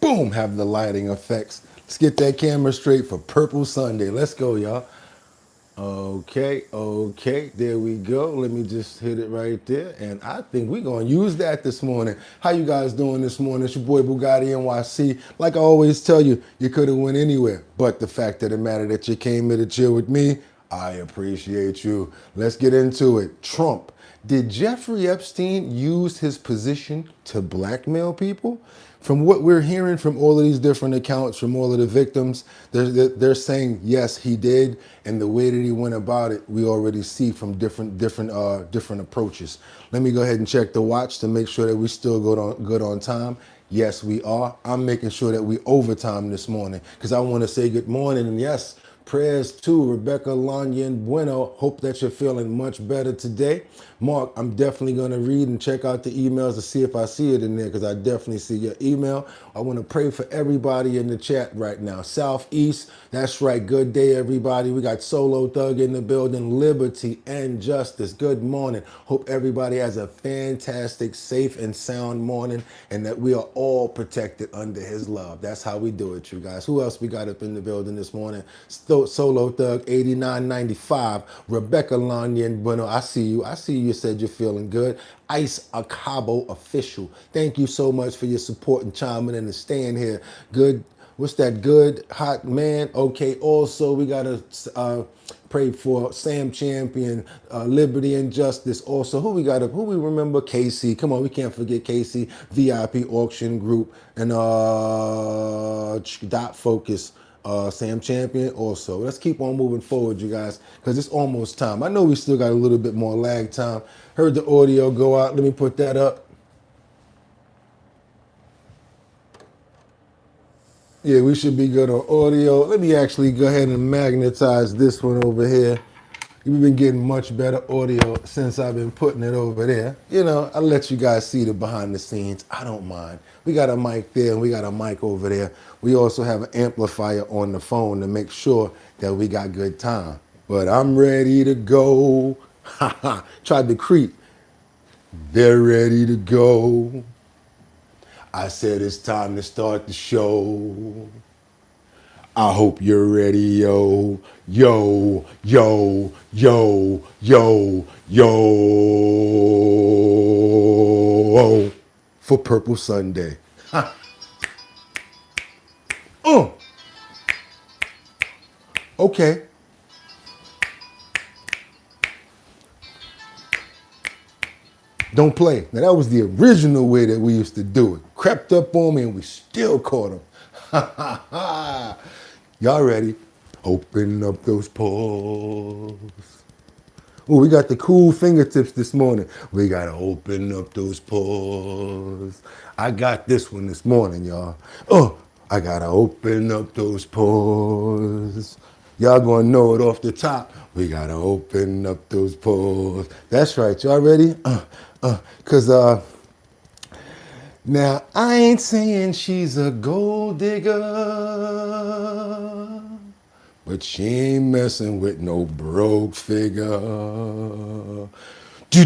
boom, have the lighting effects. Let's get that camera straight for Purple Sunday. Let's go, y'all. Okay, there we go. Let me just hit it right there. And I think we're going to use that this morning. How you guys doing this morning? It's your boy Bugatti NYC. Like I always tell you, you could have went anywhere. But the fact of the matter that you came here to chill with me, I appreciate you. Let's get into it. Trump. Did Jeffrey Epstein use his position to blackmail people? From what we're hearing from all of these different accounts, from all of the victims, they're saying yes, he did, and the way that he went about it, we already see from different approaches. Let me go ahead and check the watch to make sure that we still good on time. Yes, we are. I'm making sure that we overtime this morning because I want to say good morning, and yes, prayers to Rebecca, Lanya, and Bueno. Hope that you're feeling much better today. Mark, I'm definitely going to read and check out the emails to see if I see it in there because I definitely see your email. I want to pray for everybody in the chat right now. Southeast, that's right. Good day, everybody. We got Solo Thug in the building. Liberty and justice. Good morning. Hope everybody has a fantastic, safe, and sound morning and that we are all protected under his love. That's how we do it, you guys. Who else we got up in the building this morning? Solo Thug 8995, Rebecca Lanya and Bueno. I see you. You said you're feeling good. Ice Acabo official. Thank you so much for your support and chiming in and staying here. Good. What's that? Good hot man. Okay. Also, we gotta pray for Sam Champion, Liberty and Justice. Also, who we remember? Casey. Come on, we can't forget Casey. VIP Auction Group and Dot Focus. Sam Champion also. Let's keep on moving forward, you guys, because it's almost time. I know we still got a little bit more lag time. Heard the audio go out. Let me put that up. Yeah, we should be good on audio. Let me actually go ahead and magnetize this one over here. We've been getting much better audio since I've been putting it over there. You know, I'll let you guys see the behind the scenes. I don't mind. We got a mic there and we got a mic over there. We also have an amplifier on the phone to make sure that we got good time. But I'm ready to go. Ha ha. Tried to creep. They're ready to go. I said it's time to start the show. I hope you're ready, yo, yo, yo, yo, yo, yo, for Purple Sunday. Okay. Don't play. Now, that was the original way that we used to do it. Crept up on me and we still caught him. Ha, ha, ha. Y'all ready? Open up those pores. Oh, we got the cool fingertips this morning. We got to open up those pores. I got this one this morning, y'all. Oh, I got to open up those pores. Y'all going to know it off the top. We got to open up those pores. That's right. Y'all ready? Because now, I ain't saying she's a gold digger, but she ain't messing with no broke figure. She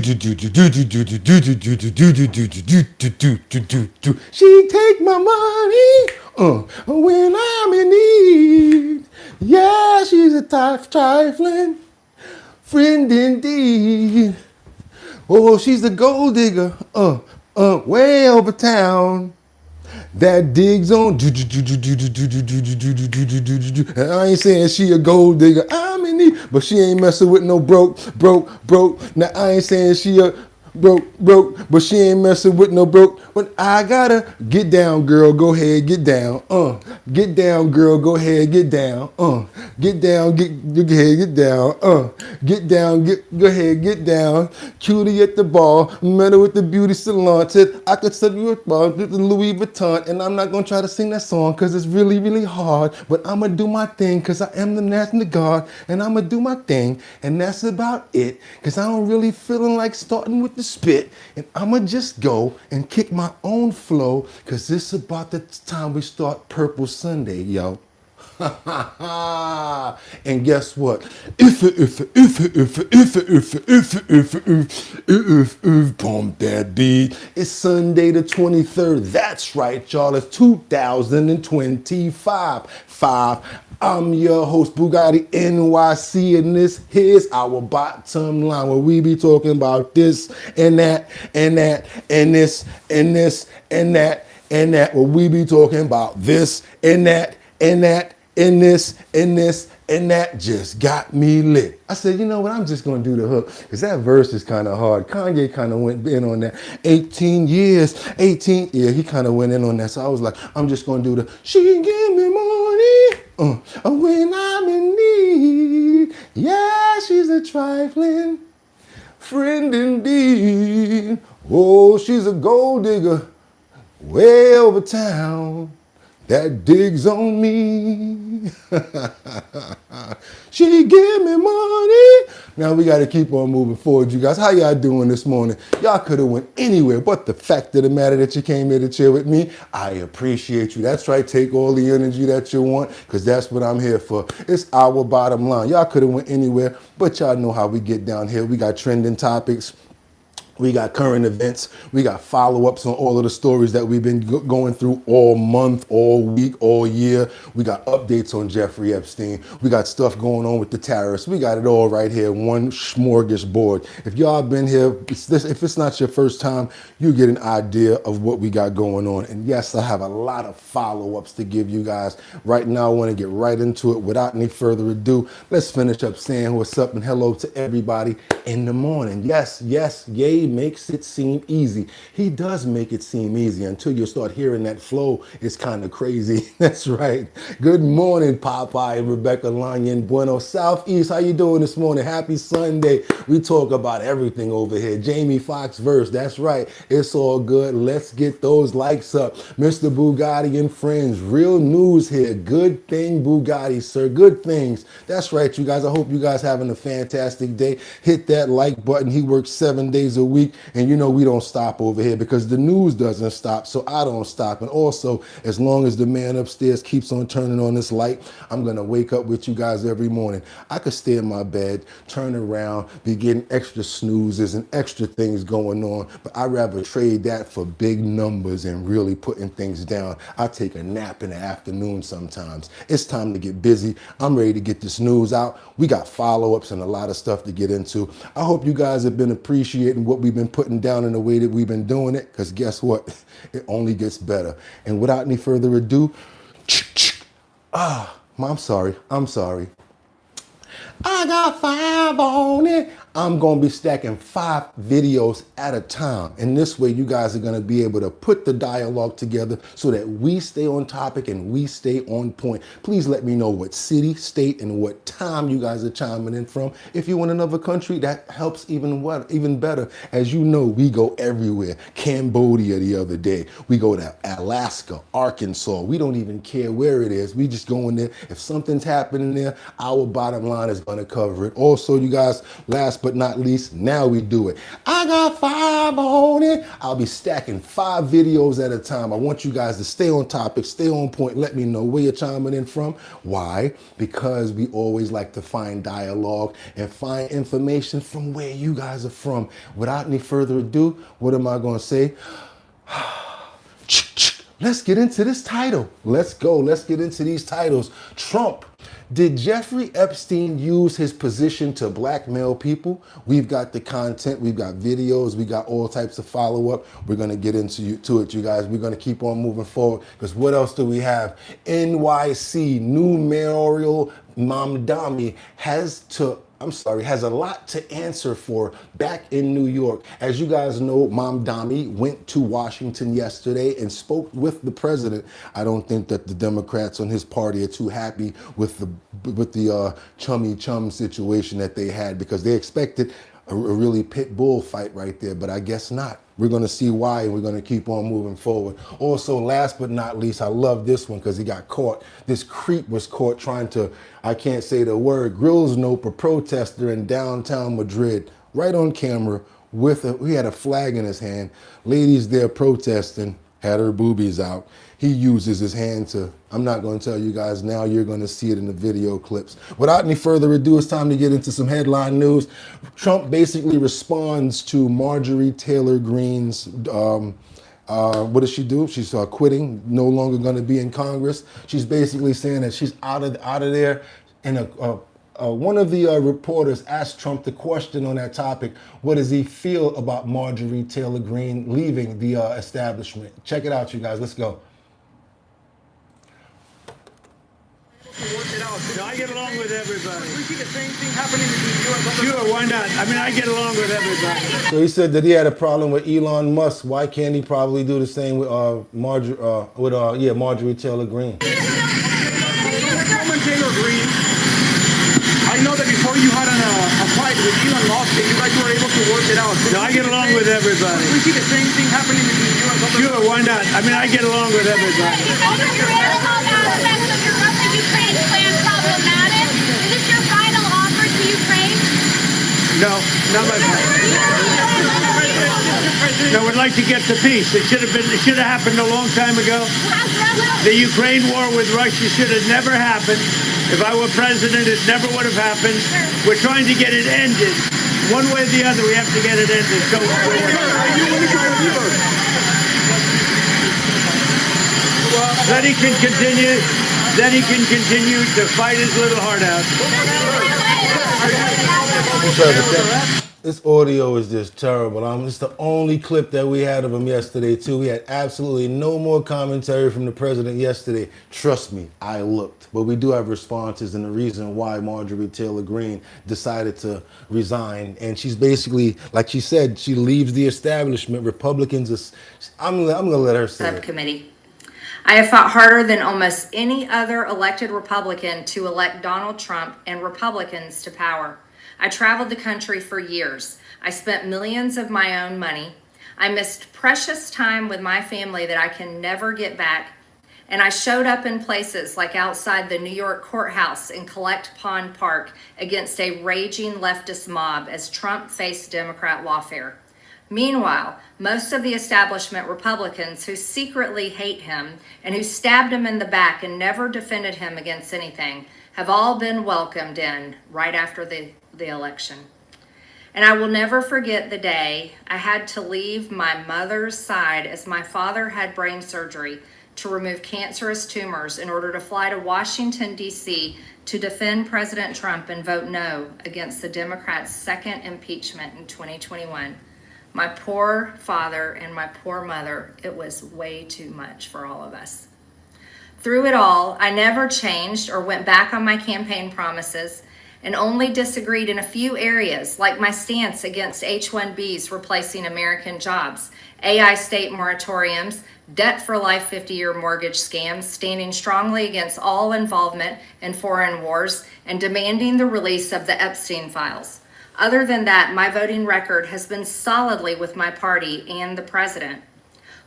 take my money when I'm in need. Yeah, she's a trifling friend indeed. Oh, she's a gold digger, way over town. That digs on. I ain't saying she a gold digger. I'm in need, but she ain't messing with no broke. Now I ain't saying she a broke, but she ain't messing with no broke. But I gotta get down, girl. Go ahead, get down. Get down, girl. Go ahead, get down. Get down, go ahead, get down. Get down, go ahead, get down. Cutie at the bar, met her with the beauty salon. Said I could sell you a bar with the Louis Vuitton, and I'm not gonna try to sing that song because it's really, really hard. But I'ma do my thing because I am the National Guard, and I'ma do my thing, and that's about it. Because I don't really feeling like starting with the spit, and I'ma just go and kick my own flow because this is about the time we start Purple Sunday, yo. And guess what? If pump that beat. It's Sunday the 23rd. That's right, y'all. It's 2025. I'm your host, Bugatti NYC, and this here's our bottom line, where we be talking about this and that and that and this and this and that and that, where we be talking about this and that and that and this and this and that. Just got me lit. I said, you know what, I'm just gonna do the hook, because that verse is kind of hard. Kanye kind of went in on that. 18 years, 18, yeah, he kind of went in on that. So I was like, I'm just gonna do the, she give me money when I'm in need. Yeah, she's a trifling friend indeed. Oh, she's a gold digger way over town that digs on me. She give me money. Now we got to keep on moving forward, you guys. How y'all doing this morning? Y'all could have went anywhere, but the fact of the matter that you came here to chill with me, I appreciate you. That's right. Take all the energy that you want, because that's what I'm here for. It's our bottom line. Y'all could have went anywhere, but y'all know how we get down here. We got trending topics. We got current events. We got follow-ups on all of the stories that we've been going through all month, all week, all year. We got updates on Jeffrey Epstein. We got stuff going on with the tariffs. We got it all right here, one smorgasbord. If y'all been here, if it's not your first time, you get an idea of what we got going on. And yes, I have a lot of follow-ups to give you guys. Right now, I want to get right into it. Without any further ado, let's finish up saying what's up and hello to everybody in the morning. Yes, yay makes it seem easy. He does make it seem easy until you start hearing that flow. It's kind of crazy. That's right. Good morning, Popeye, Rebecca, Lanya, and Bueno. Southeast, how you doing this morning? Happy Sunday. We talk about everything over here. Jamie Foxx verse. That's right. It's all good. Let's get those likes up. Mr. Bugatti and friends. Real news here. Good thing, Bugatti, sir. Good things. That's right, you guys. I hope you guys having a fantastic day. Hit that like button. He works 7 days a week, and you know we don't stop over here because the news doesn't stop, so I don't stop. And also, as long as the man upstairs keeps on turning on this light, I'm gonna wake up with you guys every morning. I could stay in my bed, turn around, be getting extra snoozes and extra things going on, but I'd rather trade that for big numbers and really putting things down. I take a nap in the afternoon sometimes. It's time to get busy. I'm ready to get this news out. We got follow-ups and a lot of stuff to get into. I hope you guys have been appreciating what we've been putting down in the way that we've been doing it, because guess what? It only gets better. And without any further ado, I'm sorry. I got 5 on it. I'm going to be stacking 5 videos at a time. And this way you guys are going to be able to put the dialogue together so that we stay on topic and we stay on point. Please let me know what city, state, and what time you guys are chiming in from. If you're in another country, that helps even better. As you know, we go everywhere. Cambodia the other day. We go to Alaska, Arkansas. We don't even care where it is. We just go in there. If something's happening there, our bottom line is going to cover it. Also, you guys, last but not least, now we do it. I got 5 on it. I'll be stacking 5 videos at a time. I want you guys to stay on topic, stay on point. Let me know where you're chiming in from. Why? Because we always like to find dialogue and find information from where you guys are from. Without any further ado, what am I going to say? Let's get into this title. Let's go. Let's get into these titles. Trump. Did Jeffrey Epstein use his position to blackmail people? We've got the content, we've got videos, we got all types of follow-up. We're going to get into it, you guys. We're going to keep on moving forward, because what else do we have? NYC, new mayoral Mamdani has a lot to answer for back in New York. As you guys know, Mamdani went to Washington yesterday and spoke with the president. I don't think that the Democrats on his party are too happy with the chummy chum situation that they had, because they expected a really pit bull fight right there, but I guess not. We're going to see why, and we're going to keep on moving forward. Also, last but not least, I love this one because he got caught. This creep was caught trying to, I can't say the word, grills nope a protester in downtown Madrid, right on camera, he had a flag in his hand. Ladies there protesting, had her boobies out. he uses his hand to. I'm not going to tell you guys now. You're going to see it in the video clips. Without any further ado, it's time to get into some headline news. Trump basically responds to Marjorie Taylor Greene's what does she do? She's quitting, no longer going to be in Congress. She's basically saying that she's out of there. And one of the reporters asked Trump the question on that topic: what does he feel about Marjorie Taylor Greene leaving the establishment? Check it out, you guys. Let's go. No, I get along with everybody. We see the same thing happening between you and Sure, why not? I mean, I get along with everybody. So he said that he had a problem with Elon Musk. Why can't he probably do the same with Marjorie Taylor Greene? Taylor Greene, I know that before you had a fight with Elon Musk, and you guys were able to work it out. No, I get along with everybody. We see the same thing happening between you and Sure, why not? I mean, I get along with everybody. Ukraine plan problematic? Is this your final offer to Ukraine? No, not my plan. No, we'd like to get to peace. It should have happened a long time ago. The Ukraine war with Russia should have never happened. If I were president, it never would have happened. We're trying to get it ended. One way or the other, we have to get it ended. So then he can continue. Then he can continue to fight his little heart out. This audio is just terrible. It's the only clip that we had of him yesterday, too. We had absolutely no more commentary from the president yesterday. Trust me, I looked. But we do have responses and the reason why Marjorie Taylor Greene decided to resign. And she's basically, like she said, she leaves the establishment. Republicans, I'm going to let her say it. Subcommittee. I have fought harder than almost any other elected Republican to elect Donald Trump and Republicans to power. I traveled the country for years. I spent millions of my own money. I missed precious time with my family that I can never get back. And I showed up in places like outside the New York courthouse in Collect Pond Park against a raging leftist mob as Trump faced Democrat lawfare. Meanwhile, most of the establishment Republicans who secretly hate him and who stabbed him in the back and never defended him against anything have all been welcomed in right after the election. And I will never forget the day I had to leave my mother's side as my father had brain surgery to remove cancerous tumors in order to fly to Washington, D.C. to defend President Trump and vote no against the Democrats' second impeachment in 2021. My poor father and my poor mother, it was way too much for all of us. Through it all, I never changed or went back on my campaign promises and only disagreed in a few areas, like my stance against H-1Bs replacing American jobs, AI state moratoriums, debt for life 50-year mortgage scams, standing strongly against all involvement in foreign wars, and demanding the release of the Epstein files. Other than that, my voting record has been solidly with my party and the president.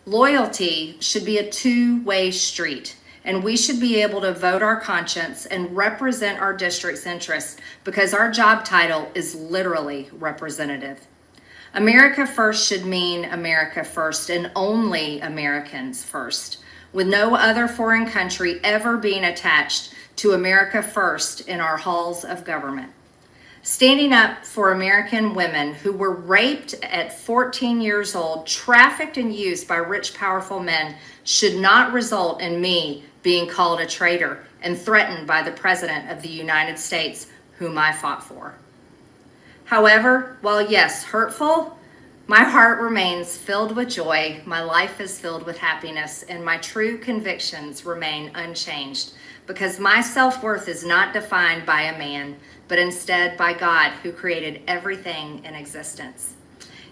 Loyalty should be a two-way street, and we should be able to vote our conscience and represent our district's interests because our job title is literally representative. America first should mean America first and only Americans first, with no other foreign country ever being attached to America first in our halls of government. Standing up for American women who were raped at 14 years old, trafficked and used by rich, powerful men should not result in me being called a traitor and threatened by the President of the United States, whom I fought for. However, while yes, hurtful, my heart remains filled with joy, my life is filled with happiness, and my true convictions remain unchanged because my self-worth is not defined by a man, but instead by God who created everything in existence.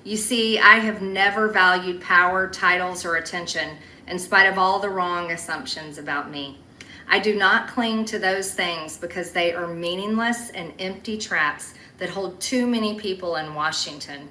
You see, I have never valued power, titles, or attention in spite of all the wrong assumptions about me. I do not cling to those things because they are meaningless and empty traps that hold too many people in Washington.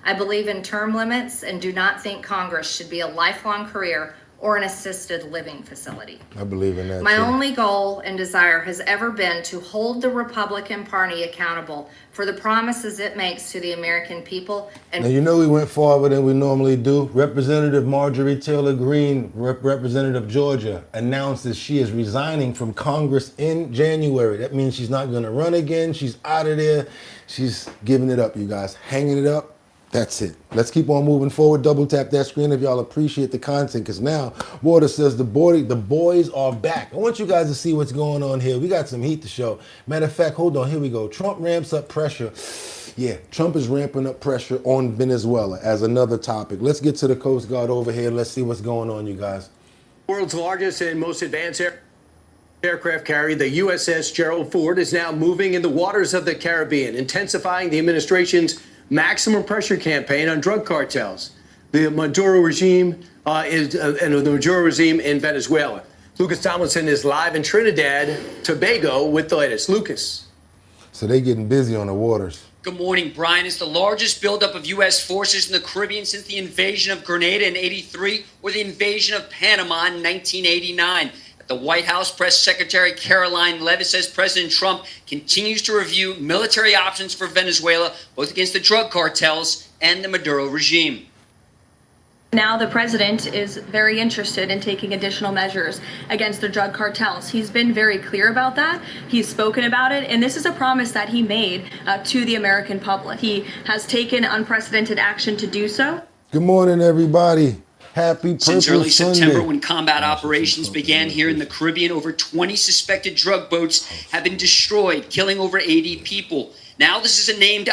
I believe in term limits and do not think Congress should be a lifelong career or an assisted living facility. I believe in that. My too. only goal and desire has ever been to hold the Republican Party accountable for the promises it makes to the American people. Now, And you know we went farther than we normally do. Representative Marjorie Taylor Greene, Representative of Georgia, announced that she is resigning from Congress in January. That means she's not going to run again. She's out of there. She's giving it up, you guys. Hanging it up. That's it. Let's keep on moving forward. Double tap that screen if y'all appreciate the content, because now Water says the boys are back. I want you guys to see what's going on here. We got some heat to show. Matter of fact, hold on. Here we go. Trump ramps up pressure. Yeah, Trump is ramping up pressure on Venezuela as another topic. Let's get to the Coast Guard over here. Let's see what's going on, you guys. World's largest and most advanced aircraft carrier, the USS Gerald Ford, is now moving in the waters of the Caribbean, intensifying the administration's maximum pressure campaign on drug cartels. The Maduro regime in Venezuela. Lucas Tomlinson is live in Trinidad, Tobago with the latest. Lucas. So they getting busy on the waters. Good morning, Brian. It's the largest buildup of U.S. forces in the Caribbean since the invasion of Grenada in '83 or the invasion of Panama in 1989. At the White House, Press Secretary Caroline Levitt says President Trump continues to review military options for Venezuela, both against the drug cartels and the Maduro regime. Now the president is very interested in taking additional measures against the drug cartels. He's been very clear about that. He's spoken about it, and this is a promise that he made to the American public. He has taken unprecedented action to do so. Good morning, everybody. Happy Purple Since early Sunday. September, when combat operations began here in the Caribbean, over 20 suspected drug boats have been destroyed, killing over 80 people. Now this is a named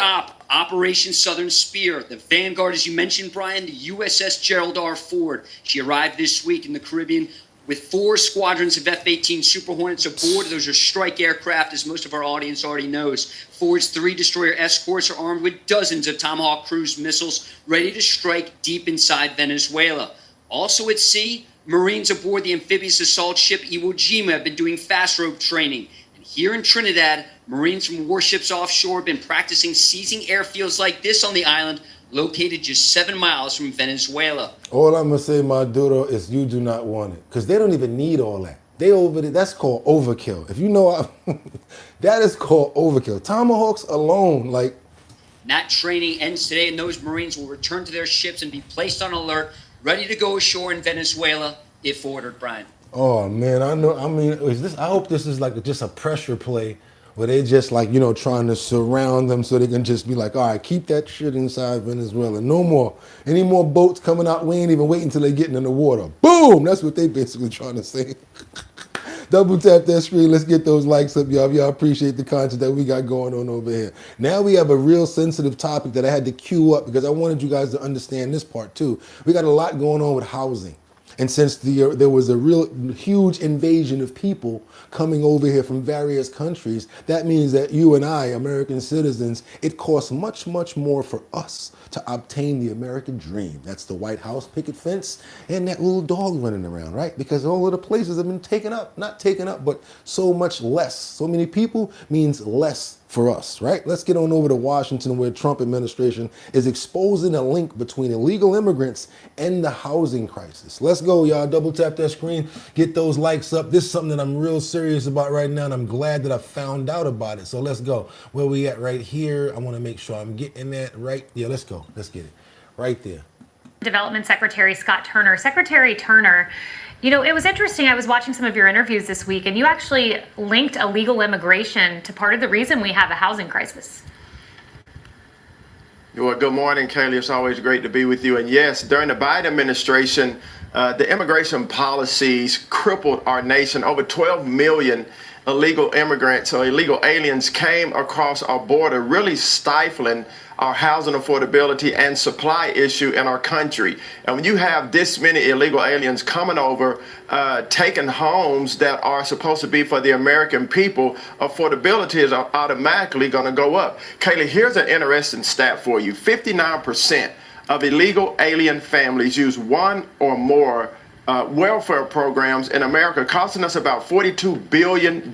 Operation Southern Spear. The vanguard, as you mentioned, Brian, the USS Gerald R. Ford. She arrived this week in the Caribbean with 4 squadrons of F-18 Super Hornets aboard. Those are strike aircraft, as most of our audience already knows. Ford's 3 destroyer escorts are armed with dozens of Tomahawk cruise missiles ready to strike deep inside Venezuela. Also at sea, Marines aboard the amphibious assault ship Iwo Jima have been doing fast rope training. And here in Trinidad, Marines from warships offshore have been practicing seizing airfields like this on the island, located just 7 miles from Venezuela. All I'm gonna say, Maduro, is you do not want it, because they don't even need all that. They over there. That's called overkill. If you know, that is called overkill. Tomahawks alone, like. That training ends today, and those Marines will return to their ships and be placed on alert, ready to go ashore in Venezuela if ordered, Brian. Oh man, I know. I mean, is this? I hope this is like just a pressure play where they just like, you know, trying to surround them so they can just be like, all right, keep that shit inside Venezuela. No more. Any more boats coming out? We ain't even waiting until they getting in the water. Boom! That's what they basically trying to say. Double tap that screen. Let's get those likes up, y'all. Y'all appreciate the content that we got going on over here. Now we have a real sensitive topic that I had to queue up because I wanted you guys to understand this part too. We got a lot going on with housing. And since there was a real huge invasion of people coming over here from various countries, that means that you and I, American citizens, it costs much, much more for us to obtain the American dream. That's the White House picket fence and that little dog running around, right? Because all of the places have been taken up, not taken up, but so much less. So many people means less for us, right? Let's get on over to Washington, where Trump administration is exposing a link between illegal immigrants and the housing crisis. Let's go, y'all. Double tap that screen, get those likes up. This is something that I'm real serious about right now, and I'm glad that I found out about it. So let's go. Where we at right here? I want to make sure I'm getting that right. Yeah, let's go. Let's get it right there. Development Secretary Scott Turner. Secretary Turner, you know, it was interesting. I was watching some of your interviews this week, and you actually linked illegal immigration to part of the reason we have a housing crisis. Well, good morning, Kaylee. It's always great to be with you. And yes, during the Biden administration, the immigration policies crippled our nation. Over 12 million illegal immigrants or illegal aliens came across our border, really stifling our housing affordability and supply issue in our country. And when you have this many illegal aliens coming over, taking homes that are supposed to be for the American people, affordability is automatically going to go up. Kaylee, here's an interesting stat for you. 59% of illegal alien families use one or more welfare programs in America, costing us about $42 billion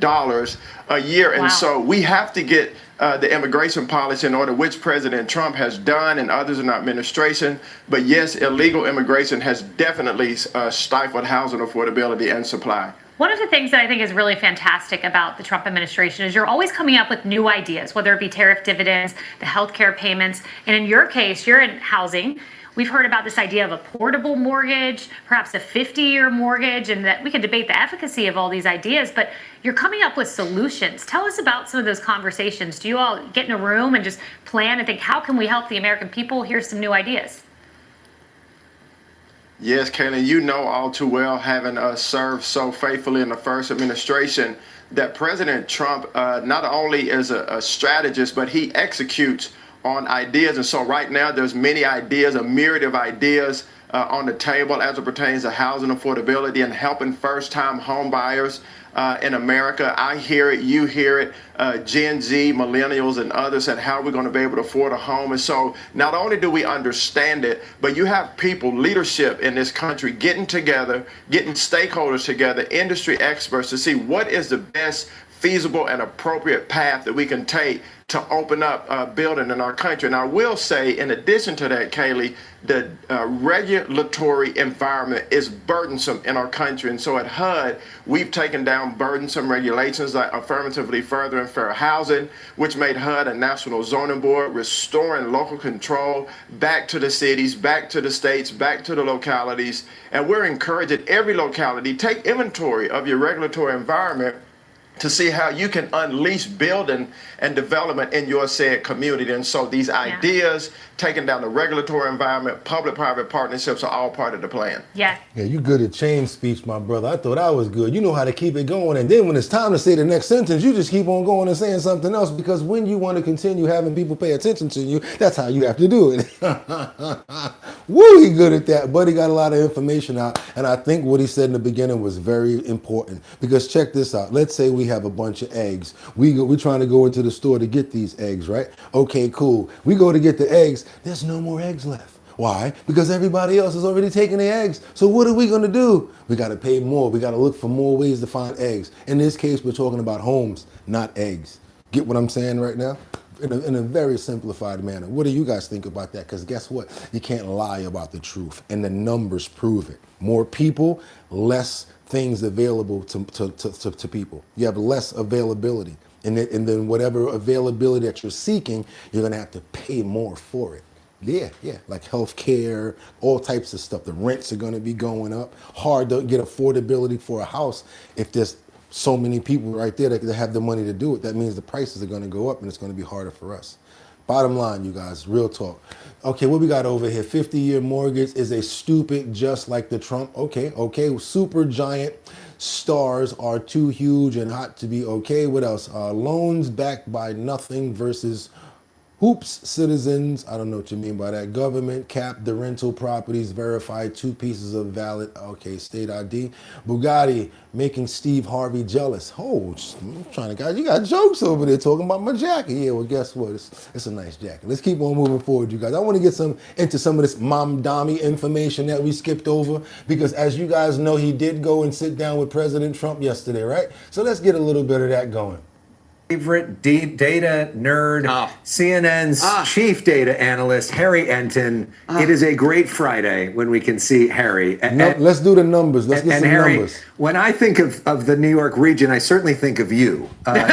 a year. Wow. And so we have to get the immigration policy in order, which President Trump has done and others in our administration. But yes, illegal immigration has definitely stifled housing affordability and supply. One of the things that I think is really fantastic about the Trump administration is you're always coming up with new ideas, whether it be tariff dividends, the healthcare payments. And in your case, you're in housing. We've heard about this idea of a portable mortgage, perhaps a 50-year mortgage, and that we can debate the efficacy of all these ideas, but you're coming up with solutions. Tell us about some of those conversations. Do you all get in a room and just plan and think, how can we help the American people? Here's some new ideas. Yes, Kayla, you know all too well, having served so faithfully in the first administration, that President Trump not only is a strategist, but he executes on ideas. And so right now there's many ideas, a myriad of ideas on the table as it pertains to housing affordability and helping first-time home buyers in America. I hear it, you hear it, Gen Z, millennials, and others, and how we're going to be able to afford a home. And so not only do we understand it, but you have people, leadership in this country getting together, getting stakeholders together, industry experts to see what is the best feasible and appropriate path that we can take to open up building in our country. And I will say, in addition to that, Kaylee, the regulatory environment is burdensome in our country. And so at HUD, we've taken down burdensome regulations like affirmatively furthering fair housing, which made HUD a national zoning board, restoring local control back to the cities, back to the states, back to the localities. And we're encouraging every locality, take inventory of your regulatory environment to see how you can unleash building and development in your said community. And so these ideas, taking down the regulatory environment, public-private partnerships are all part of the plan. Yeah. Yeah, you good at change speech, my brother. I thought I was good. You know how to keep it going. And then when it's time to say the next sentence, you just keep on going and saying something else, because when you want to continue having people pay attention to you, that's how you have to do it. Woo, he good at that. But he got a lot of information out. And I think what he said in the beginning was very important, because check this out. Let's say we have a bunch of eggs. We're trying to go into the store to get these eggs, right? Okay, cool. We go to get the eggs. There's no more eggs left. Why? Because everybody else is already taking the eggs. So what are we going to do? We got to pay more. We got to look for more ways to find eggs. In this case, we're talking about homes, not eggs. Get what I'm saying right now? In a very simplified manner. What do you guys think about that? Because guess what? You can't lie about the truth, and the numbers prove it. More people, less things available to people. You have less availability. And then whatever availability that you're seeking, you're going to have to pay more for it. Yeah, like healthcare, all types of stuff. The rents are going to be going up. Hard to get affordability for a house if there's so many people right there that have the money to do it. That means the prices are going to go up, and it's going to be harder for us. Bottom line, you guys, real talk. Okay, what we got over here? 50-year mortgage is a stupid, just like the Trump. Okay, super giant stars are too huge and hot to be okay. What else? Loans backed by nothing versus hoops citizens. I don't know what you mean by that. Government cap the rental properties, verify 2 pieces of valid, state ID. Bugatti making Steve Harvey jealous. Oh, I'm trying to, guys, you got jokes over there talking about my jacket. Yeah, well, guess what? It's a nice jacket. Let's keep on moving forward, you guys. I want to get into some of this Mamdani information that we skipped over, because as you guys know, he did go and sit down with President Trump yesterday, right? So let's get a little bit of that going. Favorite data nerd, CNN's chief data analyst, Harry Enton. It is a great Friday when we can see Harry. Let's do the numbers. Let's get some Harry, numbers. When I think of the New York region, I certainly think of you.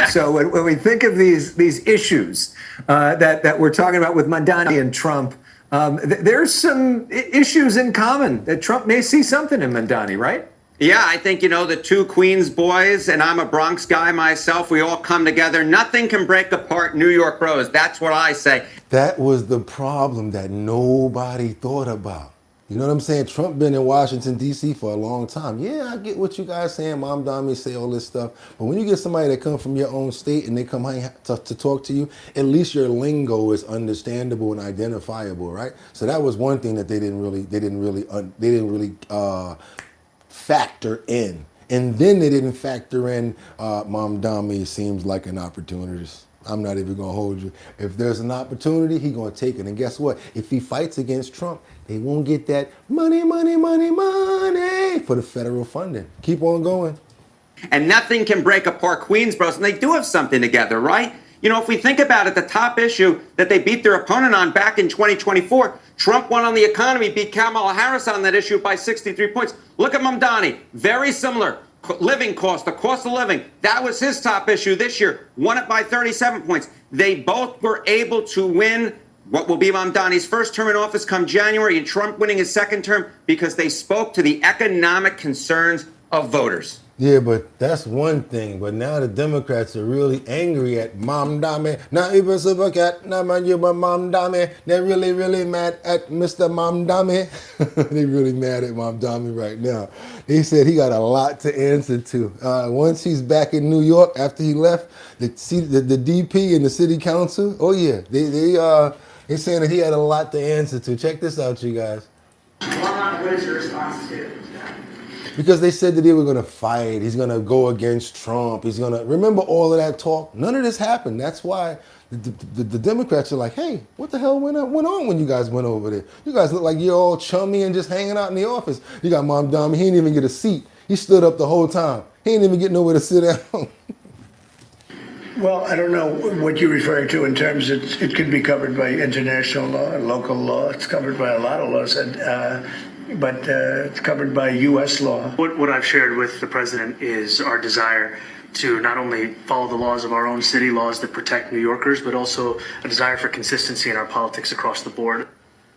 So when we think of these issues that we're talking about with Mamdani and Trump, there's some issues in common that Trump may see something in Mamdani, right? Yeah, I think, the 2 Queens boys, and I'm a Bronx guy myself, we all come together. Nothing can break apart New York bros. That's what I say. That was the problem that nobody thought about. You know what I'm saying? Trump been in Washington, D.C. for a long time. Yeah, I get what you guys saying. Mamdani say all this stuff. But when you get somebody that come from your own state and they come to talk to you, at least your lingo is understandable and identifiable, right? So that was one thing that they didn't really factor in. And then they didn't factor in Mamdani seems like an opportunity. I'm not even gonna hold you. If there's an opportunity, he's gonna take it. And guess what? If he fights against Trump, they won't get that money for the federal funding. Keep on going. And nothing can break apart Queens bros. And they do have something together, right? You know, if we think about it, the top issue that they beat their opponent on back in 2024, Trump won on the economy, beat Kamala Harris on that issue by 63 points. Look at Mamdani, very similar. Living cost, the cost of living, that was his top issue this year, won it by 37 points. They both were able to win what will be Mamdani's first term in office come January and Trump winning his second term because they spoke to the economic concerns of voters. Yeah, but that's one thing. But now the Democrats are really angry at Mamdani. Now even Supercat, now man, you Mamdani. They're really, really mad at Mr. Mamdani. They're really mad at Mamdani right now. They said he got a lot to answer to. Once he's back in New York after he left, the DP and the city council. Oh yeah, they're saying that he had a lot to answer to. Check this out, you guys. What is your response to that? Because they said that they were going to fight. He's going to go against Trump. He's going to remember all of that talk. None of this happened. That's why the Democrats are like, hey, what the hell went on when you guys went over there? You guys look like you're all chummy and just hanging out in the office. You got Mamdani. He didn't even get a seat. He stood up the whole time. He didn't even get nowhere to sit down. Well, I don't know what you're referring to in terms of it could be covered by international law and local law. It's covered by a lot of laws, but it's covered by U.S. law. What I've shared with the president is our desire to not only follow the laws of our own city, laws that protect New Yorkers, but also a desire for consistency in our politics across the board.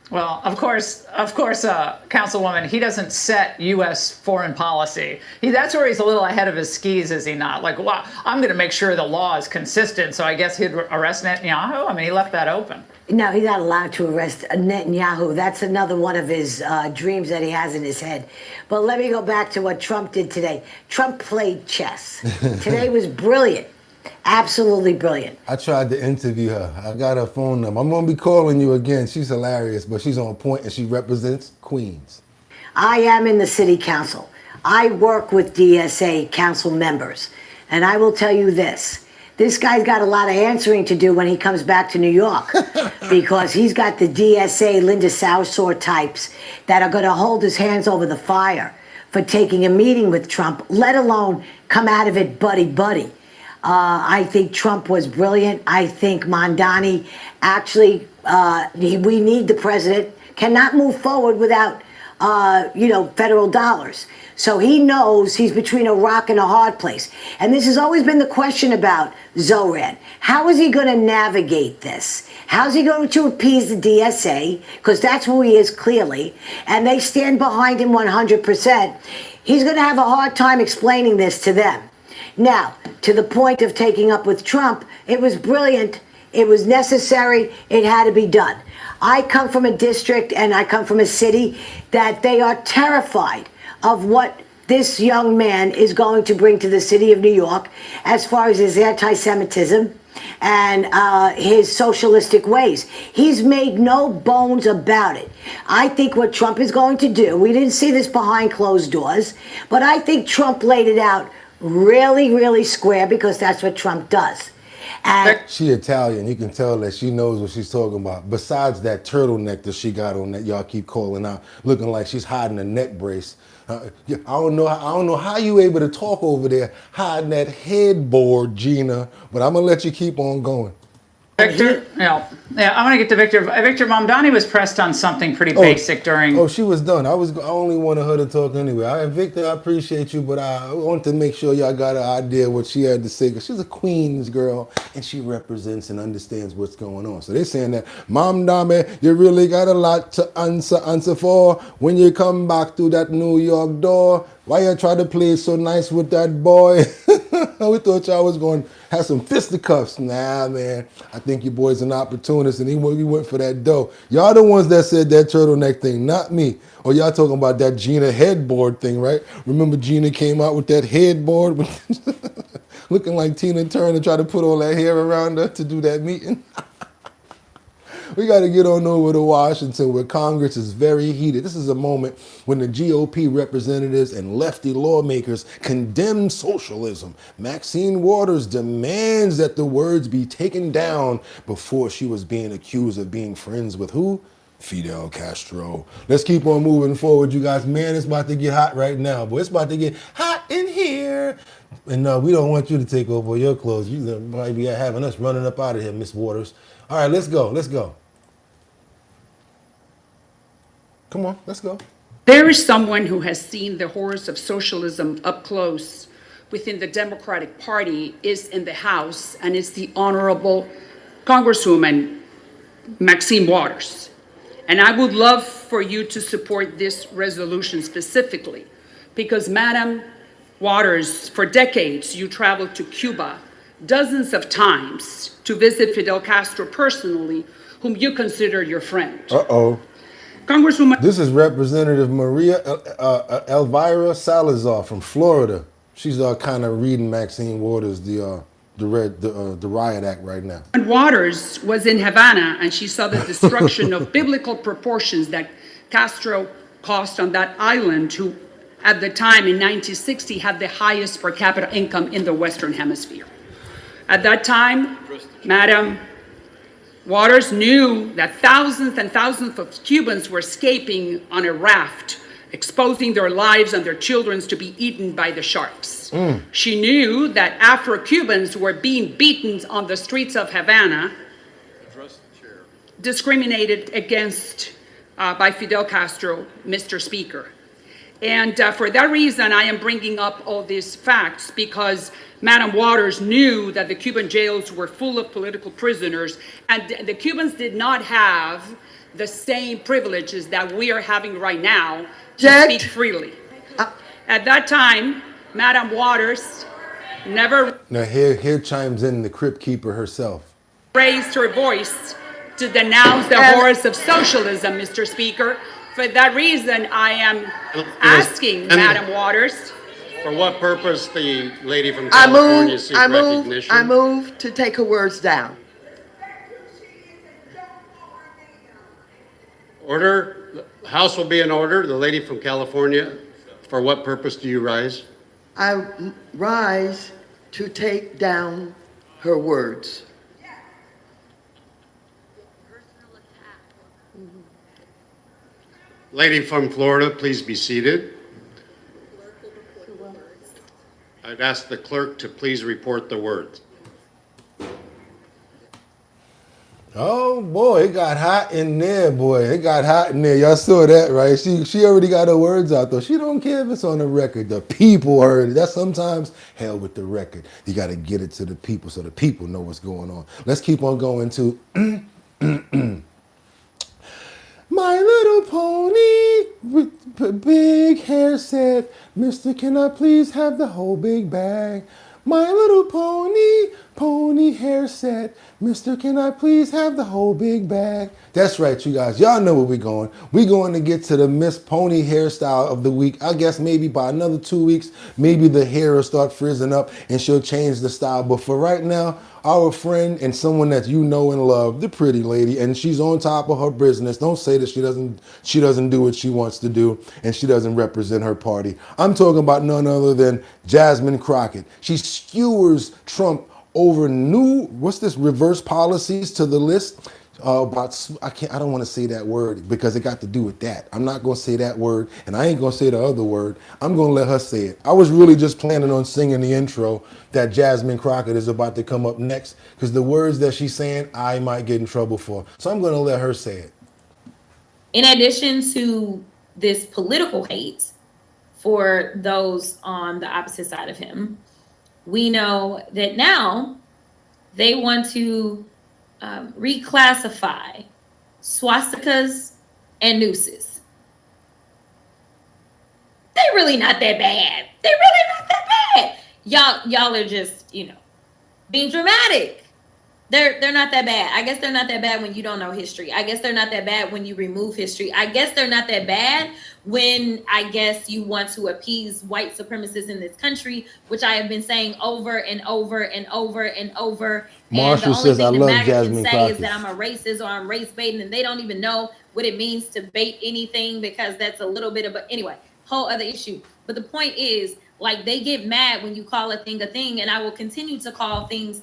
Well, of course, Councilwoman, he doesn't set U.S. foreign policy. That's where he's a little ahead of his skis, is he not? Like, well, I'm going to make sure the law is consistent, so I guess he'd arrest Netanyahu? I mean, he left that open. No, he's not allowed to arrest Netanyahu. That's another one of his dreams that he has in his head. But let me go back to what Trump did today. Trump played chess. Today was brilliant. Absolutely brilliant. I tried to interview her. I got her phone number. I'm going to be calling you again. She's hilarious, but she's on point and she represents Queens. I am in the city council. I work with DSA council members. And I will tell you this. This guy's got a lot of answering to do when he comes back to New York because he's got the DSA Linda Saussure types that are going to hold his hands over the fire for taking a meeting with Trump, let alone come out of it buddy-buddy. I think Trump was brilliant. I think Mamdani actually, we need the president, cannot move forward without, federal dollars. So he knows he's between a rock and a hard place. And this has always been the question about Zoran. How is he going to navigate this? How's he going to appease the DSA? Because that's who he is clearly. And they stand behind him 100%. He's going to have a hard time explaining this to them. Now, to the point of taking up with Trump, it was brilliant. It was necessary. It had to be done. I come from a district and I come from a city that they are terrified of what this young man is going to bring to the city of New York as far as his anti-Semitism and his socialistic ways. He's made no bones about it. I think what Trump is going to do, we didn't see this behind closed doors, but I think Trump laid it out really, really square because that's what Trump does. And she Italian. You can tell that she knows what she's talking about. Besides that turtleneck that she got on that y'all keep calling out, looking like she's hiding a neck brace. I don't know how you able to talk over there hiding that headboard, Gina. But I'm gonna let you keep on going. Victor, I want to get to Victor. Victor, Mamdani was pressed on something pretty basic during. Oh, she was done. I only wanted her to talk anyway. Victor, I appreciate you, but I want to make sure y'all got an idea what she had to say, because she's a Queens girl and she represents and understands what's going on. So they're saying that, Mamdani, you really got a lot to answer for when you come back to that New York door. Why you try to play so nice with that boy? We thought y'all was going to have some fisticuffs. Nah, man. I think your boy's an opportunist, and we went for that dough. Y'all the ones that said that turtleneck thing, not me. Or y'all talking about that Gina headboard thing, right? Remember Gina came out with that headboard, looking like Tina Turner, tried to put all that hair around her to do that meeting? We got to get on over to Washington, where Congress is very heated. This is a moment when the GOP representatives and lefty lawmakers condemn socialism. Maxine Waters demands that the words be taken down before she was being accused of being friends with who? Fidel Castro. Let's keep on moving forward, you guys. Man, it's about to get hot right now, boy. It's about to get hot in here. And we don't want you to take over your clothes. You might be having us running up out of here, Miss Waters. All right, let's go. Let's go. Come on, let's go. There is someone who has seen the horrors of socialism up close within the Democratic Party is in the House, and it's the Honorable Congresswoman Maxine Waters. And I would love for you to support this resolution specifically, because Madam Waters, for decades, you traveled to Cuba dozens of times to visit Fidel Castro personally, whom you consider your friend. Uh-oh. Congresswoman. This is Representative Maria Elvira Salazar from Florida. She's kind of reading Maxine Waters, the riot act right now. Waters was in Havana, and she saw the destruction of biblical proportions that Castro caused on that island, who at the time in 1960 had the highest per capita income in the Western Hemisphere. At that time, Madam Waters knew that thousands and thousands of Cubans were escaping on a raft, exposing their lives and their children to be eaten by the sharks. She knew that Afro-Cubans were being beaten on the streets of Havana, discriminated against by Fidel Castro, Mr. Speaker. And for that reason, I am bringing up all these facts, because Madam Waters knew that the Cuban jails were full of political prisoners, and the Cubans did not have the same privileges that we are having right now to speak freely. At that time, Madam Waters never Now here chimes in the crypt keeper herself. raised her voice to denounce the horrors of socialism, Mr. Speaker. For that reason, I am asking Madam Waters. For what purpose the lady from California seek recognition? I move to take her words down. Order. The House will be in order. The lady from California, for what purpose do you rise? I rise to take down her words. Lady from Florida, please be seated. I'd ask the clerk to please report the words. Oh boy, it got hot in there, boy. It got hot in there. Y'all saw that, right? She already got her words out though. She don't care if it's on the record. The people heard it. That's sometimes hell with the record. You got to get it to the people so the people know what's going on. Let's keep on going to My Little Pony with big hair said, Mister, can I please have the whole big bag? My Little Pony hair said, Mister, can I please have the whole big bag? That's right, you guys. Y'all know where we're going. We're going to get to the Miss Pony hairstyle of the week. I guess maybe by another 2 weeks, maybe the hair will start frizzing up and she'll change the style. But for right now, our friend and someone that you know and love, the pretty lady, and she's on top of her business. Don't say that she doesn't do what she wants to do and she doesn't represent her party. I'm talking about none other than Jasmine Crockett. She skewers Trump over new, reverse policies to the list. I don't want to say that word because it got to do with that. I'm not going to say that word, and I ain't going to say the other word. I'm going to let her say it. I was really just planning on singing the intro that Jasmine Crockett is about to come up next, because the words that she's saying, I might get in trouble for. So I'm going to let her say it. In addition to this political hate for those on the opposite side of him, we know that now they want to reclassify swastikas and nooses. They're really not that bad. They're really not that bad. Y'all are just, being dramatic. They're not that bad. I guess they're not that bad when you don't know history. I guess they're not that bad when you remove history. I guess they're not that bad when I guess you want to appease white supremacists in this country, which I have been saying over and over and over and over. Marshall and the only says, thing I the love MAGA Jasmine can say Crockett. is that I'm a racist or I'm race baiting, and they don't even know what it means to bait anything, because that's a little bit of anyway, whole other issue. But the point is, like, they get mad when you call a thing, and I will continue to call things,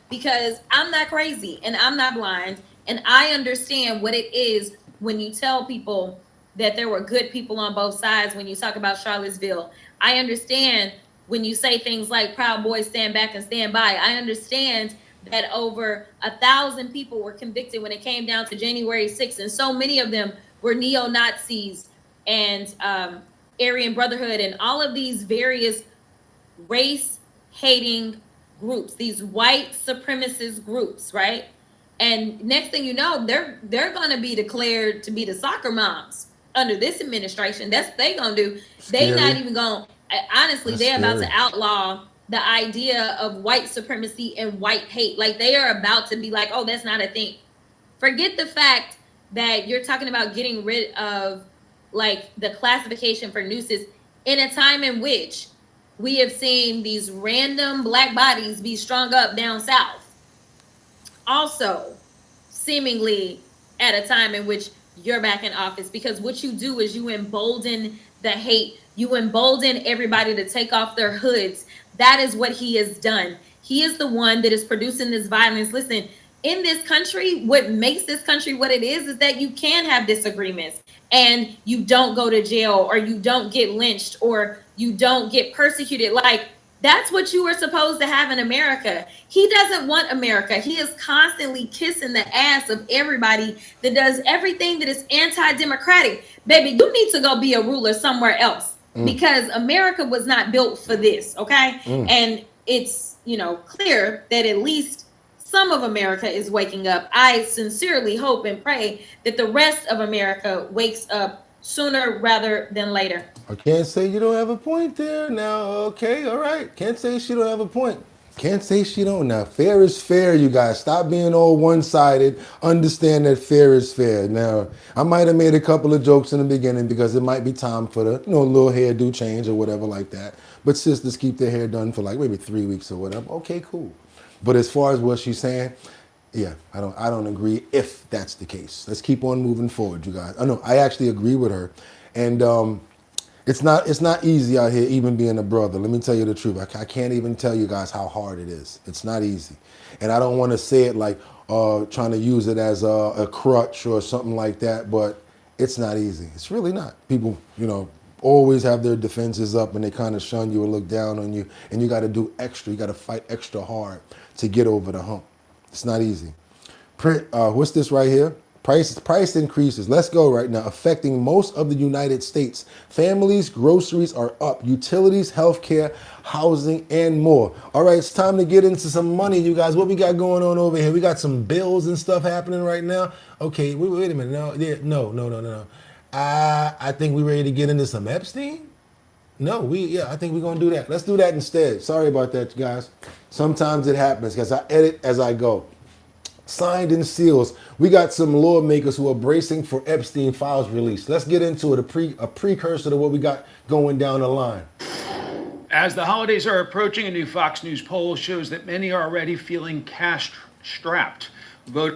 because I'm not crazy and I'm not blind, and I understand what it is when you tell people that there were good people on both sides, when you talk about Charlottesville, I understand when you say things like Proud Boys stand back and stand by. I understand that over 1,000 people were convicted when it came down to January 6th, and so many of them were neo-Nazis and Aryan Brotherhood and all of these various race-hating groups, these white supremacist groups, right? And next thing you know, they're going to be declared to be the soccer moms under this administration. That's what they going to do. They not even going, honestly, they're about to outlaw the idea of white supremacy and white hate. Like, they are about to be like, oh, that's not a thing. Forget the fact that you're talking about getting rid of like the classification for nooses in a time in which we have seen these random black bodies be strung up down south. Also, seemingly at a time in which you're back in office, because what you do is you embolden the hate. You embolden everybody to take off their hoods. That is what he has done. He is the one that is producing this violence. Listen, in this country, what makes this country what it is that you can have disagreements and you don't go to jail, or you don't get lynched, or you don't get persecuted. Like, that's what you were supposed to have in America. He doesn't want America. He is constantly kissing the ass of everybody that does everything that is anti-democratic. Baby, you need to go be a ruler somewhere else, because America was not built for this, okay? And it's, you know, clear that at least some of America is waking up. I sincerely hope and pray that the rest of America wakes up sooner rather than later. I can't say you don't have a point there. Now, okay, all right. Can't say she don't have a point. Can't say she don't. Now, fair is fair, you guys. Stop being all one-sided. Understand that fair is fair. Now, I might have made a couple of jokes in the beginning because it might be time for the, little hairdo change or whatever like that. But sisters keep their hair done for like maybe 3 weeks or whatever. Okay, cool. But as far as what she's saying, yeah, I don't agree if that's the case. Let's keep on moving forward, you guys. I know I actually agree with her, and it's not easy out here even being a brother. Let me tell you the truth. I can't even tell you guys how hard it is. It's not easy, and I don't want to say it like trying to use it as a crutch or something like that. But it's not easy. It's really not. People, always have their defenses up and they kind of shun you or look down on you, and you got to do extra. You got to fight extra hard to get over the hump. It's not easy. What's this right here? Price increases. Let's go right now. Affecting most of the United States. Families, groceries are up. Utilities, healthcare, housing, and more. All right, it's time to get into some money, you guys. What we got going on over here? We got some bills and stuff happening right now. Okay, wait a minute. No. I think we're ready to get into some Epstein. I think we're gonna do that. Let's do that instead. Sorry about that, you guys. Sometimes it happens because I edit as I go. Signed and seals. We got some lawmakers who are bracing for Epstein files release. Let's get into it, a precursor to what we got going down the line. As the holidays are approaching, a new Fox News poll shows that many are already feeling cash-strapped.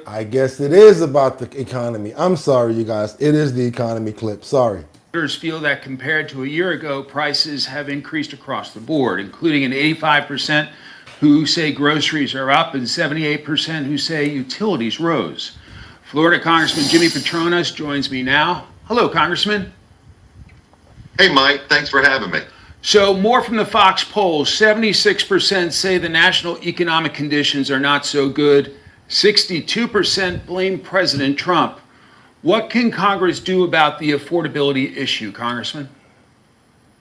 I guess it is about the economy. I'm sorry, you guys. It is the economy clip. Sorry. Voters feel that compared to a year ago, prices have increased across the board, including an 85% who say groceries are up and 78% who say utilities rose. Florida Congressman Jimmy Patronis joins me now. Hello, Congressman. Hey, Mike. Thanks for having me. So more from the Fox poll. 76% say the national economic conditions are not so good. 62% blame President Trump. What can Congress do about the affordability issue, Congressman?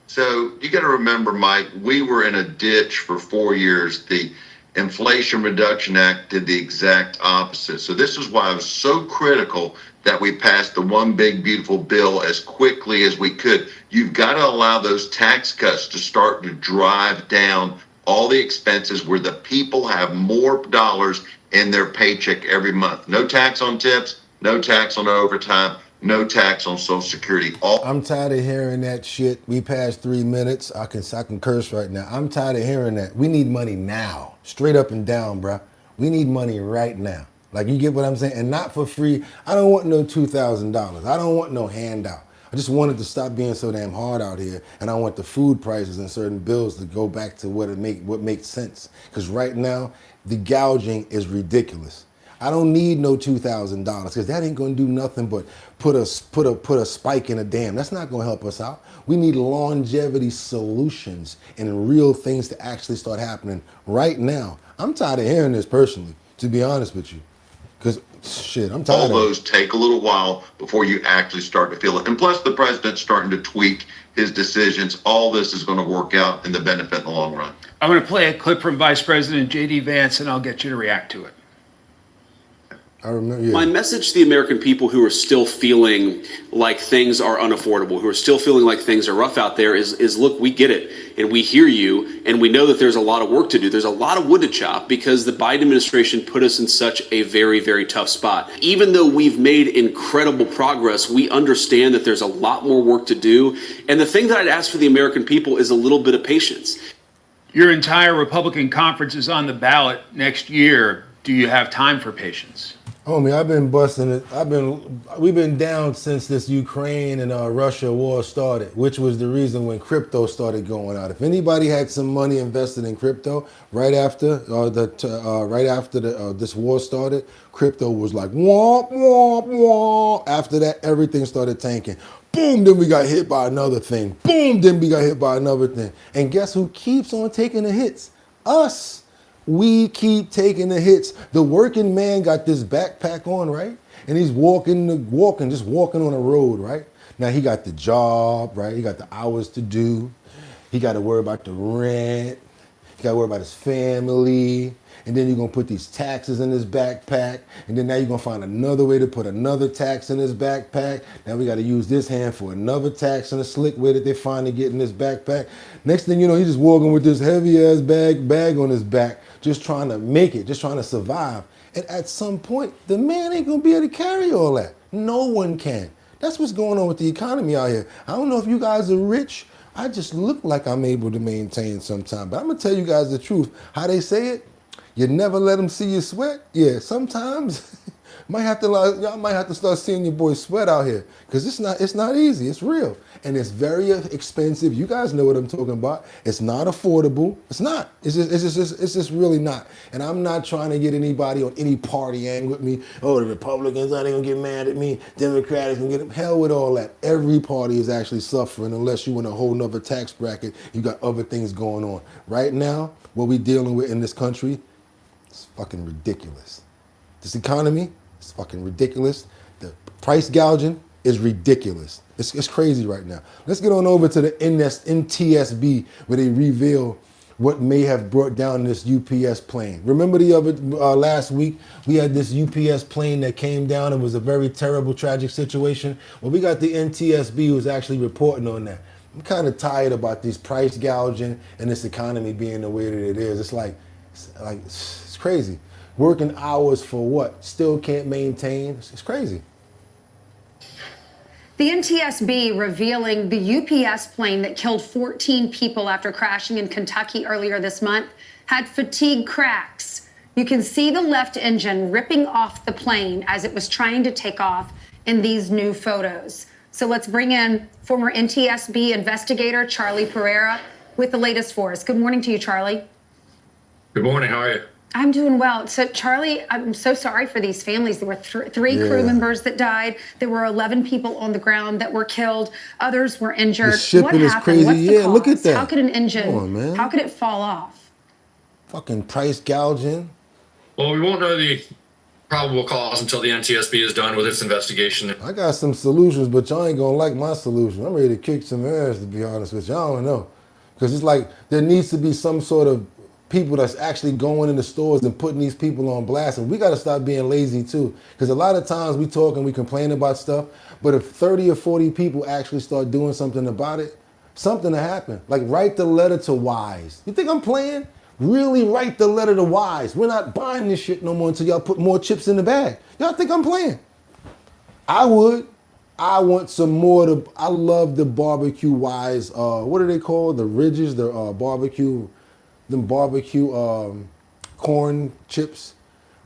So you got to remember, Mike, we were in a ditch for 4 years. The Inflation Reduction Act did the exact opposite. So this is why it was so critical that we passed the one big beautiful bill as quickly as we could. You've got to allow those tax cuts to start to drive down all the expenses where the people have more dollars in their paycheck every month. No tax on tips, no tax on overtime, no tax on Social Security. I'm tired of hearing that shit. We passed 3 minutes. I can curse right now. I'm tired of hearing that. We need money now. Straight up and down, bruh. We need money right now. Like, you get what I'm saying? And not for free. I don't want no $2,000. I don't want no handout. I just wanted to stop being so damn hard out here, and I want the food prices and certain bills to go back to what makes sense. Because right now, the gouging is ridiculous. I don't need no $2,000 because that ain't gonna do nothing but put a spike in a dam. That's not gonna help us out. We need longevity solutions and real things to actually start happening right now. I'm tired of hearing this personally, to be honest with you, because shit, I'm tired All of it. those take a little while before you actually start to feel it. And plus the president's starting to tweak his decisions. All this is going to work out in the benefit in the long run. I'm going to play a clip from Vice President J.D. Vance, and I'll get you to react to it. I remember. Yeah. My message to the American people who are still feeling like things are unaffordable, who are still feeling like things are rough out there is look, we get it and we hear you and we know that there's a lot of work to do. There's a lot of wood to chop because the Biden administration put us in such a very, very tough spot. Even though we've made incredible progress, we understand that there's a lot more work to do. And the thing that I'd ask for the American people is a little bit of patience. Your entire Republican conference is on the ballot next year. Do you have time for patience? Homie, I've been busting it. We've been down since this Ukraine and Russia war started, which was the reason when crypto started going out. If anybody had some money invested in crypto right after this war started, crypto was like womp womp womp. After that, everything started tanking. Boom, then we got hit by another thing. Boom, then we got hit by another thing. And guess who keeps on taking the hits? Us. We keep taking the hits. The working man got this backpack on, right? And he's walking on a road, right? Now he got the job, right? He got the hours to do. He got to worry about the rent. He got to worry about his family. And then you're going to put these taxes in his backpack. And then now you're going to find another way to put another tax in his backpack. Now we got to use this hand for another tax in a slick way that they finally get in this backpack. Next thing you know, he's just walking with this heavy ass bag on his back, just trying to make it, just trying to survive. And at some point, the man ain't going to be able to carry all that. No one can. That's what's going on with the economy out here. I don't know if you guys are rich. I just look like I'm able to maintain sometimes. But I'm going to tell you guys the truth. How they say it, you never let them see you sweat. Yeah, sometimes y'all might have to start seeing your boy sweat out here because it's not easy. It's real. And it's very expensive. You guys know what I'm talking about. It's not affordable. It's not. It's just really not. And I'm not trying to get anybody on any party ang with me. Oh, the Republicans, are they going to get mad at me? Democrats can get hell with all that. Every party is actually suffering unless you in a whole nother tax bracket. You got other things going on. Right now, what we dealing with in this country, it's fucking ridiculous. This economy is fucking ridiculous. The price gouging is ridiculous. It's crazy right now. Let's get on over to the NTSB where they reveal what may have brought down this UPS plane. Remember the other last week we had this UPS plane that came down. It was a very terrible, tragic situation. Well, we got the NTSB who's actually reporting on that. I'm kind of tired about these price gouging and this economy being the way that it is. It's crazy. Working hours for what? Still can't maintain. It's crazy. The NTSB revealing the UPS plane that killed 14 people after crashing in Kentucky earlier this month had fatigue cracks. You can see the left engine ripping off the plane as it was trying to take off in these new photos. So let's bring in former NTSB investigator Charlie Pereira with the latest for us. Good morning to you, Charlie. Good morning. How are you? I'm doing well. So, Charlie, I'm so sorry for these families. There were three crew members that died. There were 11 people on the ground that were killed. Others were injured. The shipping what is happened? crazy. What's the Yeah, cause? look at that. How could an engine, Come on, man. how could it fall off? Fucking price gouging. Well, we won't know the probable cause until the NTSB is done with its investigation. I got some solutions, but y'all ain't gonna like my solution. I'm ready to kick some ass, to be honest with you. I don't know. Because it's like there needs to be some sort of people that's actually going in the stores and putting these people on blast. And we got to stop being lazy too. Because a lot of times we talk and we complain about stuff, but if 30 or 40 people actually start doing something about it, something will happen. Like write the letter to Wise. You think I'm playing? Really write the letter to Wise. We're not buying this shit no more until y'all put more chips in the bag. Y'all think I'm playing? I would. I want some more. I love the barbecue Wise. What are they called? The ridges, the barbecue. Them barbecue corn chips.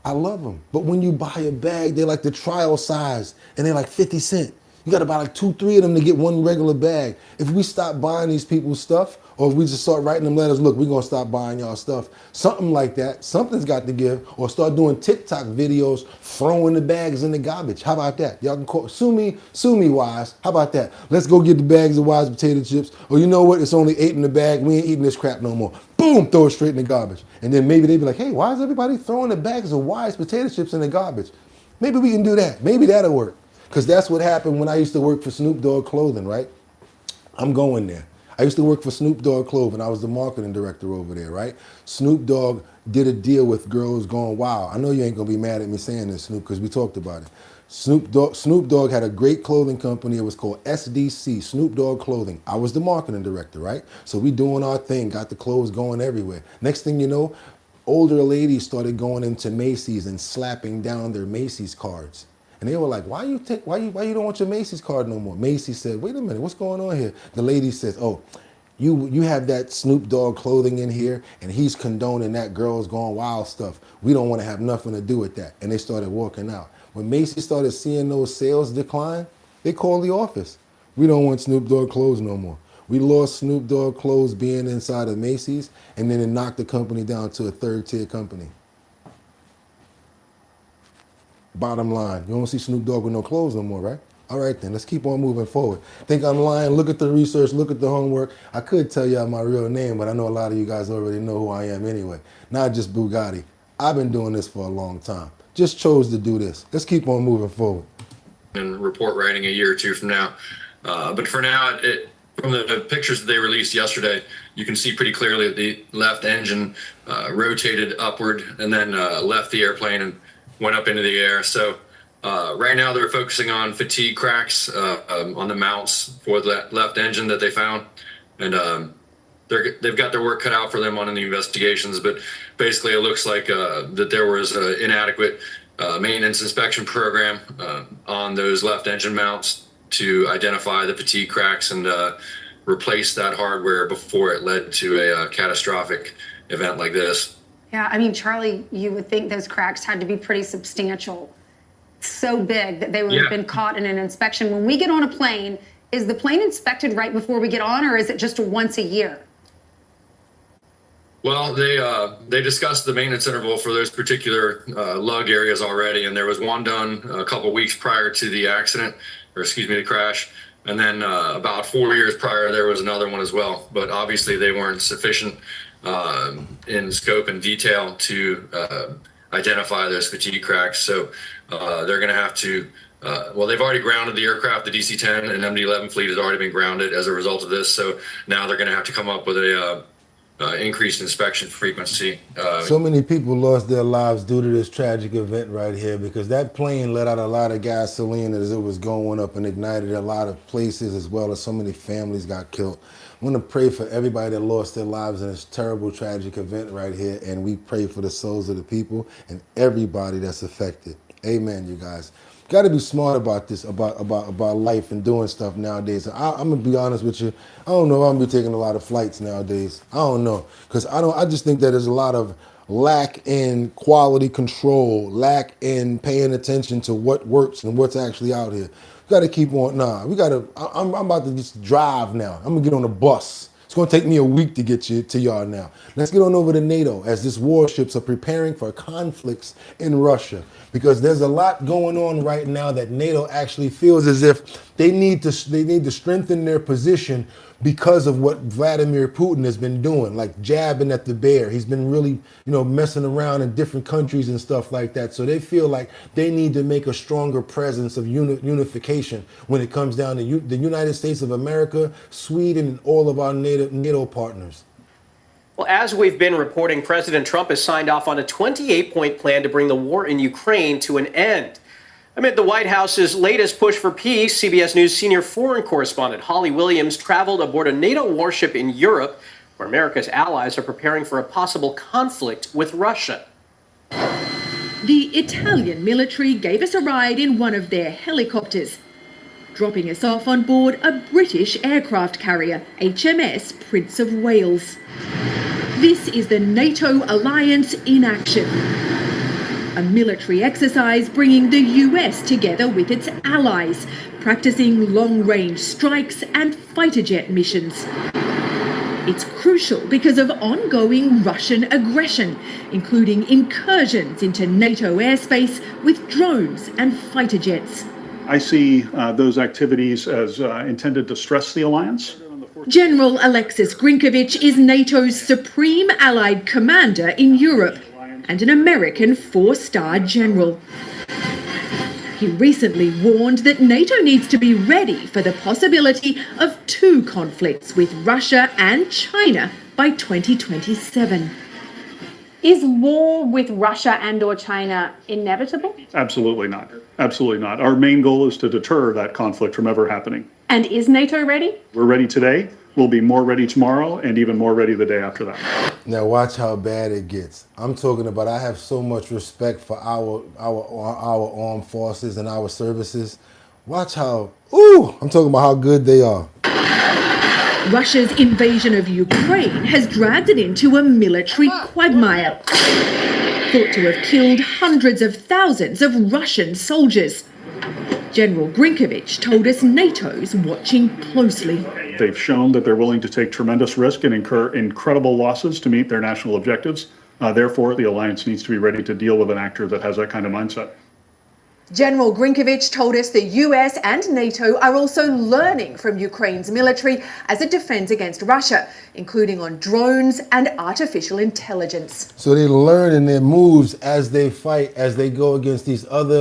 I love them. But when you buy a bag, they're like the trial size and they're like 50 cents. You got to buy like 2, 3 of them to get one regular bag. If we stop buying these people's stuff, or if we just start writing them letters, look, we're going to stop buying y'all stuff. Something like that. Something's got to give. Or start doing TikTok videos, throwing the bags in the garbage. How about that? Y'all can sue me, Wise. How about that? Let's go get the bags of Wise potato chips. Or you know what? It's only 8 in the bag. We ain't eating this crap no more. Boom, throw it straight in the garbage. And then maybe they'd be like, hey, why is everybody throwing the bags of Wise potato chips in the garbage? Maybe we can do that. Maybe that'll work. Because that's what happened when I used to work for Snoop Dogg Clothing, right? I'm going there. I used to work for Snoop Dogg Clothing. I was the marketing director over there, right? Snoop Dogg did a deal with Girls Gone Wild. I know you ain't gonna be mad at me saying this, Snoop, because we talked about it. Snoop Dogg had a great clothing company. It was called SDC, Snoop Dogg Clothing. I was the marketing director, right? So we doing our thing, got the clothes going everywhere. Next thing you know, older ladies started going into Macy's and slapping down their Macy's cards. And they were like, why you don't want your Macy's card no more? Macy's said, wait a minute, what's going on here? The lady says, oh, you have that Snoop Dogg Clothing in here and he's condoning that Girls Gone Wild stuff. We don't want to have nothing to do with that. And they started walking out. When Macy's started seeing those sales decline, they called the office. We don't want Snoop Dogg clothes no more. We lost Snoop Dogg clothes being inside of Macy's, and then it knocked the company down to a 3rd-tier company. Bottom line, you don't see Snoop Dogg with no clothes no more, right? All right then, let's keep on moving forward. Think I'm lying? Look at the research, look at the homework. I could tell y'all my real name, but I know a lot of you guys already know who I am anyway. Not just Bugatti. I've been doing this for a long time. Just chose to do this. Let's keep on moving forward. And report writing a year or two from now. But for now, from the pictures that they released yesterday, you can see pretty clearly that the left engine rotated upward and then left the airplane and went up into the air. So right now they're focusing on fatigue cracks on the mounts for that left engine that they found. And they've got their work cut out for them on the investigations. But basically it looks like that there was an inadequate maintenance inspection program on those left engine mounts to identify the fatigue cracks and replace that hardware before it led to a catastrophic event like this. Yeah, I mean, Charlie, you would think those cracks had to be pretty substantial, so big that they would have been caught in an inspection. When we get on a plane, is the plane inspected right before we get on, or is it just once a year? Well, they discussed the maintenance interval for those particular lug areas already, and there was one done a couple weeks prior to the accident, or excuse me, the crash. And then about 4 years prior, there was another one as well. But obviously they weren't sufficient in scope and detail to identify those fatigue cracks. So they're going to have to, well, they've already grounded the aircraft. The DC-10 and MD-11 fleet has already been grounded as a result of this. So now they're going to have to come up with a increased inspection frequency. So many people lost their lives due to this tragic event right here because that plane let out a lot of gasoline as it was going up and ignited a lot of places, as well as so many families got killed. I want to pray for everybody that lost their lives in this terrible, tragic event right here, and we pray for the souls of the people and everybody that's affected. Amen, you guys. Got to be smart about this, about life and doing stuff nowadays. I'm gonna be honest with you. I don't know if I'm gonna be taking a lot of flights nowadays. I don't know, because I just think that there's a lot of lack in quality control, lack in paying attention to what works and what's actually out here. We got to keep on. I'm about to just drive now. I'm gonna get on a bus. It's going to take me a week to get you to y'all now. Let's get on over to NATO as these warships are preparing for conflicts in Russia, because there's a lot going on right now that NATO actually feels as if they need to strengthen their position because of what Vladimir Putin has been doing, like jabbing at the bear. He's been really, messing around in different countries and stuff like that. So they feel like they need to make a stronger presence of unification when it comes down to the United States of America, Sweden, and all of our NATO partners. Well, as we've been reporting, President Trump has signed off on a 28-point plan to bring the war in Ukraine to an end. Amid the White House's latest push for peace, CBS News senior foreign correspondent Holly Williams traveled aboard a NATO warship in Europe, where America's allies are preparing for a possible conflict with Russia. The Italian military gave us a ride in one of their helicopters, dropping us off on board a British aircraft carrier, HMS Prince of Wales. This is the NATO alliance in action. A military exercise bringing the US together with its allies, practicing long-range strikes and fighter jet missions. It's crucial because of ongoing Russian aggression, including incursions into NATO airspace with drones and fighter jets. I see those activities as intended to stress the alliance. General Alexis Grinkovich is NATO's supreme allied commander in Europe and an American four-star general. He recently warned that NATO needs to be ready for the possibility of two conflicts with Russia and China by 2027. Is war with Russia and or China inevitable? Absolutely not. Absolutely not. Our main goal is to deter that conflict from ever happening. And is NATO ready? We're ready today. We'll be more ready tomorrow and even more ready the day after that. Now watch how bad it gets. I'm talking about, I have so much respect for our armed forces and our services. Watch how, I'm talking about how good they are. Russia's invasion of Ukraine has dragged it into a military quagmire, thought to have killed hundreds of thousands of Russian soldiers. General Grinkovich told us NATO's watching closely. They've shown that they're willing to take tremendous risk and incur incredible losses to meet their national objectives. Therefore, the alliance needs to be ready to deal with an actor that has that kind of mindset. General Grinkovich told us the US and NATO are also learning from Ukraine's military as it defends against Russia, including on drones and artificial intelligence. So they learn in their moves as they fight, as they go against these other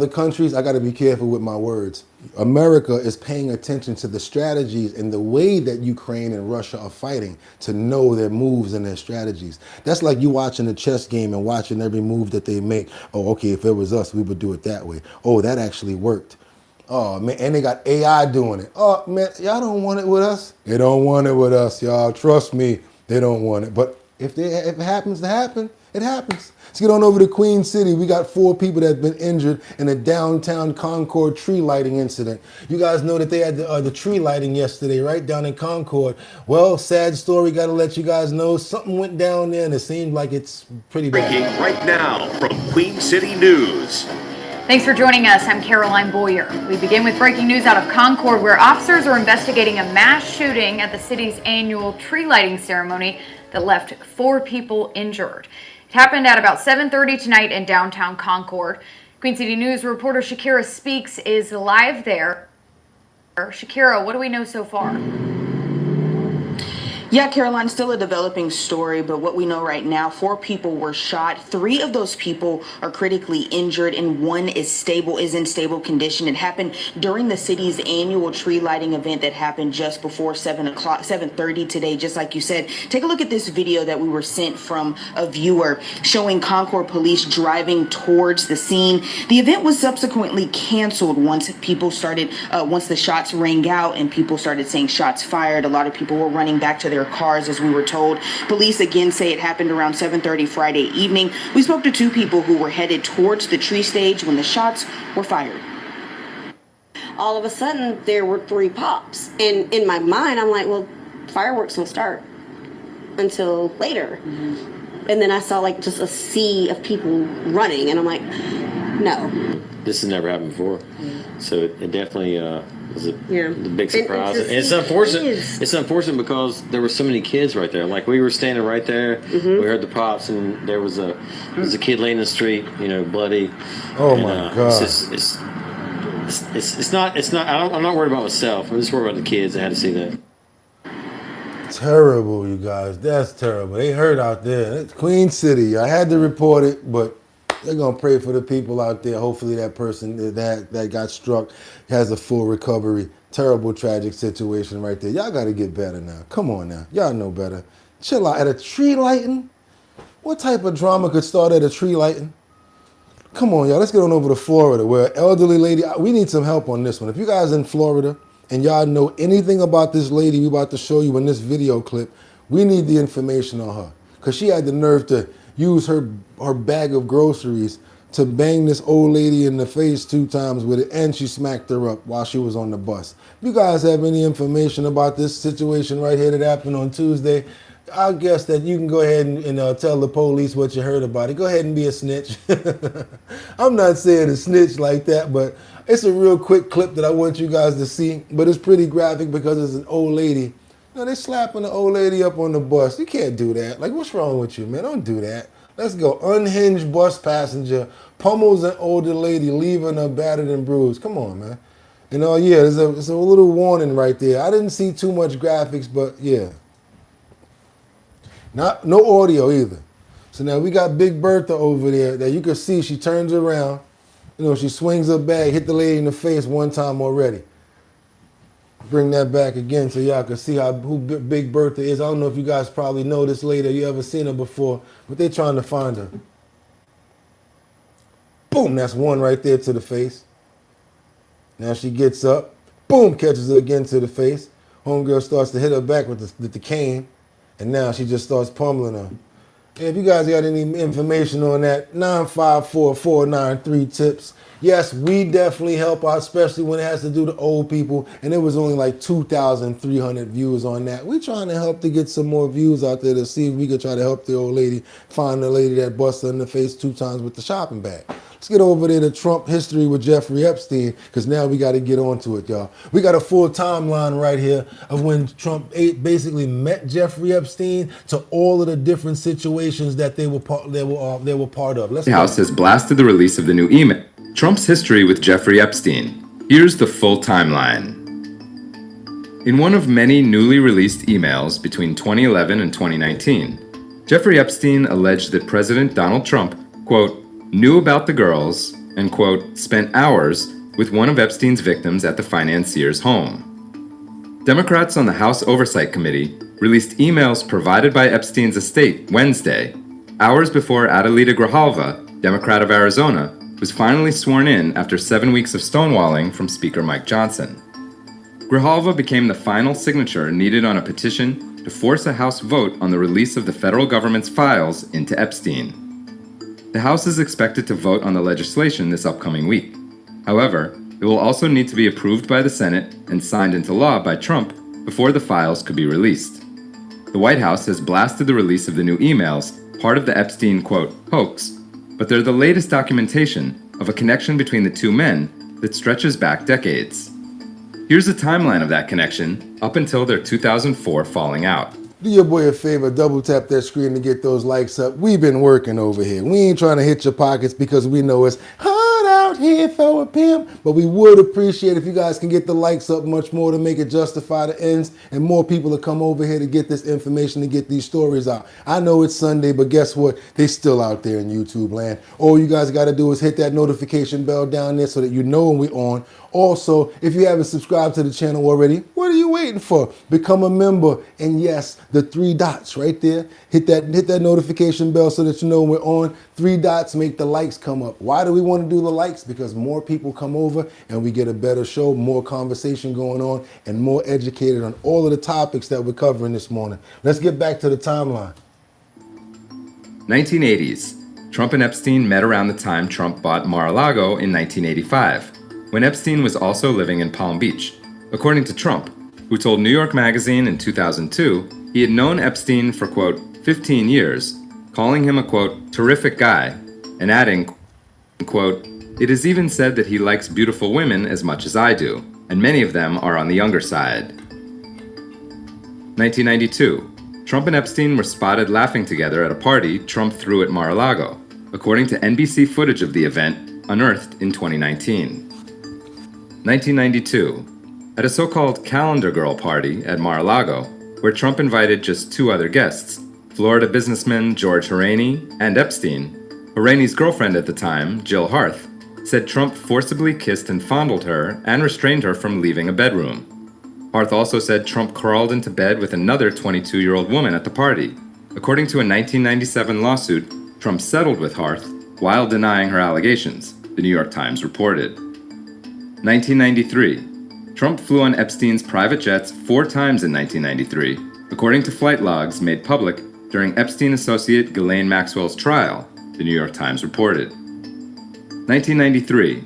countries. I got to be careful with my words. America is paying attention to the strategies and the way that Ukraine and Russia are fighting to know their moves and their strategies. That's like you watching a chess game and watching every move that they make. Oh, okay, if it was us, we would do it that way. Oh, that actually worked. Oh, man, and they got AI doing it. Oh, man, y'all don't want it with us? They don't want it with us, y'all. Trust me, they don't want it. But if it happens to happen, it happens. Let's get on over to Queen City. We got 4 people that have been injured in a downtown Concord tree lighting incident. You guys know that they had the tree lighting yesterday, right down in Concord. Well, sad story, got to let you guys know. Something went down there and it seemed like it's pretty bad. Breaking right now from Queen City News. Thanks for joining us. I'm Caroline Boyer. We begin with breaking news out of Concord, where officers are investigating a mass shooting at the city's annual tree lighting ceremony that left 4 people injured. It happened at about 7:30 tonight in downtown Concord. Queen City News reporter Shakira Speaks is live there. Shakira, what do we know so far? Yeah, Caroline, still a developing story, but what we know right now, 4 people were shot. 3 of those people are critically injured, and 1 is in stable condition. It happened during the city's annual tree lighting event that happened just before 7:30 today, just like you said. Take a look at this video that we were sent from a viewer showing Concord police driving towards the scene. The event was subsequently canceled once the shots rang out and people started saying shots fired. A lot of people were running back to their cars, as we were told. Police again say it happened around 7:30 Friday evening. We spoke to 2 people who were headed towards the tree stage when the shots were fired. All of a sudden, there were 3 pops. And in my mind, I'm like, well, fireworks don't start until later. And then I saw like just a sea of people running, and I'm like, no. This has never happened before. So it definitely was a big And surprise. And it's unfortunate. It's unfortunate because there were so many kids right there. Like, we were standing right there. We heard the pops, and there was a kid laying in the street, bloody. Oh my God! It's not. I'm not worried about myself. I'm just worried about the kids. I had to see that. Terrible, you guys. That's terrible. They hurt out there. It's Queen City. I had to report it, but they're gonna pray for the people out there. Hopefully that person that got struck has a full recovery. Terrible, tragic situation right there. Y'all gotta get better now. Come on now. Y'all know better. Chill out. At a tree lighting? What type of drama could start at a tree lighting? Come on, y'all. Let's get on over to Florida, where an elderly lady, we need some help on this one. If you guys in Florida and y'all know anything about this lady we about to show you in this video clip, we need the information on her. Because she had the nerve to use her bag of groceries to bang this old lady in the face 2 times with it, and she smacked her up while she was on the bus. If you guys have any information about this situation right here that happened on Tuesday, I guess that you can go ahead and tell the police what you heard about it. Go ahead and be a snitch. I'm not saying a snitch like that, but it's a real quick clip that I want you guys to see. But it's pretty graphic because it's an old lady. No, they slapping the old lady up on the bus. You can't do that. Like, what's wrong with you, man? Don't do that. Let's go. Unhinged bus passenger pummels an older lady, leaving her battered and bruised. Come on, man. You know, yeah, there's a little warning right there. I didn't see too much graphics, but yeah. No audio either. So now we got Big Bertha over there that you can see she turns around. You know, she swings her bag, hit the lady in the face one time already. Bring that back again so y'all can see who Big Bertha is. I don't know if you guys probably know this lady or you ever seen her before, but they're trying to find her. Boom, that's one right there to the face. Now she gets up, boom, catches her again to the face. Homegirl starts to hit her back with the cane, and now she just starts pummeling her. And if you guys got any information on that, 954-493 tips. Yes, we definitely help out, especially when it has to do with old people. And it was only like 2,300 views on that. We're trying to help to get some more views out there to see if we could try to help the old lady find the lady that busted her in the face 2 times with the shopping bag. Let's get over there to Trump history with Jeffrey Epstein, because now we got to get on to it, y'all. We got a full timeline right here of when Trump basically met Jeffrey Epstein to all of the different situations that they were part of. The House has blasted the release of the new email. Trump's history with Jeffrey Epstein. Here's the full timeline. In one of many newly released emails between 2011 and 2019, Jeffrey Epstein alleged that President Donald Trump, quote, knew about the girls and, quote, spent hours with one of Epstein's victims at the financier's home. Democrats on the House Oversight Committee released emails provided by Epstein's estate Wednesday, hours before Adelita Grijalva, Democrat of Arizona, was finally sworn in after 7 weeks of stonewalling from Speaker Mike Johnson. Grijalva became the final signature needed on a petition to force a House vote on the release of the federal government's files into Epstein. The House is expected to vote on the legislation this upcoming week. However, it will also need to be approved by the Senate and signed into law by Trump before the files could be released. The White House has blasted the release of the new emails, part of the Epstein, quote, hoax, but they're the latest documentation of a connection between the two men that stretches back decades. Here's a timeline of that connection up until their 2004 falling out. Do your boy a favor, double tap that screen to get those likes up. We've been working over here. We ain't trying to hit your pockets because we know it's hard out here for a pimp, but we would appreciate if you guys can get the likes up much more to make it justify the ends and more people to come over here to get this information, to get these stories out. I know it's Sunday, but guess what? They still out there in YouTube land. All you guys got to do is hit that notification bell down there so that you know when we're on. Also, if you haven't subscribed to the channel already, what are you waiting for? Become a member. And yes, the 3 dots right there. Hit that notification bell so that you know we're on. 3 dots make the likes come up. Why do we want to do the likes? Because more people come over and we get a better show, more conversation going on, and more educated on all of the topics that we're covering this morning. Let's get back to the timeline. 1980s. Trump and Epstein met around the time Trump bought Mar-a-Lago in 1985. When Epstein was also living in Palm Beach, according to Trump, who told New York Magazine in 2002 he had known Epstein for, quote, 15 years, calling him a, quote, terrific guy, and adding, quote, it is even said that he likes beautiful women as much as I do, and many of them are on the younger side. 1992. Trump and Epstein were spotted laughing together at a party Trump threw at Mar-a-Lago, according to NBC footage of the event unearthed in 2019. 1992, at a so-called calendar girl party at Mar-a-Lago, where Trump invited just 2 other guests, Florida businessman George Horaney and Epstein. Horaney's girlfriend at the time, Jill Harth, said Trump forcibly kissed and fondled her and restrained her from leaving a bedroom. Harth also said Trump crawled into bed with another 22-year-old woman at the party. According to a 1997 lawsuit, Trump settled with Harth while denying her allegations, the New York Times reported. 1993. Trump flew on Epstein's private jets 4 times in 1993, according to flight logs made public during Epstein associate Ghislaine Maxwell's trial, the New York Times reported. 1993.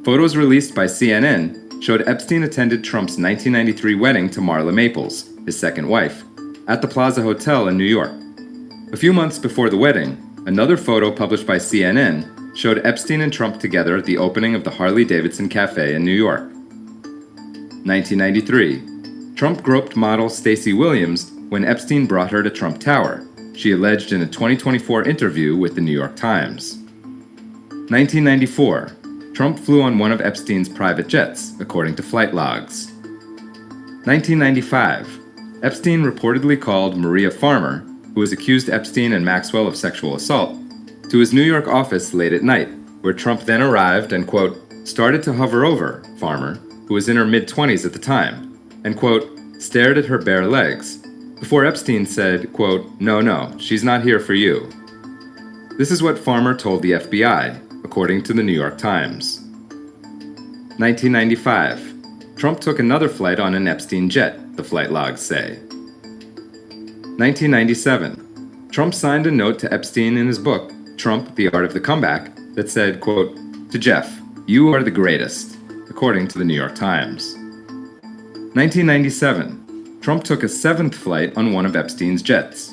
Photos released by CNN showed Epstein attended Trump's 1993 wedding to Marla Maples, his second wife. at the Plaza Hotel in New York. A few months before the wedding, another photo published by CNN showed Epstein and Trump together at the opening of the Harley-Davidson Cafe in New York. 1993. Trump groped model Stacey Williams when Epstein brought her to Trump Tower, she alleged in a 2024 interview with the New York Times. 1994. Trump flew on one of Epstein's private jets, according to flight logs. 1995. Epstein reportedly called Maria Farmer, who was accused Epstein and Maxwell of sexual assault, to his New York office late at night, where Trump then arrived and, quote, started to hover over Farmer, who was in her mid-20s at the time, and, quote, stared at her bare legs, before Epstein said, quote, no, she's not here for you. This is what Farmer told the FBI, according to the New York Times. 1995. Trump took another flight on an Epstein jet, the flight logs say. 1997. Trump signed a note to Epstein in his book, Trump, The Art of the Comeback, that said, quote, to Jeff, you are the greatest, according to the New York Times. 1997. Trump took a seventh flight on one of Epstein's jets.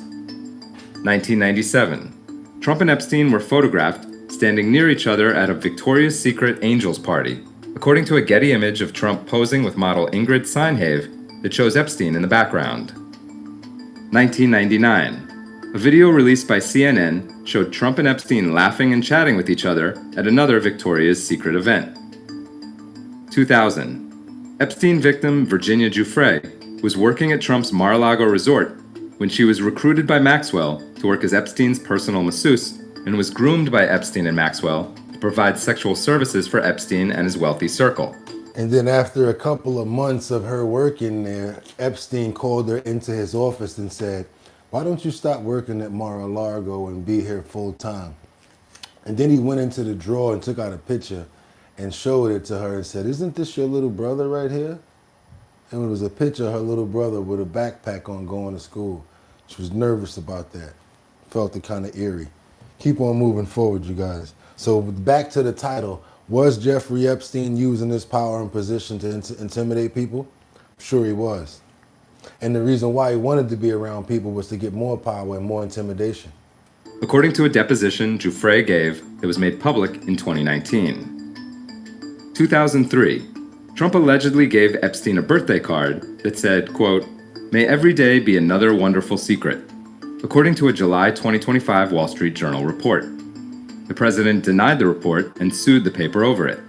1997. Trump and Epstein were photographed standing near each other at a Victoria's Secret Angels party, according to a Getty image of Trump posing with model Ingrid Seinhave that shows Epstein in the background. 1999. A video released by CNN showed Trump and Epstein laughing and chatting with each other at another Victoria's Secret event. 2000. Epstein victim Virginia Giuffre was working at Trump's Mar-a-Lago resort when she was recruited by Maxwell to work as Epstein's personal masseuse and was groomed by Epstein and Maxwell to provide sexual services for Epstein and his wealthy circle. And then after a couple of months of her working there, Epstein called her into his office and said, why don't you stop working at Mar-a-Lago and be here full time? And then he went into the drawer and took out a picture and showed it to her and said, isn't this your little brother right here? And it was a picture of her little brother with a backpack on going to school. She was nervous about that. Felt it kind of eerie. Keep on moving forward, you guys. So back to the title. Was Jeffrey Epstein using his power and position to intimidate people? Sure he was. And the reason why he wanted to be around people was to get more power and more intimidation. According to a deposition Giuffre gave that was made public in 2019. 2003. Trump allegedly gave Epstein a birthday card that said, quote, may every day be another wonderful secret, according to a July 2025 Wall Street Journal report. The president denied the report and sued the paper over it.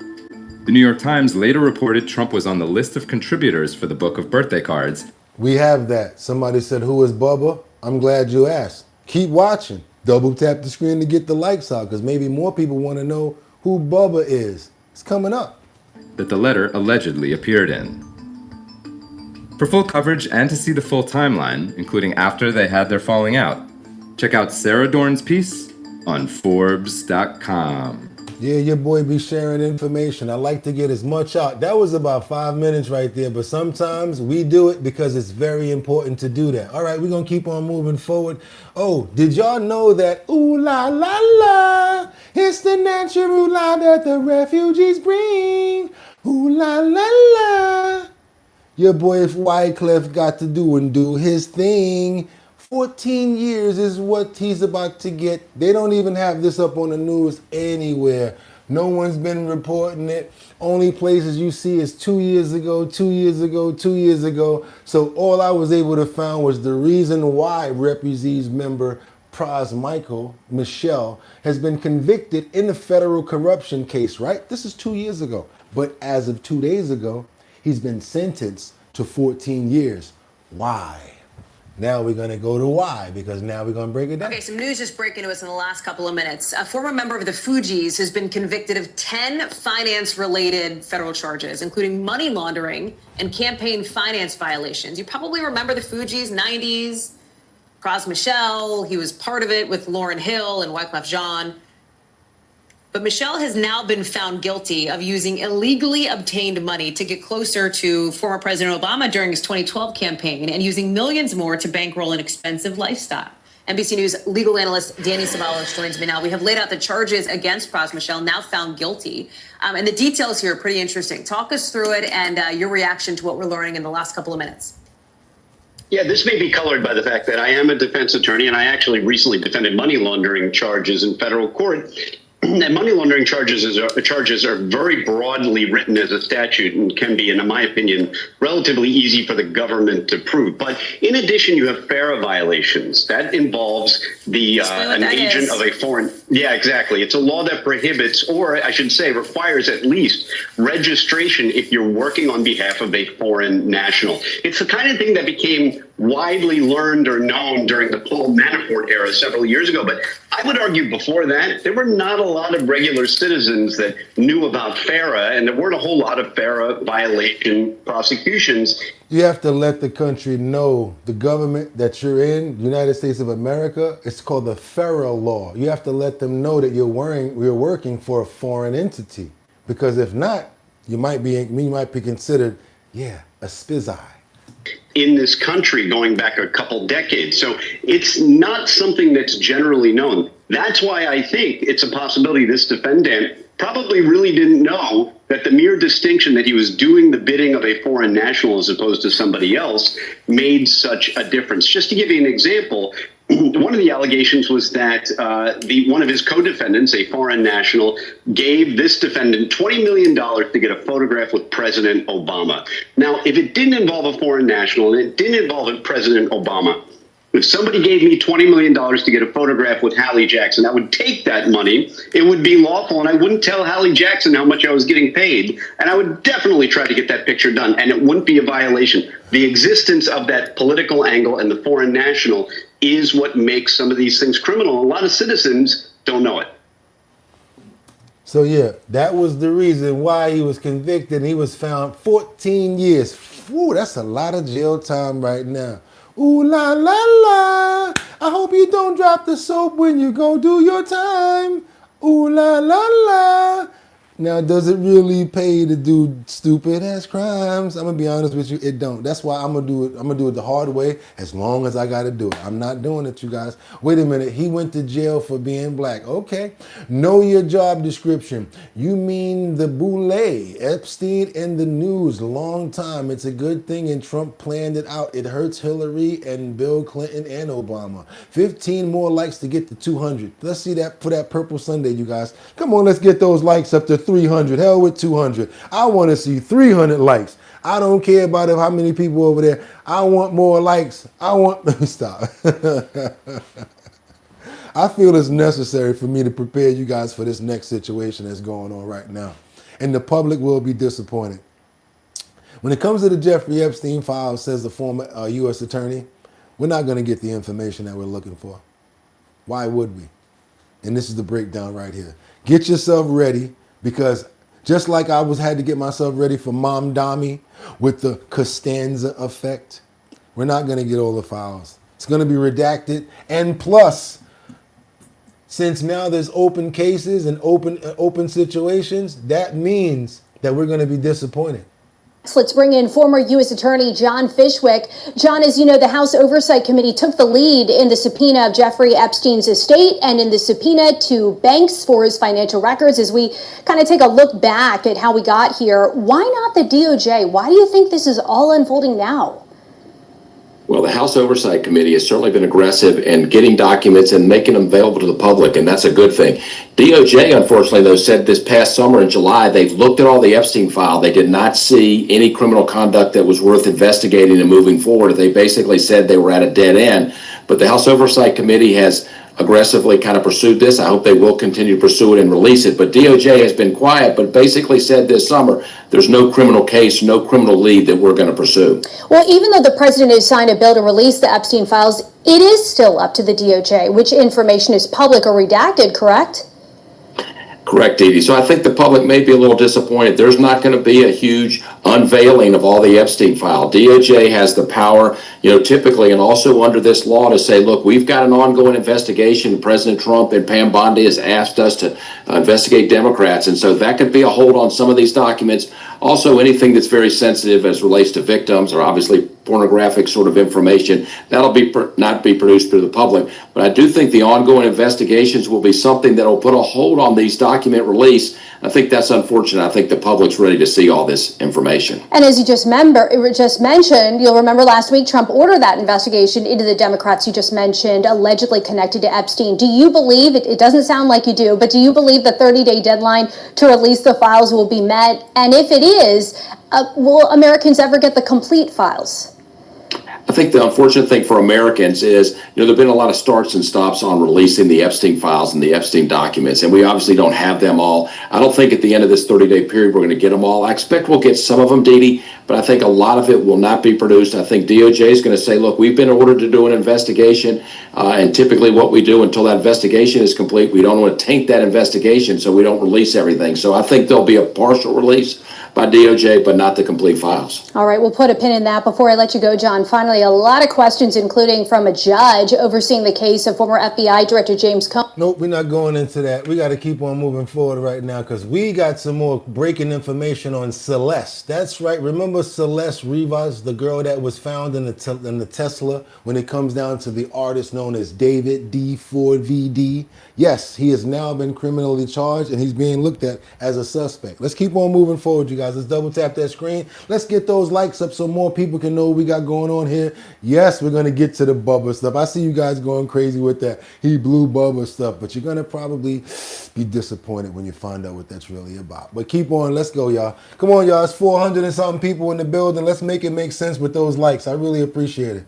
The New York Times later reported Trump was on the list of contributors for the book of birthday cards. We have that. Somebody said, who is Bubba? I'm glad you asked. Keep watching. Double tap the screen to get the likes out, because maybe more people want to know who Bubba is. It's coming up. That the letter allegedly appeared in. For full coverage and to see the full timeline, including after they had their falling out, check out Sarah Dorn's piece on Forbes.com. Yeah, your boy be sharing information. I like to get as much out. That was about 5 minutes right there, but sometimes we do it because it's very important to do that. All right, we're going to keep on moving forward. Oh, did y'all know that, ooh la la la, it's the natural law that the refugees bring. Ooh la la la. Your boy Wyclef got to do his thing. 14 years is what he's about to get. They don't even have this up on the news anywhere. No one's been reporting it. Only places you see is 2 years ago, 2 years ago, 2 years ago. So all I was able to find was the reason why Refugees member Pras Michelle has been convicted in a federal corruption case, right? This is 2 years ago. But as of 2 days ago, he's been sentenced to 14 years. Why? Now we're going to go to why, because now we're going to break it down. Okay, some news just breaking to us in the last couple of minutes. A former member of the Fugees has been convicted of 10 finance-related federal charges, including money laundering and campaign finance violations. You probably remember the Fugees, 90s, Pras Michelle. He was part of it with Lauryn Hill and Wyclef Jean. But Michelle has now been found guilty of using illegally obtained money to get closer to former President Obama during his 2012 campaign and using millions more to bankroll an expensive lifestyle. NBC News legal analyst Danny Savalos joins me now. We have laid out the charges against Pras Michelle, now found guilty. And the details here are pretty interesting. Talk us through it and your reaction to what we're learning in the last couple of minutes. Yeah, this may be colored by the fact that I am a defense attorney, and I actually recently defended money laundering charges in federal court. And money laundering charges are very broadly written as a statute and can be, in my opinion, relatively easy for the government to prove. But in addition, you have FARA violations. That involves an agent of a foreign. Yeah, exactly. It's a law that prohibits, or I should say requires at least registration if you're working on behalf of a foreign national. It's the kind of thing that became widely learned or known during the Paul Manafort era several years ago. But I would argue before that, there were not a lot of regular citizens that knew about FARA, and there weren't a whole lot of FARA violation prosecutions. You have to let the country know, the government that you're in, United States of America, it's called the FARA law. You have to let them know that you're working for a foreign entity. Because if not, you might be considered, a spizzi In this country going back a couple decades. So it's not something that's generally known. That's why I think it's a possibility this defendant probably really didn't know that the mere distinction that he was doing the bidding of a foreign national as opposed to somebody else made such a difference. Just to give you an example, one of the allegations was that one of his co-defendants, a foreign national, gave this defendant $20 million to get a photograph with President Obama. Now, if it didn't involve a foreign national and it didn't involve President Obama, if somebody gave me $20 million to get a photograph with Hallie Jackson, I would take that money. It would be lawful, and I wouldn't tell Hallie Jackson how much I was getting paid. And I would definitely try to get that picture done, and it wouldn't be a violation. The existence of that political angle and the foreign national is what makes some of these things criminal. A lot of citizens don't know it. So that was the reason why he was convicted. And he was found 14 years. Ooh, that's a lot of jail time right now. Ooh la la la. I hope you don't drop the soap when you go do your time. Ooh la la la. Now, does it really pay to do stupid ass crimes? I'm gonna be honest with you, it don't. That's why I'm gonna do it. I'm gonna do it the hard way as long as I gotta do it. I'm not doing it, you guys. Wait a minute, he went to jail for being black. Okay, know your job description. You mean the boule, Epstein in the news, long time. It's a good thing, and Trump planned it out. It hurts Hillary and Bill Clinton and Obama. 15 more likes to get to 200. Let's see that for that Purple Sunday, you guys. Come on, let's get those likes up to 300. Hell with 200. I want to see 300 likes. I don't care about how many people over there. I want more likes. Let me stop. I feel it's necessary for me to prepare you guys for this next situation that's going on right now. And the public will be disappointed. When it comes to the Jeffrey Epstein file, says the former U.S. attorney, we're not going to get the information that we're looking for. Why would we? And this is the breakdown right here. Get yourself ready. Because just like I had to get myself ready for Mom Dami with the Costanza effect, we're not going to get all the files. It's going to be redacted. And plus, since now there's open cases and open situations, that means that we're going to be disappointed. Let's bring in former U.S. Attorney John Fishwick. John, as you know, the House Oversight Committee took the lead in the subpoena of Jeffrey Epstein's estate and in the subpoena to banks for his financial records. As we kind of take a look back at how we got here, why not the DOJ? Why do you think this is all unfolding now? Well, the House Oversight Committee has certainly been aggressive in getting documents and making them available to the public, and that's a good thing. DOJ, unfortunately, though, said this past summer in July, they've looked at all the Epstein file. They did not see any criminal conduct that was worth investigating and moving forward. They basically said they were at a dead end. But the House Oversight Committee has aggressively kind of pursued this. I hope they will continue to pursue it and release it. But DOJ has been quiet, but basically said this summer, there's no criminal case, no criminal lead that we're going to pursue. Well, even though the president has signed a bill to release the Epstein files, it is still up to the DOJ which information is public or redacted, correct? Correct, Dee Dee. So I think the public may be a little disappointed. There's not going to be a huge unveiling of all the Epstein file. DOJ has the power, typically, and also under this law to say, look, we've got an ongoing investigation. President Trump and Pam Bondi has asked us to investigate Democrats. And so that could be a hold on some of these documents. Also, anything that's very sensitive as relates to victims or obviously pornographic sort of information, that'll be not be produced to the public. But I do think the ongoing investigations will be something that will put a hold on these document release I think that's unfortunate. I think the public's ready to see all this information. And as you just mentioned, you'll remember last week Trump ordered that investigation into the Democrats you just mentioned, allegedly connected to Epstein. Do you believe, it doesn't sound like you do, but do you believe the 30-day deadline to release the files will be met? And if it is, will Americans ever get the complete files? I think the unfortunate thing for Americans is, there have been a lot of starts and stops on releasing the Epstein files and the Epstein documents, and we obviously don't have them all. I don't think at the end of this 30-day period we're going to get them all. I expect we'll get some of them, Dee Dee, but I think a lot of it will not be produced. I think DOJ is going to say, look, we've been ordered to do an investigation, and typically what we do until that investigation is complete, we don't want to taint that investigation, so we don't release everything. So I think there'll be a partial release by DOJ, but not the complete files. All right, we'll put a pin in that. Before I let you go, John, finally, a lot of questions, including from a judge overseeing the case of former FBI Director James Comey. Nope, we're not going into that. We got to keep on moving forward right now because we got some more breaking information on Celeste. That's right. Remember Celeste Rivas, the girl that was found in the Tesla when it comes down to the artist known as David D4VD? Yes, he has now been criminally charged and he's being looked at as a suspect. Let's keep on moving forward, you guys. Let's double tap that screen. Let's get those likes up so more people can know what we got going on here. Yes, we're going to get to the Bubba stuff. I see you guys going crazy with that He Blew Bubba stuff, but you're going to probably be disappointed when you find out what that's really about. But keep on. Let's go, y'all. Come on, y'all. It's 400 and something people in the building. Let's make it make sense with those likes. I really appreciate it.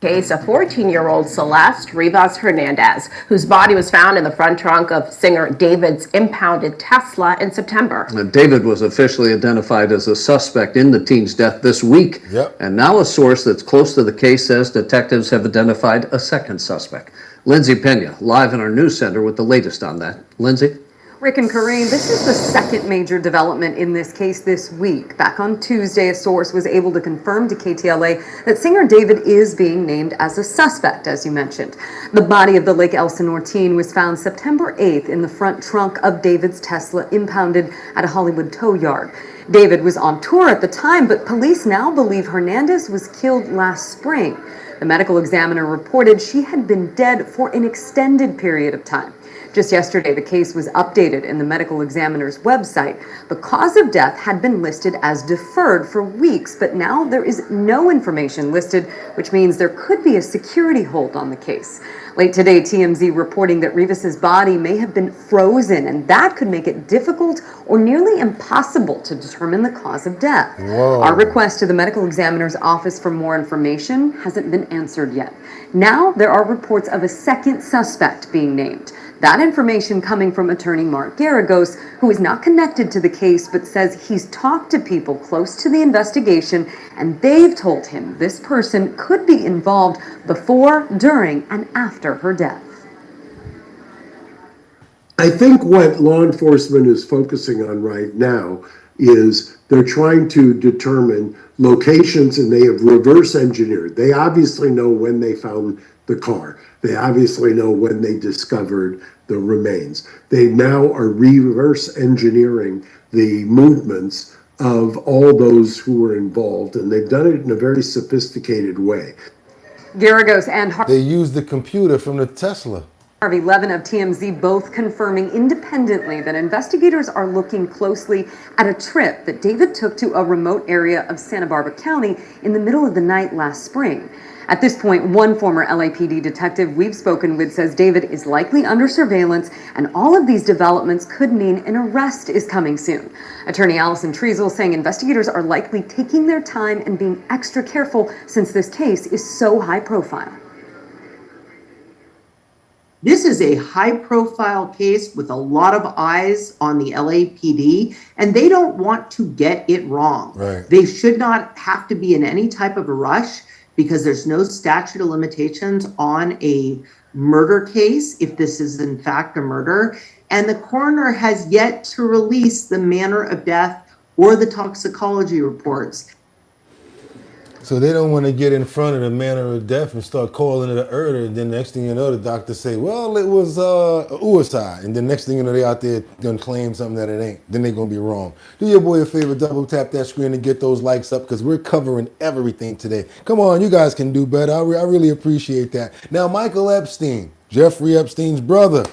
Case of 14-year-old Celeste Rivas Hernandez, whose body was found in the front trunk of singer David's impounded Tesla in September. David was officially identified as a suspect in the teen's death this week. Yep. And now a source that's close to the case says detectives have identified a second suspect. Lindsay Pena, live in our news center with the latest on that. Lindsay? Rick and Kareem, this is the second major development in this case this week. Back on Tuesday, a source was able to confirm to KTLA that singer David is being named as a suspect, as you mentioned. The body of the Lake Elsinore teen was found September 8th in the front trunk of David's Tesla, impounded at a Hollywood tow yard. David was on tour at the time, but police now believe Hernandez was killed last spring. The medical examiner reported she had been dead for an extended period of time. Just yesterday, the case was updated in the medical examiner's website. The cause of death had been listed as deferred for weeks, but now there is no information listed, which means there could be a security hold on the case. Late today, TMZ reporting that Rivas's body may have been frozen, and that could make it difficult or nearly impossible to determine the cause of death. Whoa. Our request to the medical examiner's office for more information hasn't been answered yet. Now there are reports of a second suspect being named. That information coming from attorney Mark Garagos, who is not connected to the case, but says he's talked to people close to the investigation, and they've told him this person could be involved before, during, and after her death. I think what law enforcement is focusing on right now is they're trying to determine locations, and they have reverse engineered. They obviously know when they found the car. They obviously know when they discovered the remains. They now are reverse engineering the movements of all those who were involved, and they've done it in a very sophisticated way. Garagos and They used the computer from the Tesla. Harvey Levin of TMZ both confirming independently that investigators are looking closely at a trip that David took to a remote area of Santa Barbara County in the middle of the night last spring. At this point, one former LAPD detective we've spoken with says David is likely under surveillance, and all of these developments could mean an arrest is coming soon. Attorney Allison Treasel saying investigators are likely taking their time and being extra careful since this case is so high profile. This is a high-profile case with a lot of eyes on the LAPD, and they don't want to get it wrong. Right. They should not have to be in any type of a rush because there's no statute of limitations on a murder case if this is in fact a murder. And the coroner has yet to release the manner of death or the toxicology reports. So they don't want to get in front of the manner of death and start calling it a murder, and then next thing you know, the doctor say, well, it was a suicide, and then next thing you know, they out there gonna claim something that it ain't. Then they gonna be wrong. Do your boy a favor, double tap that screen and get those likes up, because we're covering everything today. Come on, you guys can do better. I really appreciate that. Now, Michael Epstein, Jeffrey Epstein's brother,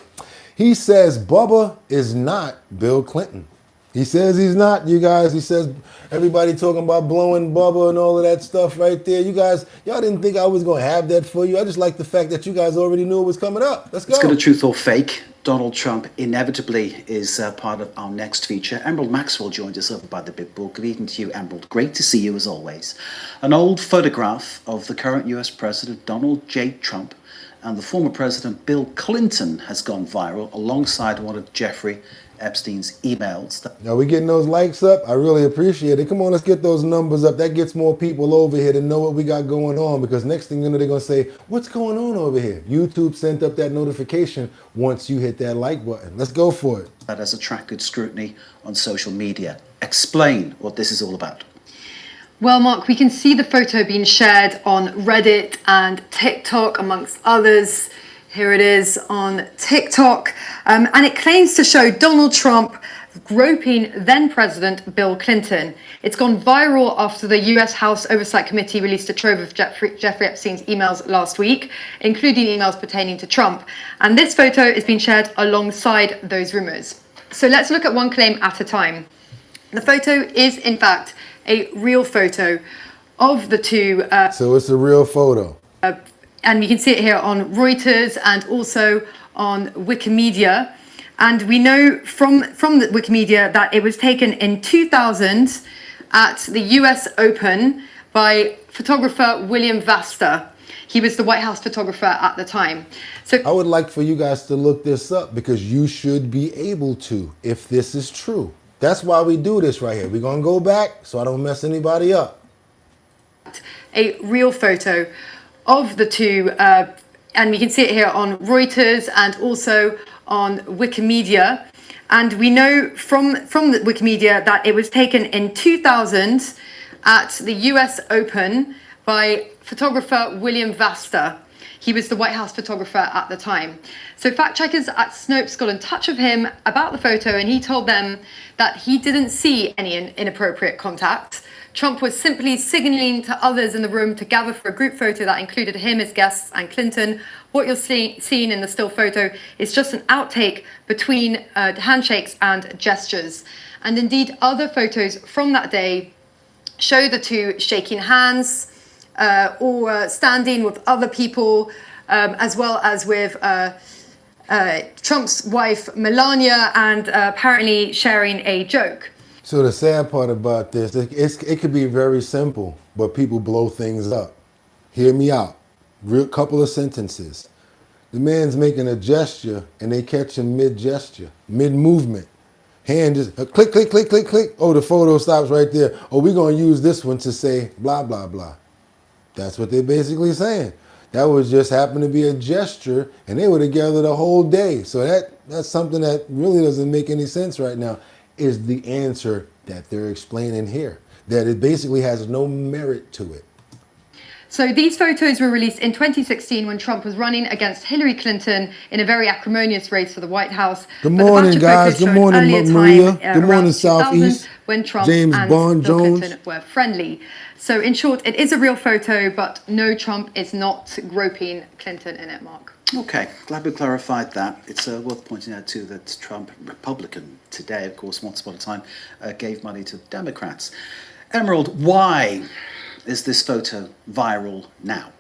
he says Bubba is not Bill Clinton. He says he's not, you guys. He says everybody talking about blowing Bubba and all of that stuff right there. You guys, y'all didn't think I was going to have that for you. I just like the fact that you guys already knew it was coming up. Let's go. Let's go to Truth or Fake. Donald Trump inevitably is part of our next feature. Emerald Maxwell joined us over by the Big Book. Good evening to you, Emerald. Great to see you as always. An old photograph of the current US President Donald J. Trump and the former President Bill Clinton has gone viral alongside one of Jeffrey Epstein's emails. Now we getting those likes up. I really appreciate it. Come on, let's get those numbers up. That gets more people over here to know what we got going on, because next thing you know, they're going to say, what's going on over here? YouTube sent up that notification once you hit that like button. Let's go for it. That has attracted scrutiny on social media. Explain what this is all about. Well, Mark, we can see the photo being shared on Reddit and TikTok, amongst others. Here it is on TikTok, and it claims to show Donald Trump groping then President Bill Clinton. It's gone viral after the US House Oversight Committee released a trove of Jeffrey Epstein's emails last week, including emails pertaining to Trump. And this photo is being shared alongside those rumors. So let's look at one claim at a time. The photo is, in fact, a real photo of the two. So it's a real photo. And you can see it here on Reuters and also on Wikimedia. And we know from the Wikimedia that it was taken in 2000 at the US Open by photographer William Vasta. He was the White House photographer at the time. So I would like for you guys to look this up, because you should be able to, if this is true. That's why we do this right here. We're going to go back so I don't mess anybody up. A real photo of the two, and we can see it here on Reuters and also on Wikimedia. And we know from the Wikimedia that it was taken in 2000 at the US Open by photographer William Vasta. He was the White House photographer at the time. So fact checkers at Snopes got in touch with him about the photo, and he told them that he didn't see any inappropriate contact. Trump was simply signaling to others in the room to gather for a group photo that included him, his guests, and Clinton. What you're seeing in the still photo is just an outtake between handshakes and gestures. And indeed, other photos from that day show the two shaking hands or standing with other people, as well as with Trump's wife, Melania, and apparently sharing a joke. So the sad part about this, it could be very simple, but people blow things up. Hear me out. Real couple of sentences. The man's making a gesture, and they catch him mid-gesture, mid-movement. Hand just click, click, click, click, click. Oh, the photo stops right there. Oh, we're going to use this one to say blah, blah, blah. That's what they're basically saying. That was just happened to be a gesture, and they were together the whole day. So that's something that really doesn't make any sense right now. Is the answer that they're explaining here, that it basically has no merit to it. So these photos were released in 2016 when Trump was running against Hillary Clinton in a very acrimonious race for the White House. Good morning, guys. Good morning, Maria. Good morning, Southeast. When Trump James and Bond Bill Jones Clinton were friendly. So in short, it is a real photo, but no, Trump is not groping Clinton in it, Mark. Okay, glad we clarified that. It's worth pointing out too that Trump, Republican today, of course, once upon a time, gave money to Democrats. Emerald, why is this photo viral now?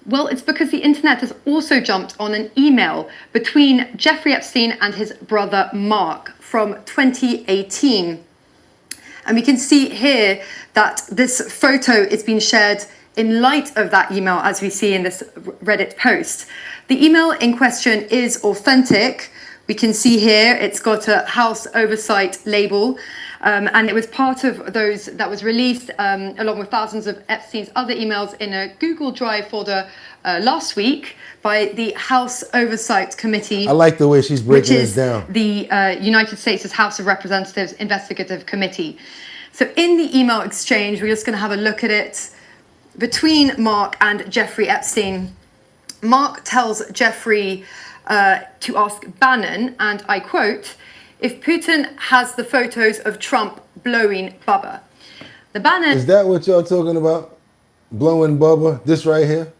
Well, it's because the internet has also jumped on an email between Jeffrey Epstein and his brother Mark from 2018. And we can see here that this photo is being shared in light of that email, as we see in this Reddit post. The email in question is authentic. We can see here it's got a House Oversight label, and it was part of those that was released along with thousands of Epstein's other emails in a Google Drive folder last week by the House Oversight Committee. I like the way she's breaking this down. The United States House of Representatives Investigative Committee. So in the email exchange, we're just going to have a look at it between Mark and Jeffrey Epstein. Mark tells Jeffrey to ask Bannon, and I quote, if Putin has the photos of Trump blowing Bubba. The Bannon... Is that what y'all talking about? Blowing Bubba? This right here?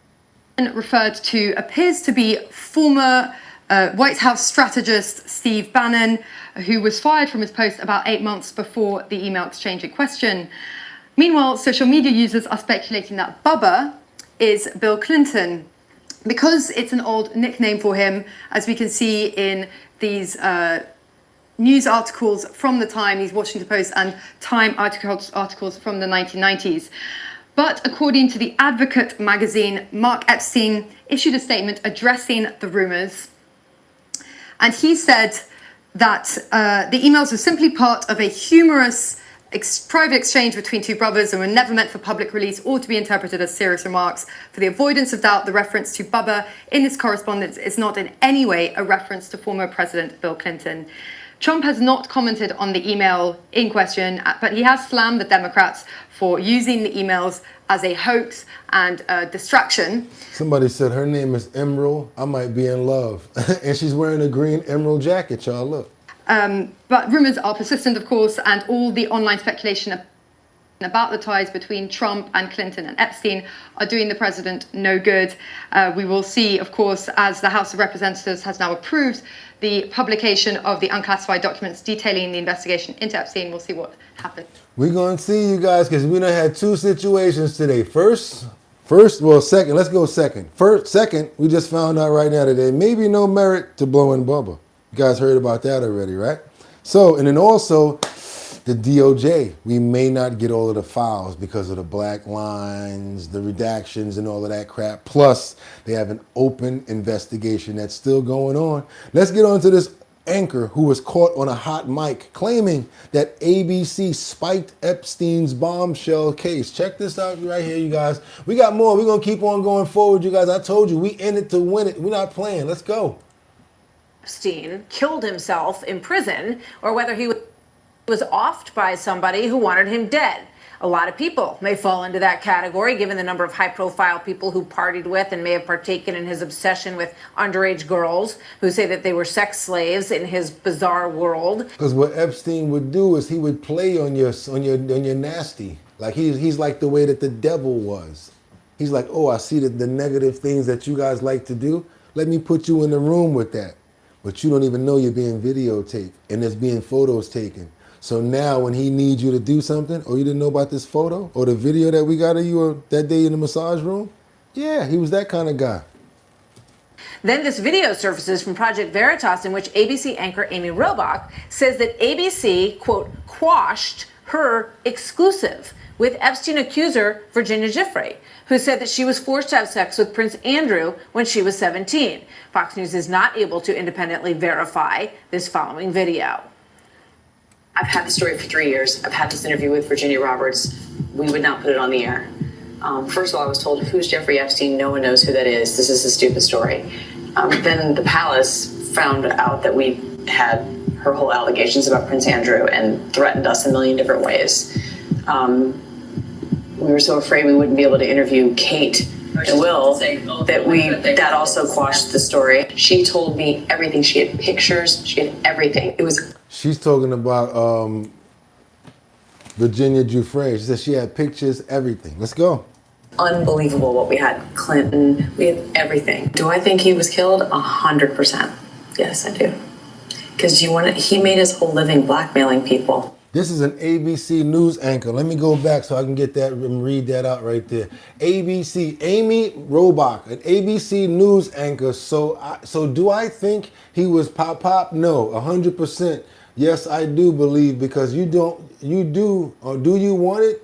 Referred to appears to be former White House strategist Steve Bannon, who was fired from his post about 8 months before the email exchange in question. Meanwhile, social media users are speculating that Bubba is Bill Clinton, because it's an old nickname for him, as we can see in these news articles from the time, these Washington Post and Time articles from the 1990s. But according to The Advocate magazine, Mark Epstein issued a statement addressing the rumors. And he said that the emails were simply part of a humorous private exchange between two brothers and were never meant for public release or to be interpreted as serious remarks. For the avoidance of doubt, the reference to Bubba in this correspondence is not in any way a reference to former President Bill Clinton. Trump has not commented on the email in question, but he has slammed the Democrats for using the emails as a hoax and a distraction. Somebody said her name is Emerald. I might be in love. And she's wearing a green emerald jacket, y'all. Look. But rumors are persistent, of course, and all the online speculation about the ties between Trump and Clinton and Epstein are doing the president no good. We will see, of course, as the House of Representatives has now approved the publication of the unclassified documents detailing the investigation into Epstein. We'll see what happens. We're going to see you guys, because we done had two situations today. Second, let's go second. Second, we just found out right now that there may be no merit to blowing Bubba. You guys heard about that already, right? So, and then also the DOJ, we may not get all of the files because of the black lines, the redactions and all of that crap. Plus, they have an open investigation that's still going on. Let's get on to this anchor who was caught on a hot mic claiming that ABC spiked Epstein's bombshell case. Check this out right here, you guys. We got more. We're going to keep on going forward, you guys. I told you, we in it to win it. We're not playing. Let's go. Epstein killed himself in prison, or whether he was offed by somebody who wanted him dead. A lot of people may fall into that category, given the number of high-profile people who partied with and may have partaken in his obsession with underage girls who say that they were sex slaves in his bizarre world. Because what Epstein would do is he would play on your nasty. Like he's like the way that the devil was. He's like, oh, I see the negative things that you guys like to do. Let me put you in the room with that. But you don't even know you're being videotaped and there's being photos taken. So now when he needs you to do something, or you didn't know about this photo or the video that we got of you that day in the massage room? Yeah, he was that kind of guy. Then this video surfaces from Project Veritas in which ABC anchor Amy Robach says that ABC, quote, quashed her exclusive with Epstein accuser Virginia Giuffre, who said that she was forced to have sex with Prince Andrew when she was 17. Fox News is not able to independently verify this following video. I've had the story for 3 years. I've had this interview with Virginia Roberts. We would not put it on the air. First of all, I was told, who's Jeffrey Epstein? No one knows who that is. This is a stupid story. Then the palace found out that we had her whole allegations about Prince Andrew and threatened us a million different ways. We were so afraid we wouldn't be able to interview Kate and Will that also quashed the story. She told me everything. She had pictures. She had everything. She's talking about Virginia Giuffre. She said she had pictures, everything. Let's go. Unbelievable what we had. Clinton, we had everything. Do I think he was killed? 100%. Yes, I do. Because he made his whole living blackmailing people. This is an ABC News anchor. Let me go back so I can get that and read that out right there. ABC, Amy Robach, an ABC News anchor. So do I think he was pop? No, 100%. Yes, I do believe, because you do, or do you want it?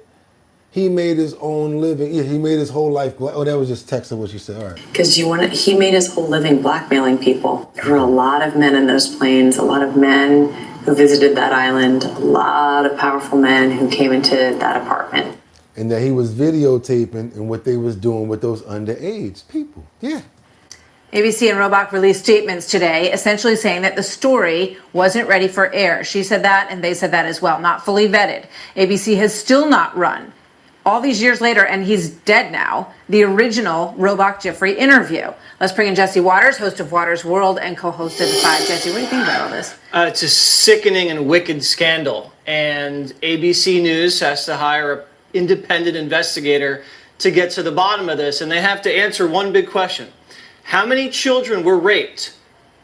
He made his own living. Yeah, he made his whole life. Oh, that was just text of what she said. All right. Because he made his whole living blackmailing people. There were a lot of men in those planes, a lot of men who visited that island, a lot of powerful men who came into that apartment. And that he was videotaping and what they was doing with those underage people. Yeah. ABC and Robach released statements today, essentially saying that the story wasn't ready for air. She said that, and they said that as well, not fully vetted. ABC has still not run, all these years later, and he's dead now, the original Robach-Giuffre interview. Let's bring in Jesse Waters, host of Waters World and co-host of The Five. Jesse, what do you think about all this? It's a sickening and wicked scandal, and ABC News has to hire an independent investigator to get to the bottom of this, and they have to answer one big question. How many children were raped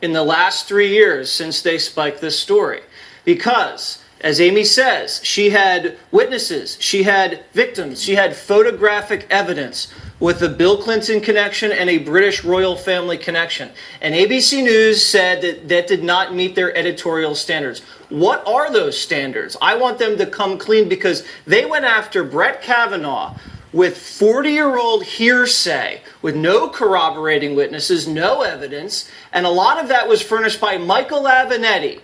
in the last 3 years since they spiked this story. Because, as Amy says, she had witnesses, she had victims, she had photographic evidence with a Bill Clinton connection and a British royal family connection. And ABC News said that that did not meet their editorial standards. What are those standards? I want them to come clean, because they went after Brett Kavanaugh with 40-year-old hearsay, with no corroborating witnesses, no evidence, and a lot of that was furnished by Michael Avenatti,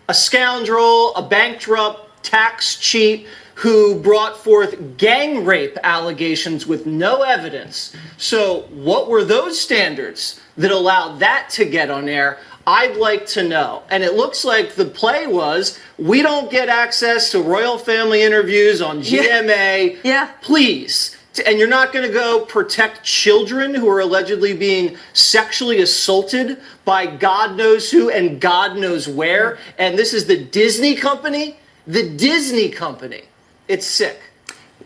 a scoundrel, a bankrupt tax cheat who brought forth gang rape allegations with no evidence. So what were those standards that allowed that to get on air? I'd like to know. And it looks like the play was, we don't get access to royal family interviews on GMA. Yeah. Please. And you're not going to go protect children who are allegedly being sexually assaulted by God knows who and God knows where. And this is the Disney company? The Disney company. It's sick.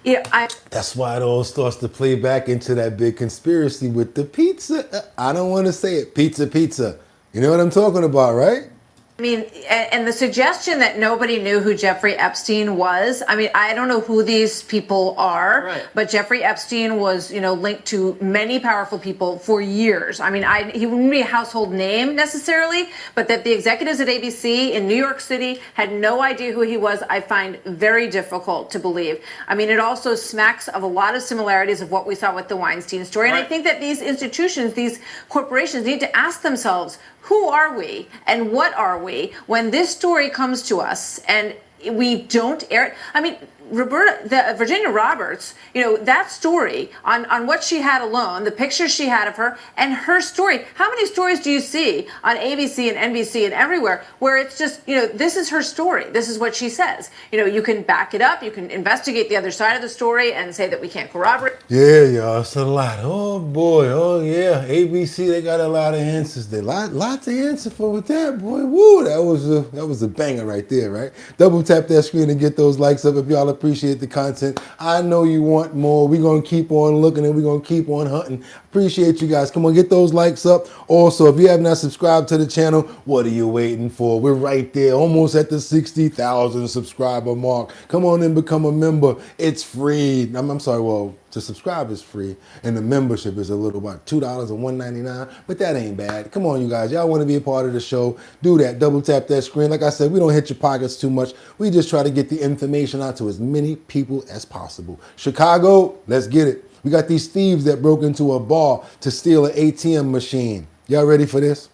Yeah, That's why it all starts to play back into that big conspiracy with the pizza. I don't want to say it. Pizza. You know what I'm talking about, right? I mean, and the suggestion that nobody knew who Jeffrey Epstein was, I mean, I don't know who these people are, Right. but Jeffrey Epstein was, linked to many powerful people for years. I mean, he wouldn't be a household name necessarily, but that the executives at ABC in New York City had no idea who he was, I find very difficult to believe. I mean, it also smacks of a lot of similarities of what we saw with the Weinstein story. And I think that these institutions, these corporations need to ask themselves, who are we and what are we when this story comes to us and we don't air it? I mean, Virginia Roberts, that story on what she had alone, the pictures she had of her and her story. How many stories do you see on ABC and NBC and everywhere where it's just, this is her story. This is what she says. You can back it up. You can investigate the other side of the story and say that we can't corroborate. Yeah, y'all, it's a lot. Oh boy, oh yeah. ABC, they got a lot of answers. They lot to answer for with that, boy. Woo, that was a banger right there, right? Double tap that screen and get those likes up if y'all appreciate the content. I know you want more. We're gonna keep on looking and we're gonna keep on hunting. Appreciate you guys. Come on, get those likes up. Also, if you have not subscribed to the channel, what are you waiting for? We're right there, almost at the 60,000 subscriber mark. Come on and become a member. It's free. I'm sorry, well, to subscribe is free, and the membership is a little about $2 and $1.99, but that ain't bad. Come on, you guys. Y'all want to be a part of the show, do that. Double tap that screen. Like I said, we don't hit your pockets too much. We just try to get the information out to as many people as possible. Chicago, let's get it. We got these thieves that broke into a bar to steal an ATM machine. Y'all ready for this?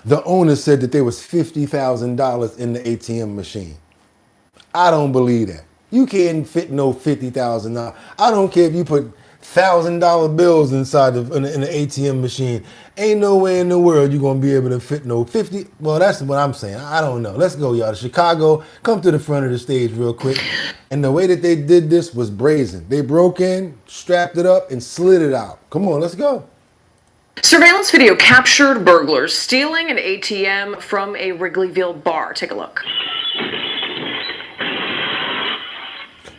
The owner said that there was $50,000 in the ATM machine. I don't believe that. You can't fit no $50,000. I don't care if you put $1,000 bills inside in the ATM machine. Ain't no way in the world you're gonna be able to fit no 50. Well, that's what I'm saying. I don't know. Let's go, y'all. Chicago, come to the front of the stage real quick. And the way that they did this was brazen. They broke in, strapped it up, and slid it out. Come on, let's go. Surveillance video captured burglars stealing an ATM from a Wrigleyville bar. Take a look.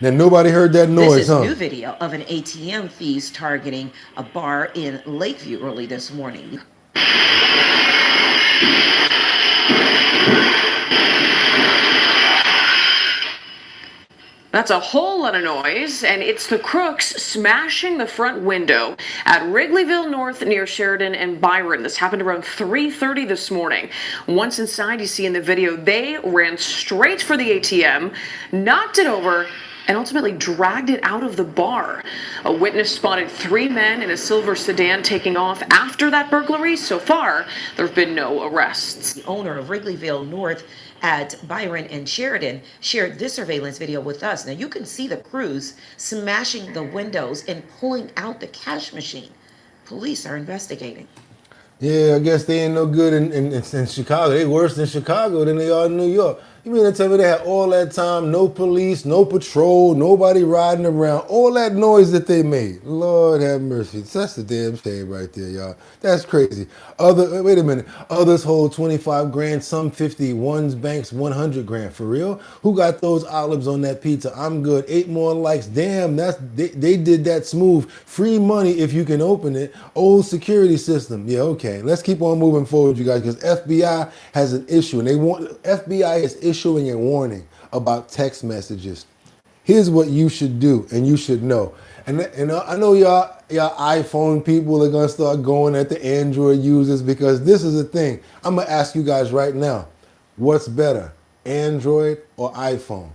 Now, nobody heard that noise, This is new video of an ATM thieves targeting a bar in Lakeview early this morning. That's a whole lot of noise, and it's the crooks smashing the front window at Wrigleyville North near Sheridan and Byron. This happened around 3:30 this morning. Once inside, you see in the video, they ran straight for the ATM, knocked it over, and ultimately dragged it out of the bar. A witness spotted 3 men in a silver sedan taking off after that burglary. So far, there have been no arrests. The owner of Wrigleyville North at Byron and Sheridan shared this surveillance video with us. Now you can see the crews smashing the windows and pulling out the cash machine. Police are investigating. Yeah, I guess they ain't no good in Chicago. They worse in Chicago than they are in New York. You mean to tell me they had all that time, no police, no patrol, nobody riding around, all that noise that they made? Lord have mercy. That's the damn shame right there, y'all. That's crazy. Wait a minute. Others hold 25 grand, some 50. One's banks 100 grand. For real? Who got those olives on that pizza? I'm good. 8 more likes. Damn, they did that smooth. Free money if you can open it. Old security system. Yeah, okay. Let's keep on moving forward, you guys, because FBI has an issue, and FBI is issuing a warning about text messages. Here's what you should do, and you should know. And I know y'all iPhone people are gonna start going at the Android users, because this is the thing. I'm gonna ask you guys right now, what's better, Android or iPhone?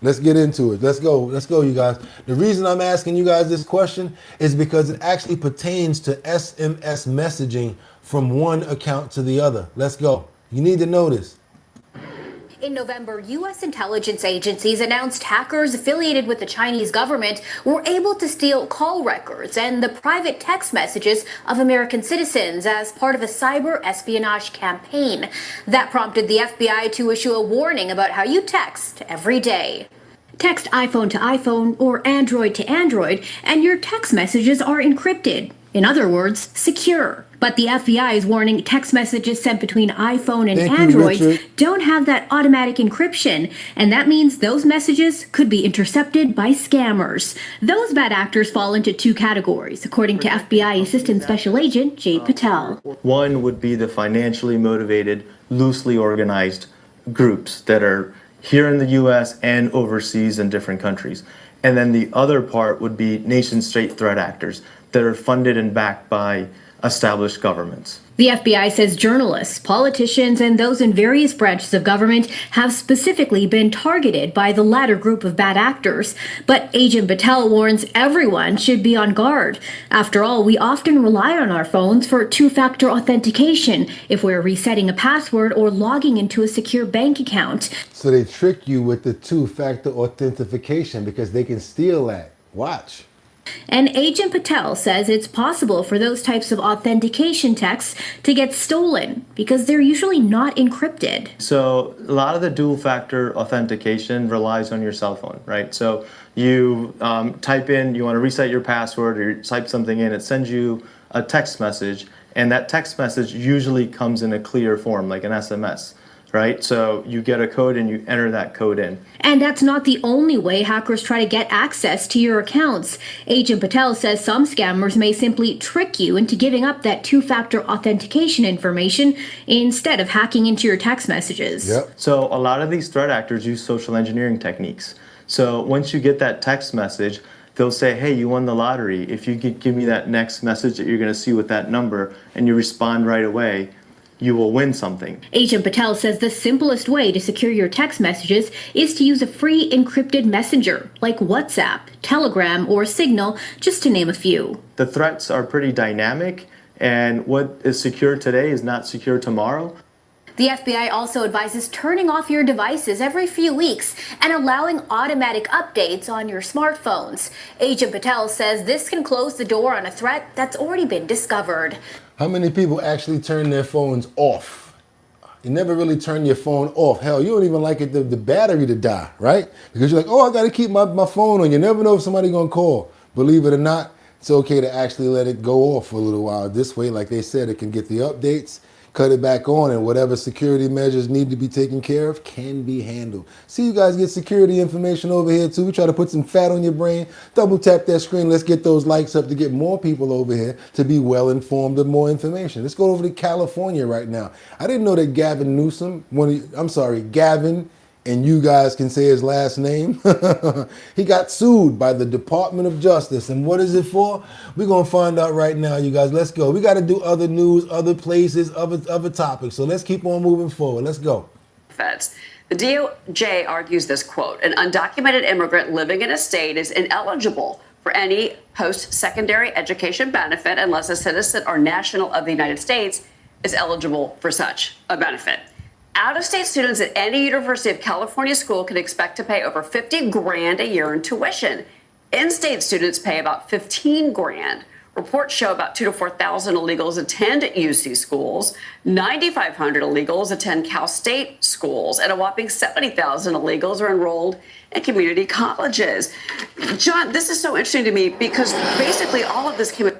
Let's get into it. Let's go, you guys. The reason I'm asking you guys this question is because it actually pertains to SMS messaging from one account to the other. Let's go. You need to know this. In November, U.S. intelligence agencies announced hackers affiliated with the Chinese government were able to steal call records and the private text messages of American citizens as part of a cyber espionage campaign. That prompted the FBI to issue a warning about how you text every day. Text iPhone to iPhone or Android to Android, and your text messages are encrypted. In other words, secure. But the FBI is warning text messages sent between iPhone and Androids don't have that automatic encryption, and that means those messages could be intercepted by scammers. Those bad actors fall into two categories, according to FBI Assistant Special Agent Jade Patel. One would be the financially motivated, loosely organized groups that are here in the US and overseas in different countries. And then the other part would be nation-state threat actors that are funded and backed by established governments. The FBI says journalists, politicians, and those in various branches of government have specifically been targeted by the latter group of bad actors. But Agent Patel warns everyone should be on guard. After all, we often rely on our phones for two-factor authentication if we're resetting a password or logging into a secure bank account. So they trick you with the two-factor authentication because they can steal that. Watch. And Agent Patel says it's possible for those types of authentication texts to get stolen because they're usually not encrypted. So a lot of the dual factor authentication relies on your cell phone, right? So you type in, you want to reset your password, or you type something in, it sends you a text message, and that text message usually comes in a clear form, like an SMS. Right? So you get a code and you enter that code in. And that's not the only way hackers try to get access to your accounts. Agent Patel says some scammers may simply trick you into giving up that two-factor authentication information instead of hacking into your text messages. Yep. So a lot of these threat actors use social engineering techniques. So once you get that text message, they'll say, hey, you won the lottery. If you could give me that next message that you're going to see with that number, and you respond right away, you will win something. Agent Patel says the simplest way to secure your text messages is to use a free encrypted messenger like WhatsApp, Telegram, or Signal, just to name a few. The threats are pretty dynamic, and what is secure today is not secure tomorrow. The FBI also advises turning off your devices every few weeks and allowing automatic updates on your smartphones. Agent Patel says this can close the door on a threat that's already been discovered. How many people actually turn their phones off? You never really turn your phone off. Hell, you don't even like it the battery to die, right? Because you're like, oh, I got to keep my phone on. You never know if somebody's going to call. Believe it or not, it's okay to actually let it go off for a little while. This way, like they said, it can get the updates, cut it back on, and whatever security measures need to be taken care of can be handled. See, you guys get security information over here too. We try to put some fat on your brain. Double tap that screen. Let's get those likes up to get more people over here to be well informed of more information. Let's go over to California right now. I didn't know that Gavin Newsom, Gavin, and you guys can say his last name. He got sued by the Department of Justice. And what is it for? We're going to find out right now, you guys. Let's go. We got to do other news, other places, other topics. So let's keep on moving forward. Let's go. Feds. The DOJ argues this, quote, an undocumented immigrant living in a state is ineligible for any post-secondary education benefit unless a citizen or national of the United States is eligible for such a benefit. Out-of-state students at any University of California school can expect to pay over $50 grand a year in tuition. In-state students pay about $15 grand. Reports show about 2,000 to 4,000 illegals attend UC schools, 9,500 illegals attend Cal State schools, and a whopping 70,000 illegals are enrolled in community colleges. John, this is so interesting to me because basically all of this came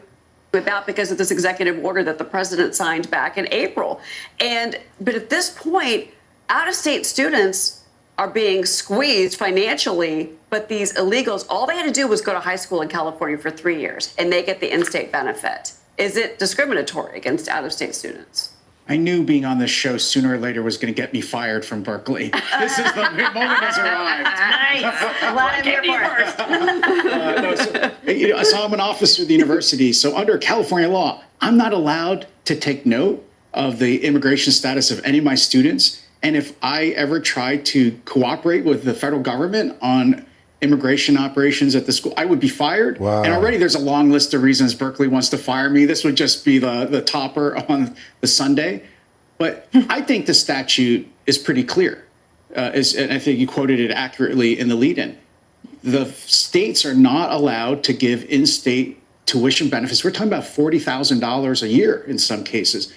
about because of this executive order that the president signed back in April. But at this point, out-of-state students are being squeezed financially, but these illegals, all they had to do was go to high school in California for 3 years, and they get the in-state benefit. Is it discriminatory against out-of-state students? I knew being on this show sooner or later was going to get me fired from Berkeley. This is the moment has arrived. Nice. Glad I'm here first. So I'm an officer of the university. So under California law, I'm not allowed to take note of the immigration status of any of my students. And if I ever try to cooperate with the federal government on immigration operations at the school, I would be fired. Wow. And already there's a long list of reasons Berkeley wants to fire me. This would just be the topper on the Sunday. But I think the statute is pretty clear. And I think you quoted it accurately in the lead-in. The states are not allowed to give in-state tuition benefits. We're talking about $40,000 a year in some cases.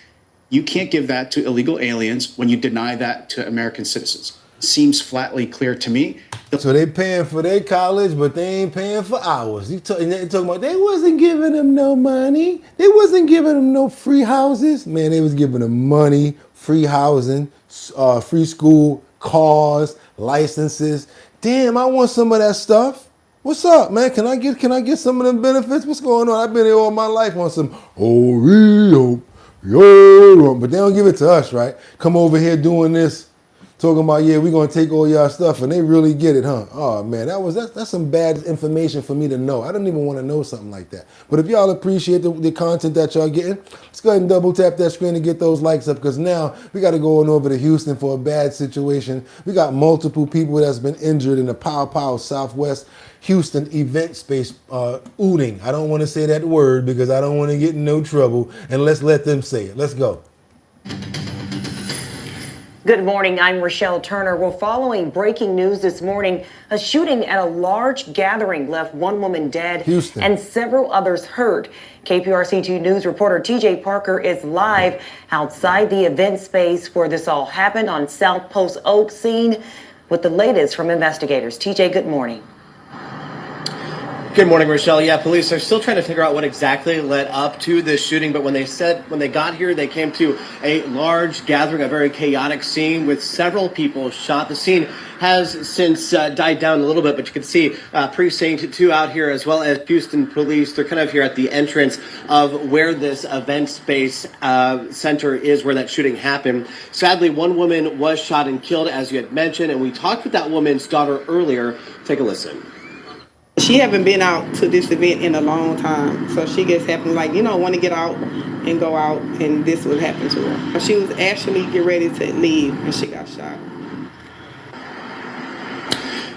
You can't give that to illegal aliens when you deny that to American citizens. Seems flatly clear to me. So they paying for their college, but they ain't paying for ours. You talking about they wasn't giving them no money. They wasn't giving them no free houses. Man, they was giving them money, free housing, free school, cars, licenses. Damn, I want some of that stuff. What's up, man? Can I get some of them benefits? What's going on? I've been here all my life on some Oreo. Yo, but they don't give it to us, right? Come over here doing this, talking about, yeah, we're gonna take all y'all stuff, and they really get it, huh? Oh man, that's some bad information for me to know. I don't even want to know something like that. But if y'all appreciate the content that y'all getting, let's go ahead and double tap that screen and get those likes up, because now we got to go on over to Houston for a bad situation. We got multiple people that's been injured in the Pow Southwest Houston event space ooting. I don't want to say that word because I don't want to get in no trouble, and let's let them say it. Let's go. Good morning, I'm Rochelle Turner. We're following breaking news this morning. A shooting at a large gathering left one woman dead Houston. And several others hurt. KPRC2 News reporter TJ Parker is live outside the event space where this all happened on South Post Oak scene with the latest from investigators. TJ, good morning. Good morning, Rochelle. Yeah, police are still trying to figure out what exactly led up to this shooting, but when they got here, they came to a large gathering, a very chaotic scene with several people shot. The scene has since died down a little bit, but you can see Precinct 2 out here, as well as Houston police. They're kind of here at the entrance of where this event space center is, where that shooting happened. Sadly, one woman was shot and killed, as you had mentioned, and we talked with that woman's daughter earlier. Take a listen. She haven't been out to this event in a long time, so she just happened want to get out and go out, and this would happen to her. She was actually getting ready to leave, and she got shot.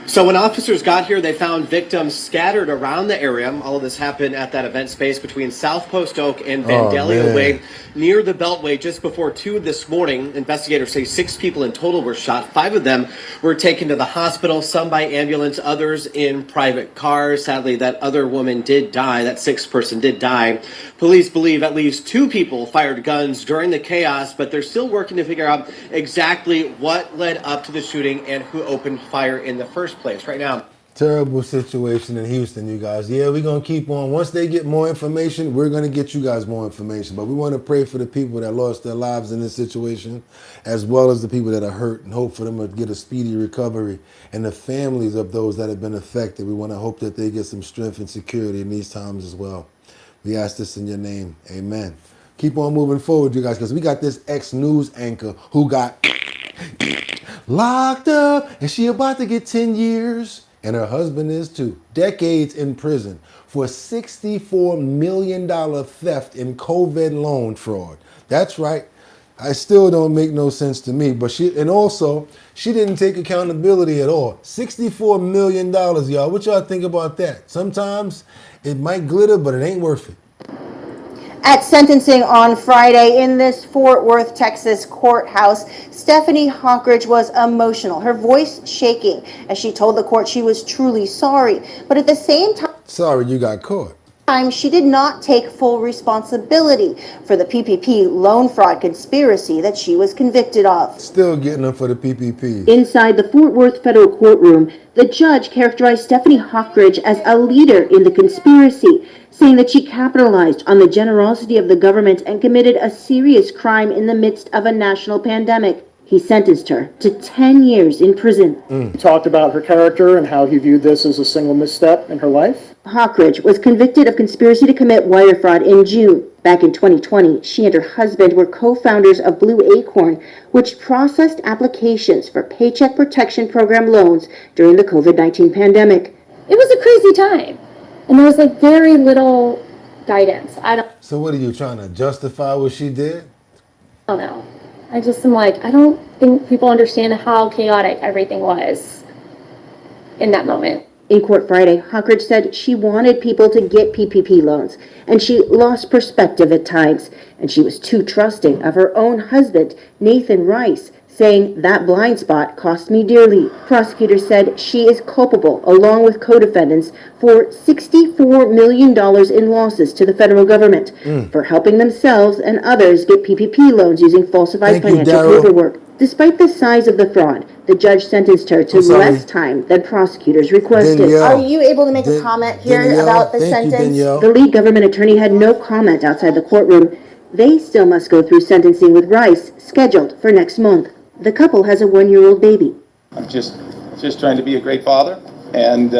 So when officers got here, they found victims scattered around the area. All of this happened at that event space between South Post Oak and Vandalia Way, near the Beltway, just before 2 this morning. Investigators say 6 people in total were shot. 5 of them were taken to the hospital, some by ambulance, others in private cars. Sadly, that other woman did die. That 6th person did die. Police believe at least 2 people fired guns during the chaos, but they're still working to figure out exactly what led up to the shooting and who opened fire in the first place. Right now, Terrible situation in Houston, you guys. Yeah, we're going to keep on. Once they get more information, we're going to get you guys more information. But we want to pray for the people that lost their lives in this situation, as well as the people that are hurt, and hope for them to get a speedy recovery. And the families of those that have been affected, we want to hope that they get some strength and security in these times as well. We ask this in your name. Amen. Keep on moving forward, you guys, because we got this ex-news anchor who got locked up, and she about to get 10 years. And her husband is too. Decades in prison for $64 million theft in COVID loan fraud. That's right. I still don't make no sense to me. But she didn't take accountability at all. $64 million, y'all. What y'all think about that? Sometimes it might glitter, but it ain't worth it. At sentencing on Friday in this Fort Worth, Texas courthouse, Stephanie Hawkridge was emotional, her voice shaking as she told the court she was truly sorry. But at the same time, sorry you got caught. time, she did not take full responsibility for the PPP loan fraud conspiracy that she was convicted of. Still getting them for the PPP. Inside the Fort Worth federal courtroom, the judge characterized Stephanie Hawkridge as a leader in the conspiracy, saying that she capitalized on the generosity of the government and committed a serious crime in the midst of a national pandemic. He sentenced her to 10 years in prison. He talked about her character and how he viewed this as a single misstep in her life. Hawkridge was convicted of conspiracy to commit wire fraud in June. Back in 2020, she and her husband were co-founders of Blue Acorn, which processed applications for Paycheck Protection Program loans during the COVID-19 pandemic. It was a crazy time, and there was like very little guidance. I don't So what are you trying to justify what she did? know. I just am like, I don't think people understand how chaotic everything was in that moment. In court Friday, Hawkridge said she wanted people to get PPP loans, and she lost perspective at times, and she was too trusting of her own husband, Nathan Rice, saying that blind spot cost me dearly. Prosecutors said she is culpable, along with co-defendants, for $64 million in losses to the federal government for helping themselves and others get PPP loans using falsified financial paperwork. Despite the size of the fraud, the judge sentenced her to less time than prosecutors requested. Danielle. Are you able to make a comment here Danielle, about the thank you, sentence? Danielle. The lead government attorney had no comment outside the courtroom. They still must go through sentencing with Rice, scheduled for next month. The couple has a 1-year-old baby. I'm just trying to be a great father and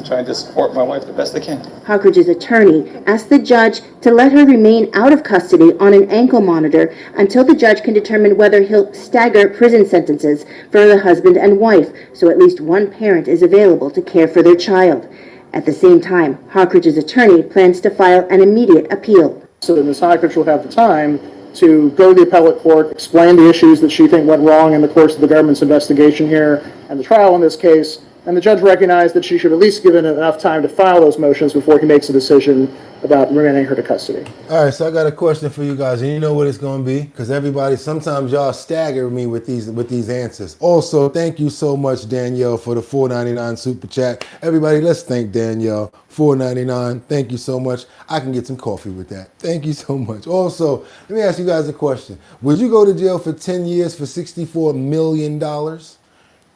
trying to support my wife the best I can. Hawkridge's attorney asked the judge to let her remain out of custody on an ankle monitor until the judge can determine whether he'll stagger prison sentences for the husband and wife, so at least one parent is available to care for their child. At the same time, Hawkridge's attorney plans to file an immediate appeal. So that Ms. Hawkridge will have the time to go to the appellate court, explain the issues that she thinks went wrong in the course of the government's investigation here and the trial in this case. And the judge recognized that she should at least give it enough time to file those motions before he makes a decision about remanding her to custody. All right, so I got a question for you guys, and you know what it's going to be, because everybody, sometimes y'all stagger me with these answers. Also, thank you so much, Danielle, for the $4.99 super chat. Everybody, let's thank Danielle. $4.99. Thank you so much. I can get some coffee with that. Thank you so much. Also, let me ask you guys a question. Would you go to jail for 10 years for $64 million?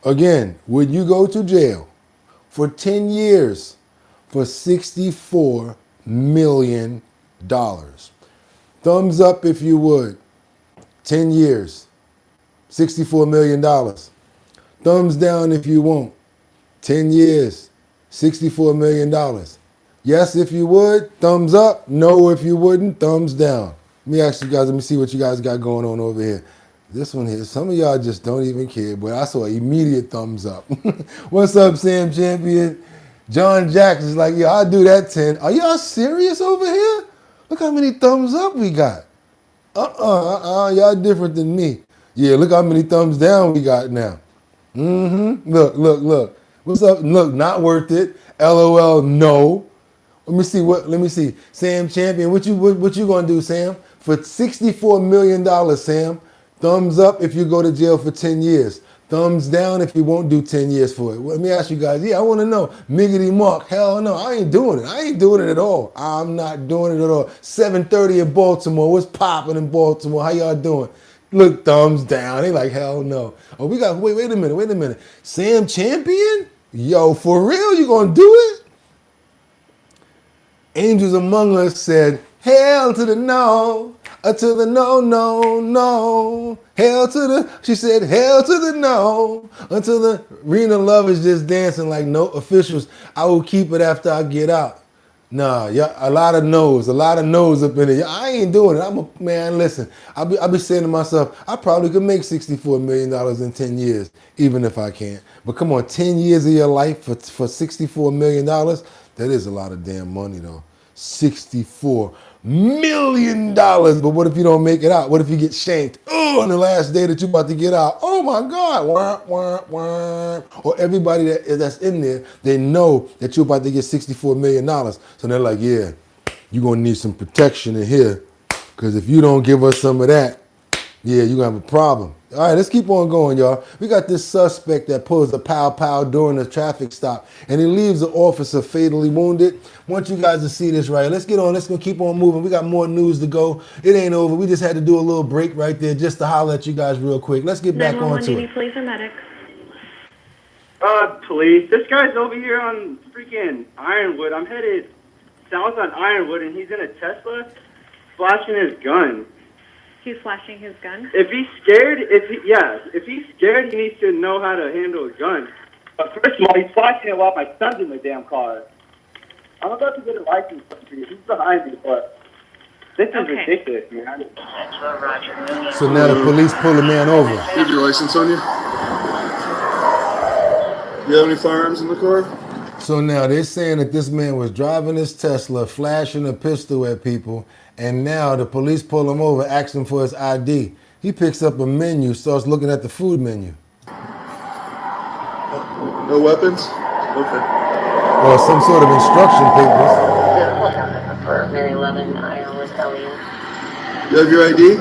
Again, would you go to jail for 10 years for $64 million? Thumbs up if you would. 10 years, $64 million. Thumbs down if you won't. 10 years, $64 million. Yes if you would, thumbs up. No if you wouldn't, thumbs down. Let me ask you guys, let me see what you guys got going on over here. This one here, some of y'all just don't even care, but I saw immediate thumbs up. What's up, Sam Champion? John Jackson's like, yeah, I'll do that 10. Are y'all serious over here? Look how many thumbs up we got. Y'all different than me. Yeah, look how many thumbs down we got now. Look. What's up? Look, not worth it. LOL, no. Let me see. Sam Champion, what you gonna do, Sam? For $64 million, Sam. Thumbs up if you go to jail for 10 years. Thumbs down if you won't do 10 years for it. Well, let me ask you guys. Yeah, I want to know. Miggity Mark. Hell no, I ain't doing it. I ain't doing it at all. I'm not doing it at all. 7:30 in Baltimore. What's popping in Baltimore? How y'all doing? Look, thumbs down. They like, hell no. Oh, we got, wait a minute. Sam Champion? Yo, for real? You gonna do it? Angels Among Us said, hell to the no. To the no. Hell to the, she said, hell to the no. Until the Rena Love is just dancing like no officials. I will keep it after I get out. Nah, yeah, a lot of no's up in it. I ain't doing it. Man, listen, I'll be saying to myself, I probably could make $64 million in 10 years, even if I can't. But come on, 10 years of your life for $64 million, that is a lot of damn money though. $64 million. But what if you don't make it out? What if you get shanked? Oh, on the last day that you're about to get out. Oh my God. Wah. Or everybody that's in there, they know that you're about to get $64 million. So they're like, yeah, you're going to need some protection in here. Because if you don't give us some of that, Yeah, you're gonna have a problem. All right, let's keep on going, y'all. We got this suspect that pulls a pow during a traffic stop, and he leaves the officer fatally wounded. Want you guys to see this right. Let's get on. Let's go keep on moving. We got more news to go. It ain't over. We just had to do a little break right there just to holler at you guys real quick. Let's get back on to it. Police or medic? Police. This guy's over here on freaking Ironwood. I'm headed south on Ironwood, and he's in a Tesla flashing his gun. He's flashing his gun? If he's scared, if he's scared, he needs to know how to handle a gun. But first of all, he's flashing it while my son's in the damn car. I'm about to get a license plate for you. He's behind me, but this is ridiculous, man. So now the police pull the man over. You have your license on you? You have any firearms in the car? So now they're saying that this man was driving his Tesla, flashing a pistol at people, and now the police pull him over, ask him for his ID. He picks up a menu, starts looking at the food menu. No weapons? Okay. Or some sort of instruction papers. For Mary 11, Ironwood, LE. You have your ID?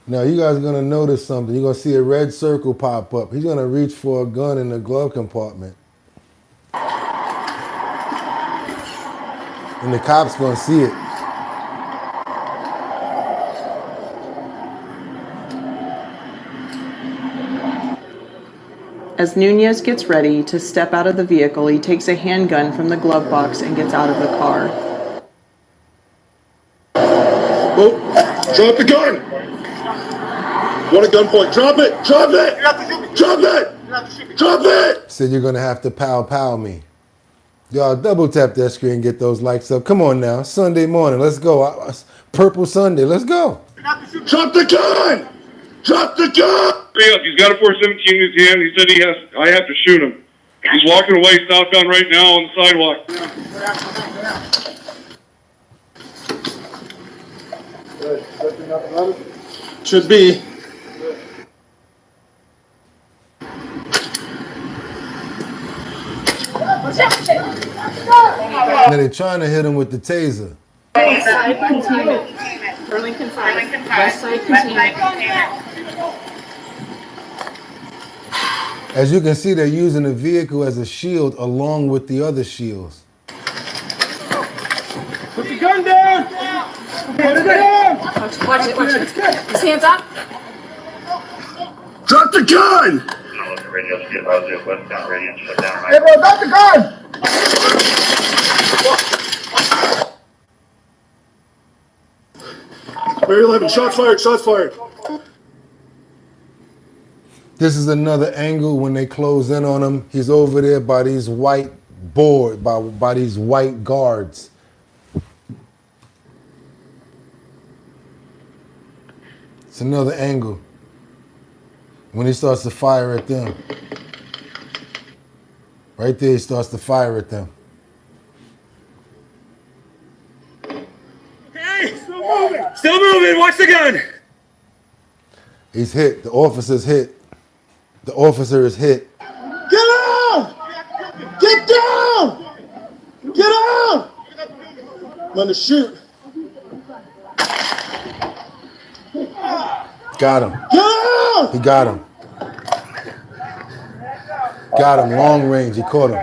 Now you guys are gonna notice something. You're gonna see a red circle pop up. He's gonna reach for a gun in the glove compartment. And the cop's gonna see it. As Nunez gets ready to step out of the vehicle, he takes a handgun from the glove box and gets out of the car. Oh, drop the gun! Want a gunpoint? Drop it! Drop it! Drop it! Drop it! Said you're gonna have to pow me. Y'all double tap that screen and get those likes up. Come on now, Sunday morning, let's go. Purple Sunday, let's go. Drop the gun! Drop the gun! He's got a .417 in his hand. He said I have to shoot him. He's walking away southbound right now on the sidewalk. Should be. Now they're trying to hit him with the taser. West side containment. Burlington 5. West side containment. As you can see, they're using the vehicle as a shield along with the other shields. Put the gun down! Put it down! Watch it. His hands up. Drop the gun! Hey, bro, drop the gun! Mary 11, shots fired, shots fired. This is another angle when they close in on him. He's over there by these white boards, by these white guards. It's another angle when he starts to fire at them. Right there, he starts to fire at them. Hey, still moving! Still moving, watch the gun! He's hit. The officer's hit. The officer is hit. Get down! Get down! Get down! I'm gonna shoot. Got him. Get down! He got him. Got him. Long range. He caught him.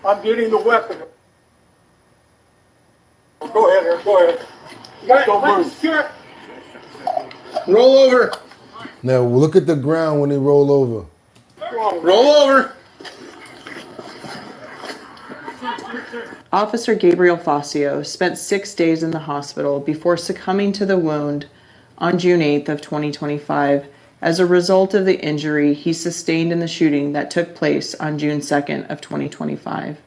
I'm getting the weapon. Go ahead, Eric. Go ahead. Don't move. Roll over. Now look at the ground when they roll over. Roll over. Officer Gabriel Fazio spent 6 days in the hospital before succumbing to the wound on June 8th of 2025 as a result of the injury he sustained in the shooting that took place on June 2nd of 2025.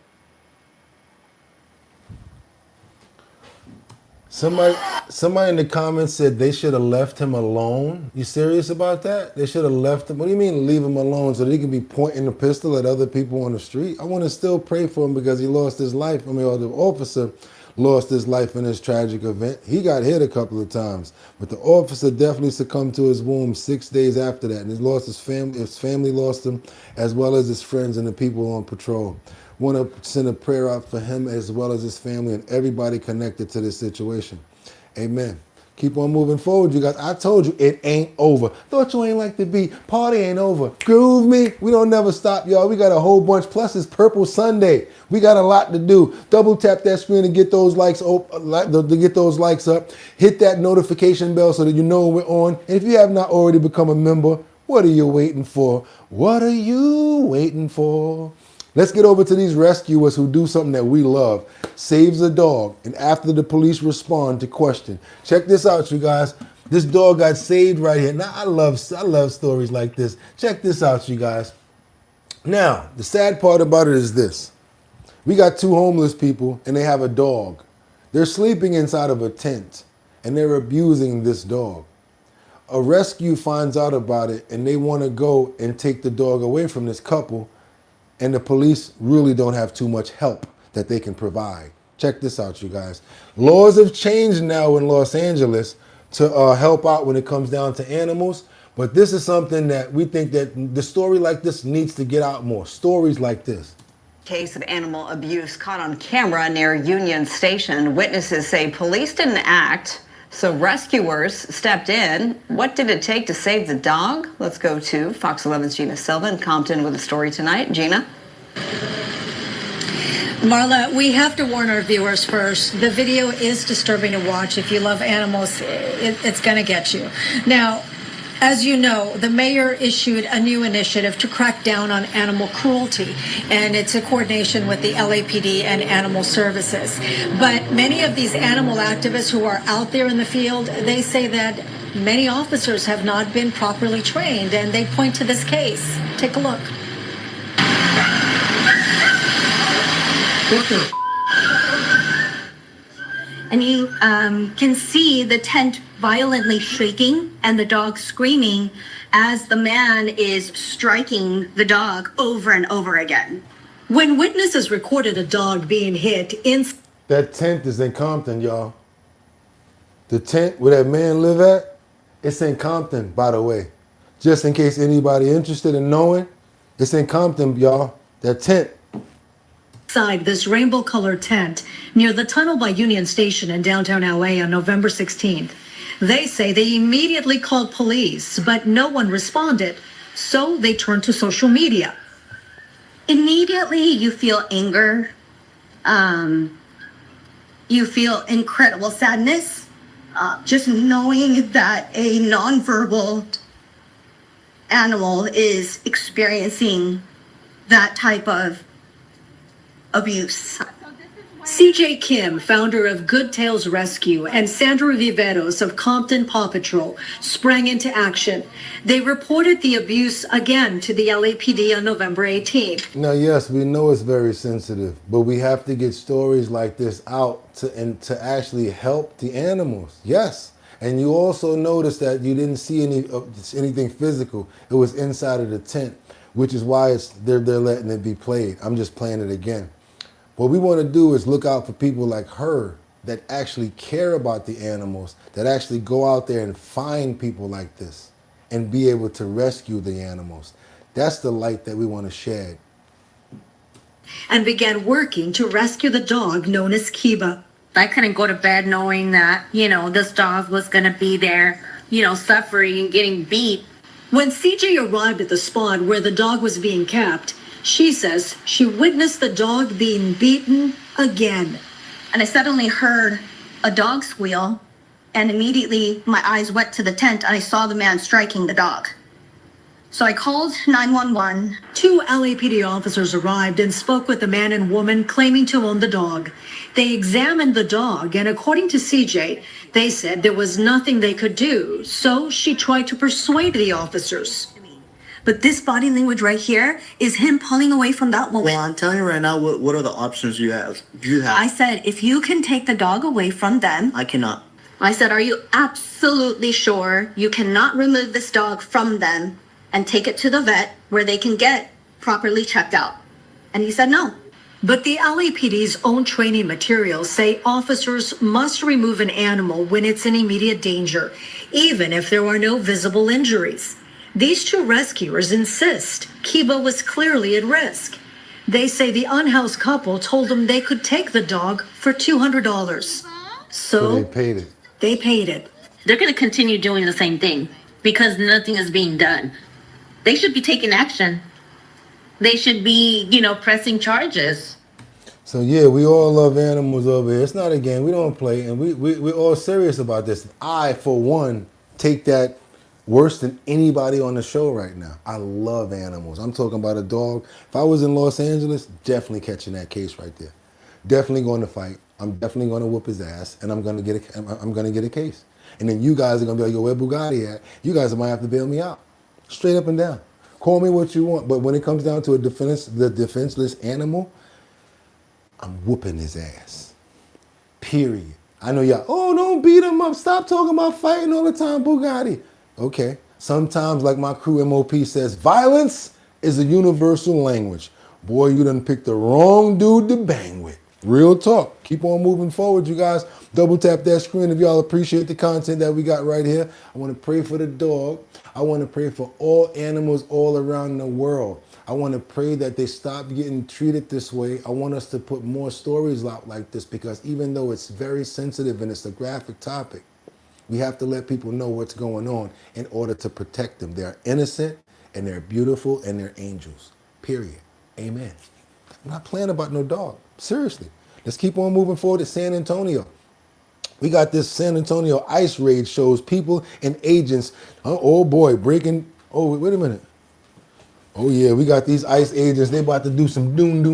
Somebody in the comments said they should have left him alone. You serious about that? They should have left him. What do you mean leave him alone so that he can be pointing the pistol at other people on the street? I want to still pray for him because he lost his life. I mean, or the officer lost his life in this tragic event. He got hit a couple of times, but the officer definitely succumbed to his wounds 6 days after that, and he lost his family. His family lost him, as well as his friends and the people on patrol. Want to send a prayer out for him as well as his family and everybody connected to this situation. Amen. Keep on moving forward, you guys. I told you it ain't over. Thought you ain't like the beat. Party ain't over. Groove me. We don't never stop, y'all. We got a whole bunch. Plus, it's Purple Sunday. We got a lot to do. Double tap that screen to get those likes up. Hit that notification bell so that you know when we're on. And if you have not already become a member, what are you waiting for? What are you waiting for? Let's get over to these rescuers who do something that we love. Saves a dog, and after the police respond to question. Check this out, you guys. This dog got saved right here. Now, I love stories like this. Check this out, you guys. Now, the sad part about it is this. We got 2 homeless people, and they have a dog. They're sleeping inside of a tent, and they're abusing this dog. A rescue finds out about it, and they want to go and take the dog away from this couple. And the police really don't have too much help that they can provide. Check this out, you guys. Laws have changed now in Los Angeles to help out when it comes down to animals. But this is something that we think that the story like this needs to get out more. Stories like this. Case of animal abuse caught on camera near Union Station. Witnesses say police didn't act, so rescuers stepped in. What did it take to save the dog? Let's go to Fox 11's Gina Silva in Compton with a story tonight. Gina? Marla, we have to warn our viewers first. The video is disturbing to watch. If you love animals, it's going to get you. Now, as you know, the mayor issued a new initiative to crack down on animal cruelty, and it's a coordination with the LAPD and Animal Services. But many of these animal activists who are out there in the field, they say that many officers have not been properly trained, and they point to this case. Take a look. And you can see the tent violently shaking and the dog screaming as the man is striking the dog over and over again. When witnesses recorded a dog being hit in... That tent is in Compton, y'all. The tent where that man live at, it's in Compton, by the way. Just in case anybody interested in knowing, it's in Compton, y'all. That tent. Inside this rainbow-colored tent near the tunnel by Union Station in downtown LA on November 16th. They say they immediately called police, but no one responded, so they turned to social media. Immediately you feel anger, you feel incredible sadness, just knowing that a nonverbal animal is experiencing that type of abuse. CJ Kim, founder of Good Tales Rescue, and Sandra Viveros of Compton Paw Patrol sprang into action. They reported the abuse again to the LAPD on November 18th. Now, yes, we know it's very sensitive, but we have to get stories like this out to actually help the animals. Yes. And you also notice that you didn't see anything physical. It was inside of the tent, which is why they're letting it be played. I'm just playing it again. What we want to do is look out for people like her that actually care about the animals, that actually go out there and find people like this and be able to rescue the animals. That's the light that we want to shed. And began working to rescue the dog known as Kiba. I couldn't go to bed knowing that, this dog was going to be there, suffering and getting beat. When CJ arrived at the spot where the dog was being kept, she says she witnessed the dog being beaten again. And I suddenly heard a dog squeal, and immediately my eyes went to the tent and I saw the man striking the dog. So I called 911. 2 LAPD officers arrived and spoke with the man and woman claiming to own the dog. They examined the dog, and according to CJ, they said there was nothing they could do. So she tried to persuade the officers. But this body language right here is him pulling away from that woman. Well, I'm telling you right now, what are the options you have? I said, if you can take the dog away from them. I cannot. I said, are you absolutely sure you cannot remove this dog from them and take it to the vet where they can get properly checked out? And he said no. But the LAPD's own training materials say officers must remove an animal when it's in immediate danger, even if there are no visible injuries. These two rescuers insist Kiba was clearly at risk. They say the unhoused couple told them they could take the dog for $200. So they paid it. They paid it. They're going to continue doing the same thing because nothing is being done. They should be taking action. They should be, pressing charges. So yeah, we all love animals over here. It's not a game. We don't play, and we're all serious about this. I, for one, take that worse than anybody on the show right now. I love animals. I'm talking about a dog. If I was in Los Angeles, definitely catching that case right there. Definitely going to fight. I'm definitely going to whoop his ass, and I'm going to get a case. And then you guys are going to be like, yo, where Bugatti at? You guys might have to bail me out. Straight up and down. Call me what you want, but when it comes down to the defenseless animal, I'm whooping his ass. Period. I know y'all, oh, don't beat him up. Stop talking about fighting all the time, Bugatti. Okay. Sometimes, like my crew MOP says, violence is a universal language. Boy, you done picked the wrong dude to bang with. Real talk. Keep on moving forward, you guys. Double tap that screen if y'all appreciate the content that we got right here. I want to pray for the dog. I want to pray for all animals all around the world. I want to pray that they stop getting treated this way. I want us to put more stories out like this because even though it's very sensitive and it's a graphic topic, we have to let people know what's going on in order to protect them. They're innocent and they're beautiful and they're angels. Period. Amen. I'm not playing about no dog. Seriously. Let's keep on moving forward to San Antonio. We got this San Antonio ICE raid shows people and agents. Oh boy, breaking. Oh, wait a minute. Oh yeah, we got these ICE agents. They about to do some doom.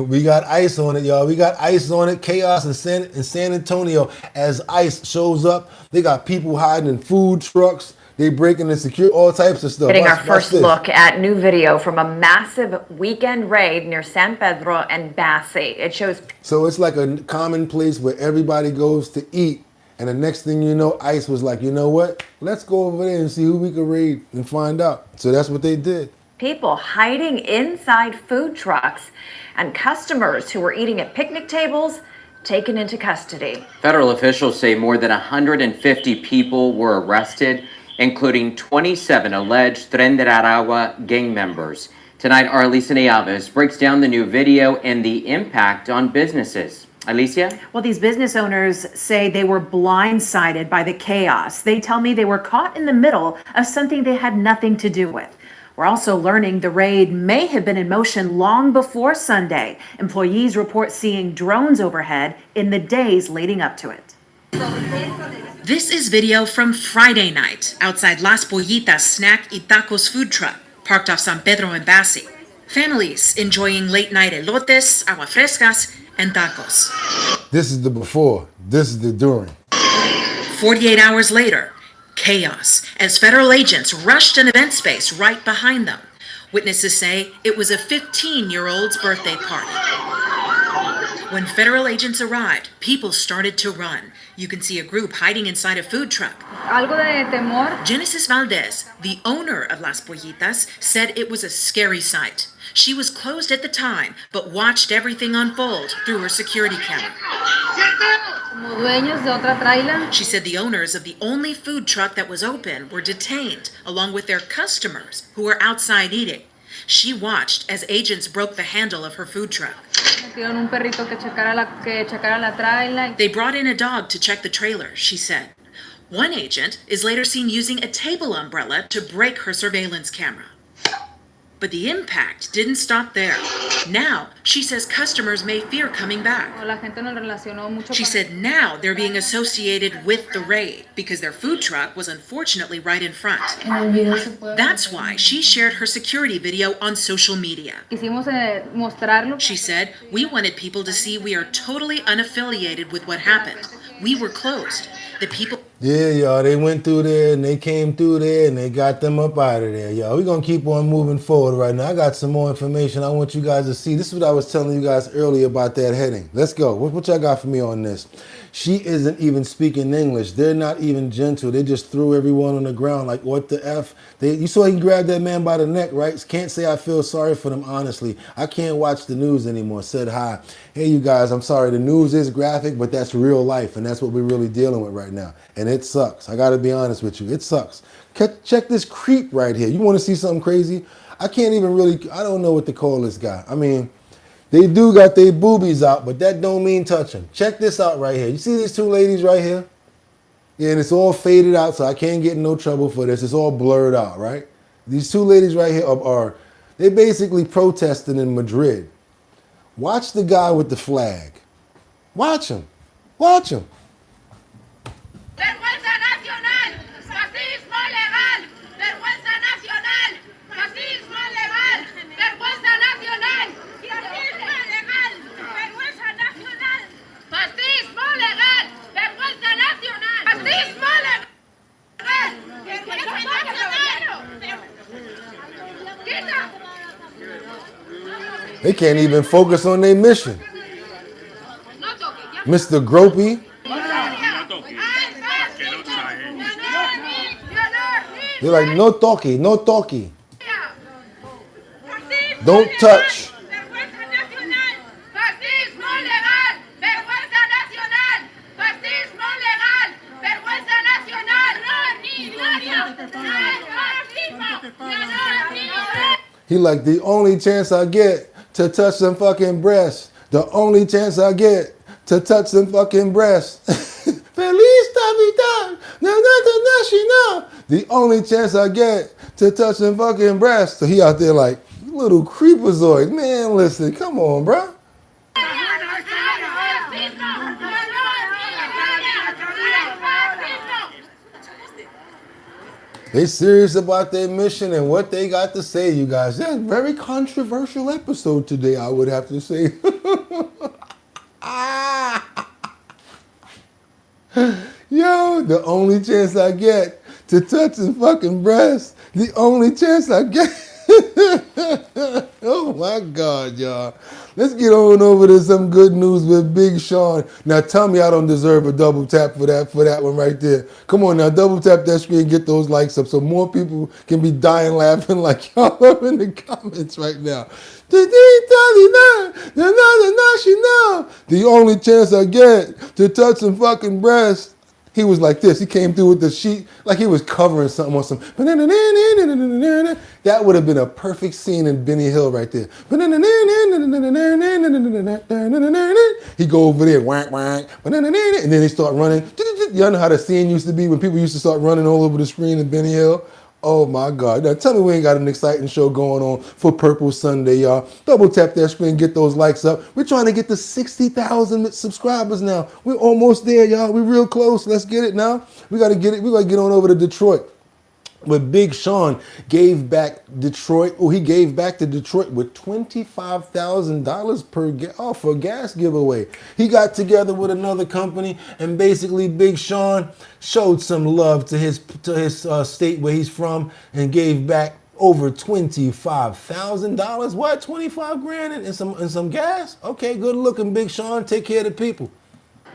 We got ICE on it, y'all. We got ICE on it. Chaos in San Antonio as ICE shows up. They got people hiding in food trucks. They breaking and secure all types of stuff. Getting our first look at new video from a massive weekend raid near San Pedro and Bassi. It shows. So it's like a common place where everybody goes to eat. And the next thing you know, ICE was like, you know what? Let's go over there and see who we can raid and find out. So that's what they did. People hiding inside food trucks and customers who were eating at picnic tables taken into custody. Federal officials say more than 150 people were arrested, including 27 alleged Tren de Aragua gang members. Tonight, our Alicia Nieves breaks down the new video and the impact on businesses. Alicia? Well, these business owners say they were blindsided by the chaos. They tell me they were caught in the middle of something they had nothing to do with. We're also learning the raid may have been in motion long before Sunday. Employees report seeing drones overhead in the days leading up to it. This is video from Friday night outside Las Pollitas Snack y Tacos food truck, parked off San Pedro and Bassi. Families enjoying late night elotes, agua frescas, and tacos. This is the before. This is the during. 48 hours later, chaos as federal agents rushed an event space right behind them. Witnesses say it was a 15-year-old's birthday party. When federal agents arrived, people started to run. You can see a group hiding inside a food truck. Algo de temor. Genesis Valdez, the owner of Las Pollitas, said it was a scary sight. She was closed at the time, but watched everything unfold through her security camera. Como dueños de otra traila. She said the owners of the only food truck that was open were detained, along with their customers who were outside eating. She watched as agents broke the handle of her food truck. Metieron un perrito que checara la traila. They brought in a dog to check the trailer, she said. One agent is later seen using a table umbrella to break her surveillance camera. But the impact didn't stop there. Now, she says customers may fear coming back. La gente no relacionó mucho. She said now they're being associated with the raid because their food truck was unfortunately right in front. That's why she shared her security video on social media. Quisimos mostrarlo. She said, we wanted people to see we are totally unaffiliated with what happened. We were closed. The people... Yeah, y'all, they went through there and they came through there and they got them up out of there, y'all. We're going to keep on moving forward right now. I got some more information I want you guys to see. This is what I was telling you guys earlier about that heading. Let's go. What y'all got for me on this? She isn't even speaking English. They're not even gentle. They just threw everyone on the ground like, what the F? You saw he grabbed that man by the neck, right? Can't say I feel sorry for them, honestly. I can't watch the news anymore. Said hi. Hey, you guys, I'm sorry. The news is graphic, but that's real life, and that's what we're really dealing with right now. And it sucks. I got to be honest with you. It sucks. Check this creep right here. You want to see something crazy? I can't even really, I don't know what to call this guy. I mean, they do got their boobies out, but that don't mean touching. Check this out right here. You see these two ladies right here? Yeah, and it's all faded out, so I can't get in no trouble for this. It's all blurred out, right? These two ladies right here are they basically protesting in Madrid. Watch the guy with the flag. Watch him. Watch him. Vergüenza nacional, fascismo legal. Vergüenza nacional, fascismo legal. Vergüenza nacional, fascismo legal. Vergüenza nacional, fascismo legal. Vergüenza nacional, fascismo legal. They can't even focus on their mission. Mr. Gropey. They're like, no talkie, no talkie. Don't touch. He like, the only chance I get to touch some fucking breasts. The only chance I get to touch some fucking breasts. Feliz Navidad. The only chance I get to touch some fucking breasts. So he out there like, you little creepazoid. Man, listen, come on, bro. They serious about their mission and what they got to say, you guys. That's a very controversial episode today, I would have to say. Yo, the only chance I get to touch his fucking breast. The only chance I get. Oh my God, y'all. Let's get on over to some good news with Big Sean. Now tell me I don't deserve a double tap for that one right there. Come on now, double tap that screen, get those likes up so more people can be dying laughing like y'all are in the comments right now. The only chance I get to touch some fucking breasts. He was like this. He came through with the sheet like he was covering something on some. That would have been a perfect scene in Benny Hill right there. He go over there, whack, whack, and then they start running. Y'all know how the scene used to be when people used to start running all over the screen in Benny Hill? Oh my God. Now tell me we ain't got an exciting show going on for Purple Sunday, y'all. Double tap that screen, get those likes up. We're trying to get to 60,000 subscribers now. We're almost there, y'all. We're real close. Let's get it now. We got to get it. We got to get on over to Detroit. But Big Sean gave back Detroit. Oh, he gave back to Detroit with $25,000 for a gas giveaway. He got together with another company, and basically Big Sean showed some love to his state where he's from and gave back over $25,000. What? 25 grand and some gas? Okay, good looking, Big Sean. Take care of the people.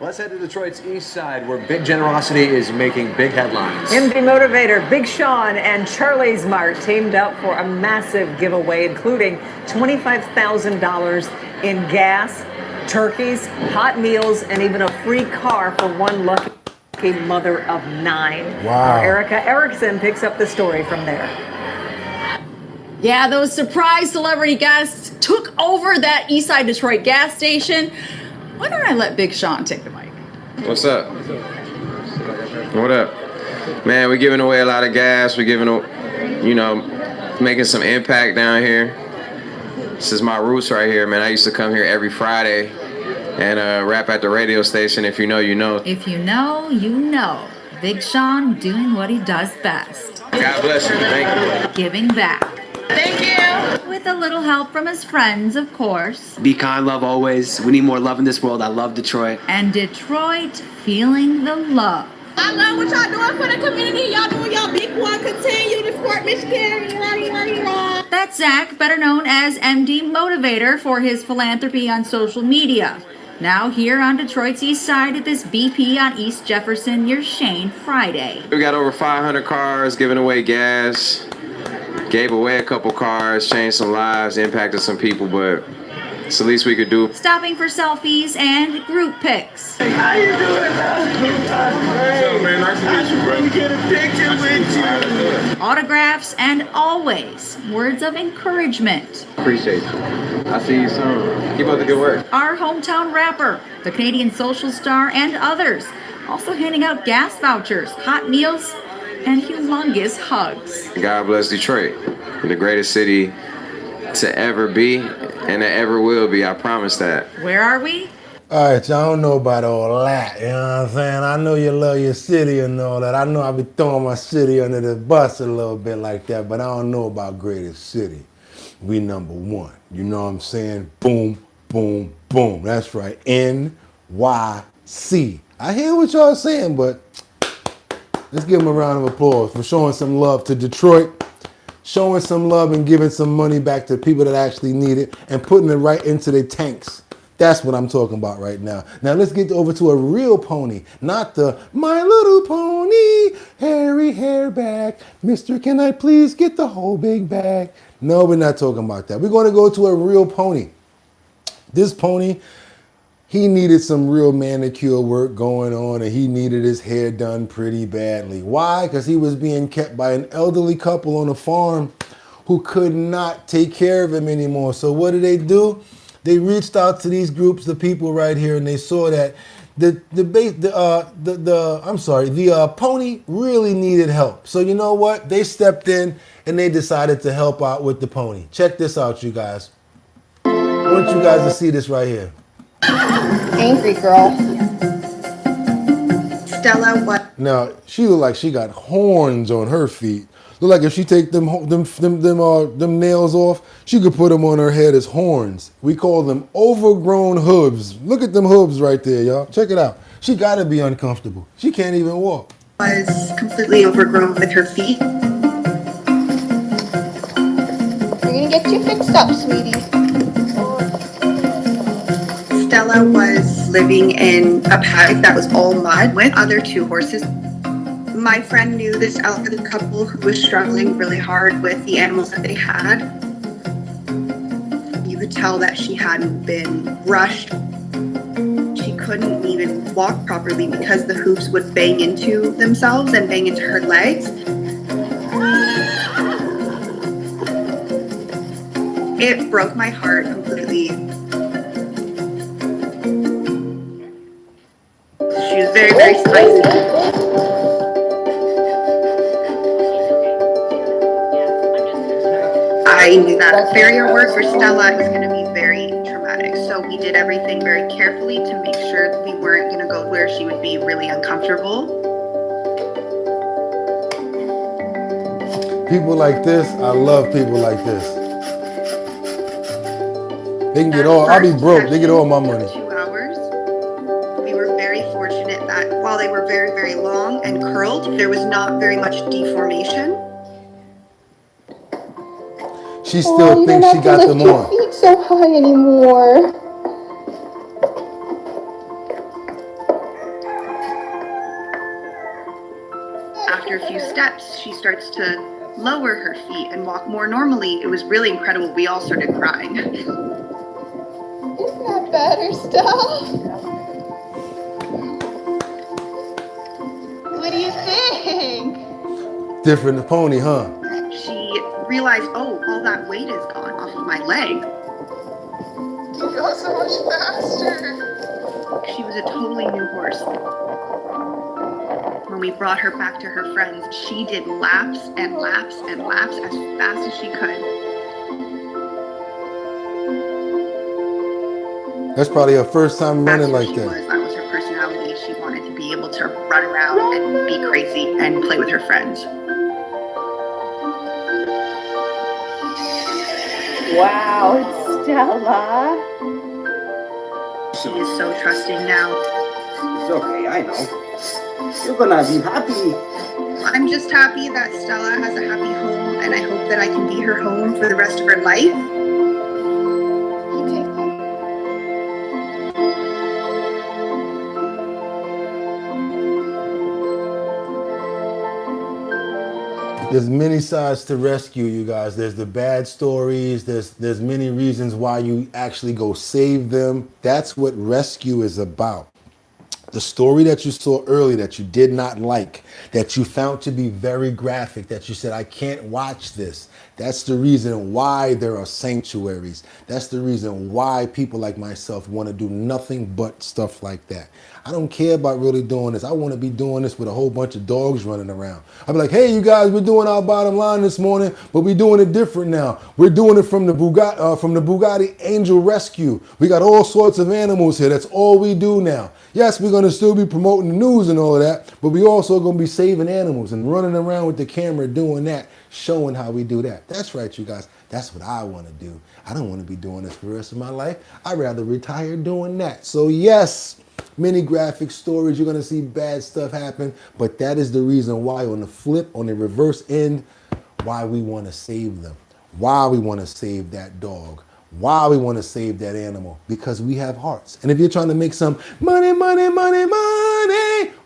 Let's head to Detroit's east side, where big generosity is making big headlines. MD motivator Big Sean and Charlie's Mart teamed up for a massive giveaway, including $25,000 in gas, turkeys, hot meals, and even a free car for one lucky mother of 9. Wow. Erica Erickson picks up the story from there. Yeah, those surprise celebrity guests took over that Eastside Detroit gas station. Why don't I let Big Sean take the mic? What's up? What up? Man, we're giving away a lot of gas. We're giving, making some impact down here. This is my roots right here, man. I used to come here every Friday and rap at the radio station. If you know, you know. If you know, you know. Big Sean doing what he does best. God bless you. Thank you. Giving back. Thank you. With a little help from his friends, of course. Be kind, love always. We need more love in this world. I love Detroit. And Detroit feeling the love. I love what y'all doing for the community. Y'all doing y'all big one. Continue to support Michigan. That's Zach, better known as MD Motivator, for his philanthropy on social media. Now here on Detroit's east side at this BP on East Jefferson near Shane Friday. We got over 500 cars giving away gas. Gave away a couple cars, changed some lives, impacted some people, but it's the least we could do. Stopping for selfies and group pics. Hey, how you doing, man? Man, nice to meet you, bro. Let me get a picture with you. Autographs and always words of encouragement. Appreciate you. I'll see you soon. Keep up the good work. Our hometown rapper, the Canadian social star, and others also handing out gas vouchers, hot meals, and humongous hugs. God bless Detroit, the greatest city to ever be and that ever will be. I promise that. Where are we? All right, y'all, I don't know about all that, you know what I'm saying? I know you love your city and all that. I know I be throwing my city under the bus a little bit like that, but I don't know about greatest city. We number one, you know what I'm saying? Boom, boom, boom. That's right, NYC. I hear what y'all saying, but let's give them a round of applause for showing some love to Detroit, showing some love and giving some money back to people that actually need it and putting it right into their tanks. That's what I'm talking about right now. Now let's get over to a real pony, not the My Little Pony, hairy hairback. Mister, can I please get the whole big bag? No, we're not talking about that. We're going to go to a real pony. This pony, he needed some real manicure work going on and he needed his hair done pretty badly. Why? Because he was being kept by an elderly couple on a farm who could not take care of him anymore. So what did they do? They reached out to these groups of people right here and they saw that the pony really needed help. So you know what? They stepped in and they decided to help out with the pony. Check this out, you guys. I want you guys to see this right here. Angry girl. Stella, what? Now, she looked like she got horns on her feet. Look like if she take them nails off, she could put them on her head as horns. We call them overgrown hooves. Look at them hooves right there, y'all. Check it out. She gotta be uncomfortable. She can't even walk. Was completely overgrown with her feet. We're gonna get you fixed up, sweetie. Stella was living in a paddock that was all mud with other two horses. My friend knew this elderly couple who was struggling really hard with the animals that they had. You could tell that she hadn't been rushed. She couldn't even walk properly because the hooves would bang into themselves and bang into her legs. It broke my heart completely. She was very, very spicy. I knew that barrier work for Stella was going to be very traumatic. So we did everything very carefully to make sure that we weren't going to go where she would be really uncomfortable. People like this, I love people like this. They can get all, I'll be broke, they get all my money. 2 hours. We were very fortunate that while they were very, very long and curled, there was not very much deformation. She still thinks she got them on. Feet so high anymore. After a few steps, she starts to lower her feet and walk more normally. It was really incredible. We all started crying. Isn't that better, Stella? What do you think? Different pony, huh? She realized, oh, all that weight is gone off of my leg. You go so much faster. She was a totally new horse. When we brought her back to her friends, she did laps and laps and laps as fast as she could. That's probably her first time running like that. That was her personality. She wanted to be able to run around and be crazy and play with her friends. Wow, it's Stella. She is so trusting now. It's okay, I know. You're gonna be happy. I'm just happy that Stella has a happy home, and I hope that I can be her home for the rest of her life. There's many sides to rescue, you guys. There's the bad stories. There's many reasons why you actually go save them. That's what rescue is about. The story that you saw earlier that you did not like, that you found to be very graphic, that you said, I can't watch this. That's the reason why there are sanctuaries. That's the reason why people like myself want to do nothing but stuff like that. I don't care about really doing this. I want to be doing this with a whole bunch of dogs running around. I'll be like, hey, you guys, we're doing our bottom line this morning, but we're doing it different now. We're doing it from the Bugatti Angel Rescue. We got all sorts of animals here. That's all we do now. Yes, we're going to still be promoting the news and all of that, but we also going to be saving animals and running around with the camera doing that, showing how we do that. That's right, you guys. That's what I want to do. I don't want to be doing this for the rest of my life. I'd rather retire doing that. So yes, many graphic stories, you're going to see bad stuff happen, but that is the reason why on the flip, on the reverse end, why we want to save them, why we want to save that dog, why we want to save that animal, because we have hearts. And if you're trying to make some money,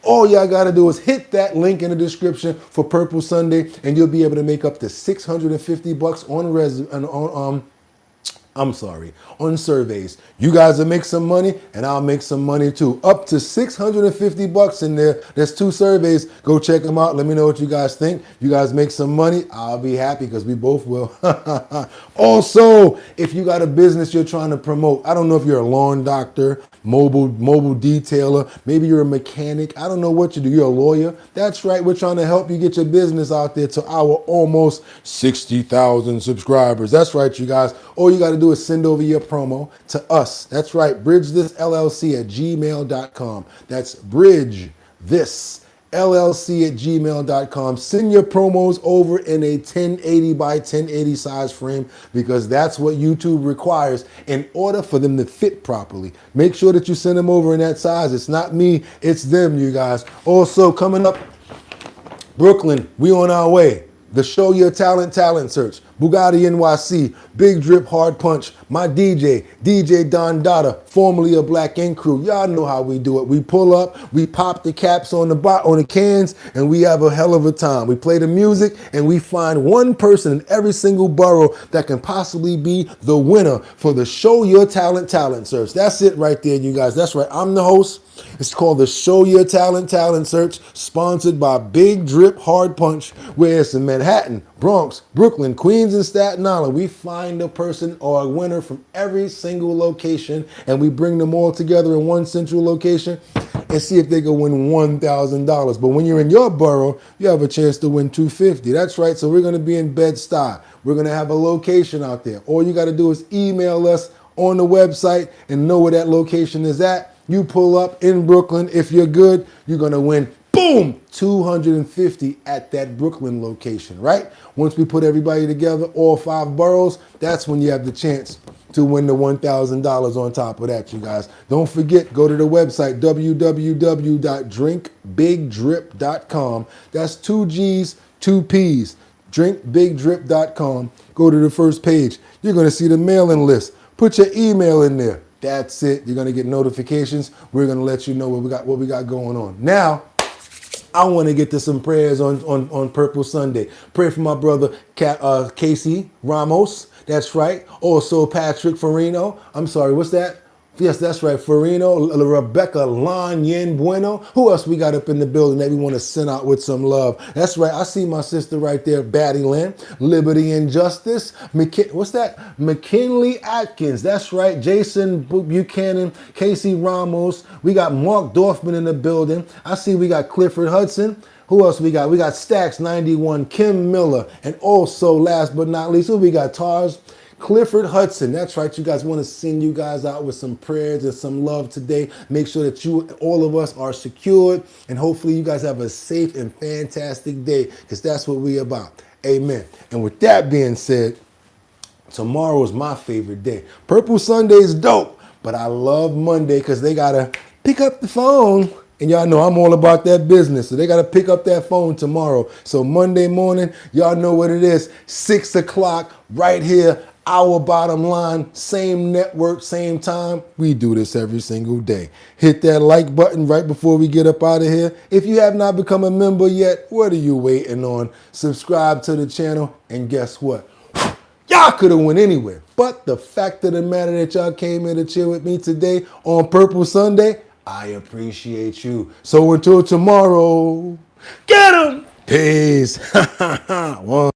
all y'all got to do is hit that link in the description for Purple Sunday, and you'll be able to make up to $650 on surveys. You guys will make some money and I'll make some money too. Up to $650 in there. There's 2 surveys. Go check them out. Let me know what you guys think. If you guys make some money, I'll be happy because we both will. Also, if you got a business you're trying to promote, I don't know if you're a lawn doctor, mobile detailer, maybe you're a mechanic. I don't know what you do. You're a lawyer. That's right. We're trying to help you get your business out there to our almost 60,000 subscribers. That's right, you guys. All you got to do is send over your promo to us. That's right. bridgethisllc@gmail.com. That's bridgethisllc@gmail.com. Send your promos over in a 1080 by 1080 size frame because that's what YouTube requires in order for them to fit properly. Make sure that you send them over in that size. It's not me, it's them, you guys. Also coming up, Brooklyn, we on our way. The Show Your Talent Search, Bugatti NYC, Big Drip Hard Punch, my DJ Don Dada, formerly of Black Ink Crew. Y'all know how we do it. We pull up, we pop the caps on the cans, and we have a hell of a time. We play the music, and we find one person in every single borough that can possibly be the winner for the Show Your Talent Search. That's it right there, you guys. That's right. I'm the host. It's called the Show Your Talent Search, sponsored by Big Drip Hard Punch, where it's in Manhattan, Bronx, Brooklyn, Queens, and Staten Island. We find a person or a winner from every single location, and we bring them all together in one central location and see if they can win $1,000. But when you're in your borough, you have a chance to win $250. That's right. So we're going to be in Bed-Stuy. We're going to have a location out there. All you got to do is email us on the website and know where that location is at. You pull up in Brooklyn. If you're good, you're going to win, boom, $250 at that Brooklyn location, right? Once we put everybody together, all 5 boroughs, that's when you have the chance to win the $1,000 on top of that, you guys. Don't forget, go to the website, www.drinkbigdrip.com. That's 2 G's, 2 P's, drinkbigdrip.com. Go to the first page. You're going to see the mailing list. Put your email in there. That's it. You're going to get notifications. We're going to let you know what we got going on. Now, I want to get to some prayers on Purple Sunday. Pray for my brother Casey Ramos. That's right. Also Patrick Farino. I'm sorry, what's that? Yes, that's right. Farino, Rebecca Lon Yen Bueno. Who else we got up in the building that we want to send out with some love? That's right. I see my sister right there, Batty Lynn. Liberty and Justice. What's that? McKinley Atkins. That's right. Jason Buchanan, Casey Ramos. We got Mark Dorfman in the building. I see we got Clifford Hudson. Who else we got? We got Stacks 91, Kim Miller. And also, last but not least, who we got? Tars Clifford Hudson. That's right. You guys want to send you guys out with some prayers and some love today. Make sure that all of us are secured, and hopefully you guys have a safe and fantastic day, because that's what we're about. Amen. And with that being said, tomorrow is my favorite day. Purple Sunday is dope, but I love Monday because they got to pick up the phone. And y'all know I'm all about that business. So they got to pick up that phone tomorrow. So Monday morning, y'all know what it is. 6 o'clock right here. Our bottom line, same network, same time. We do this every single day. Hit that like button right before we get up out of here. If you have not become a member yet, what are you waiting on? Subscribe to the channel, and guess what? Y'all could have went anywhere. But the fact of the matter that y'all came in to chill with me today on Purple Sunday, I appreciate you. So until tomorrow, get 'em! Peace. One.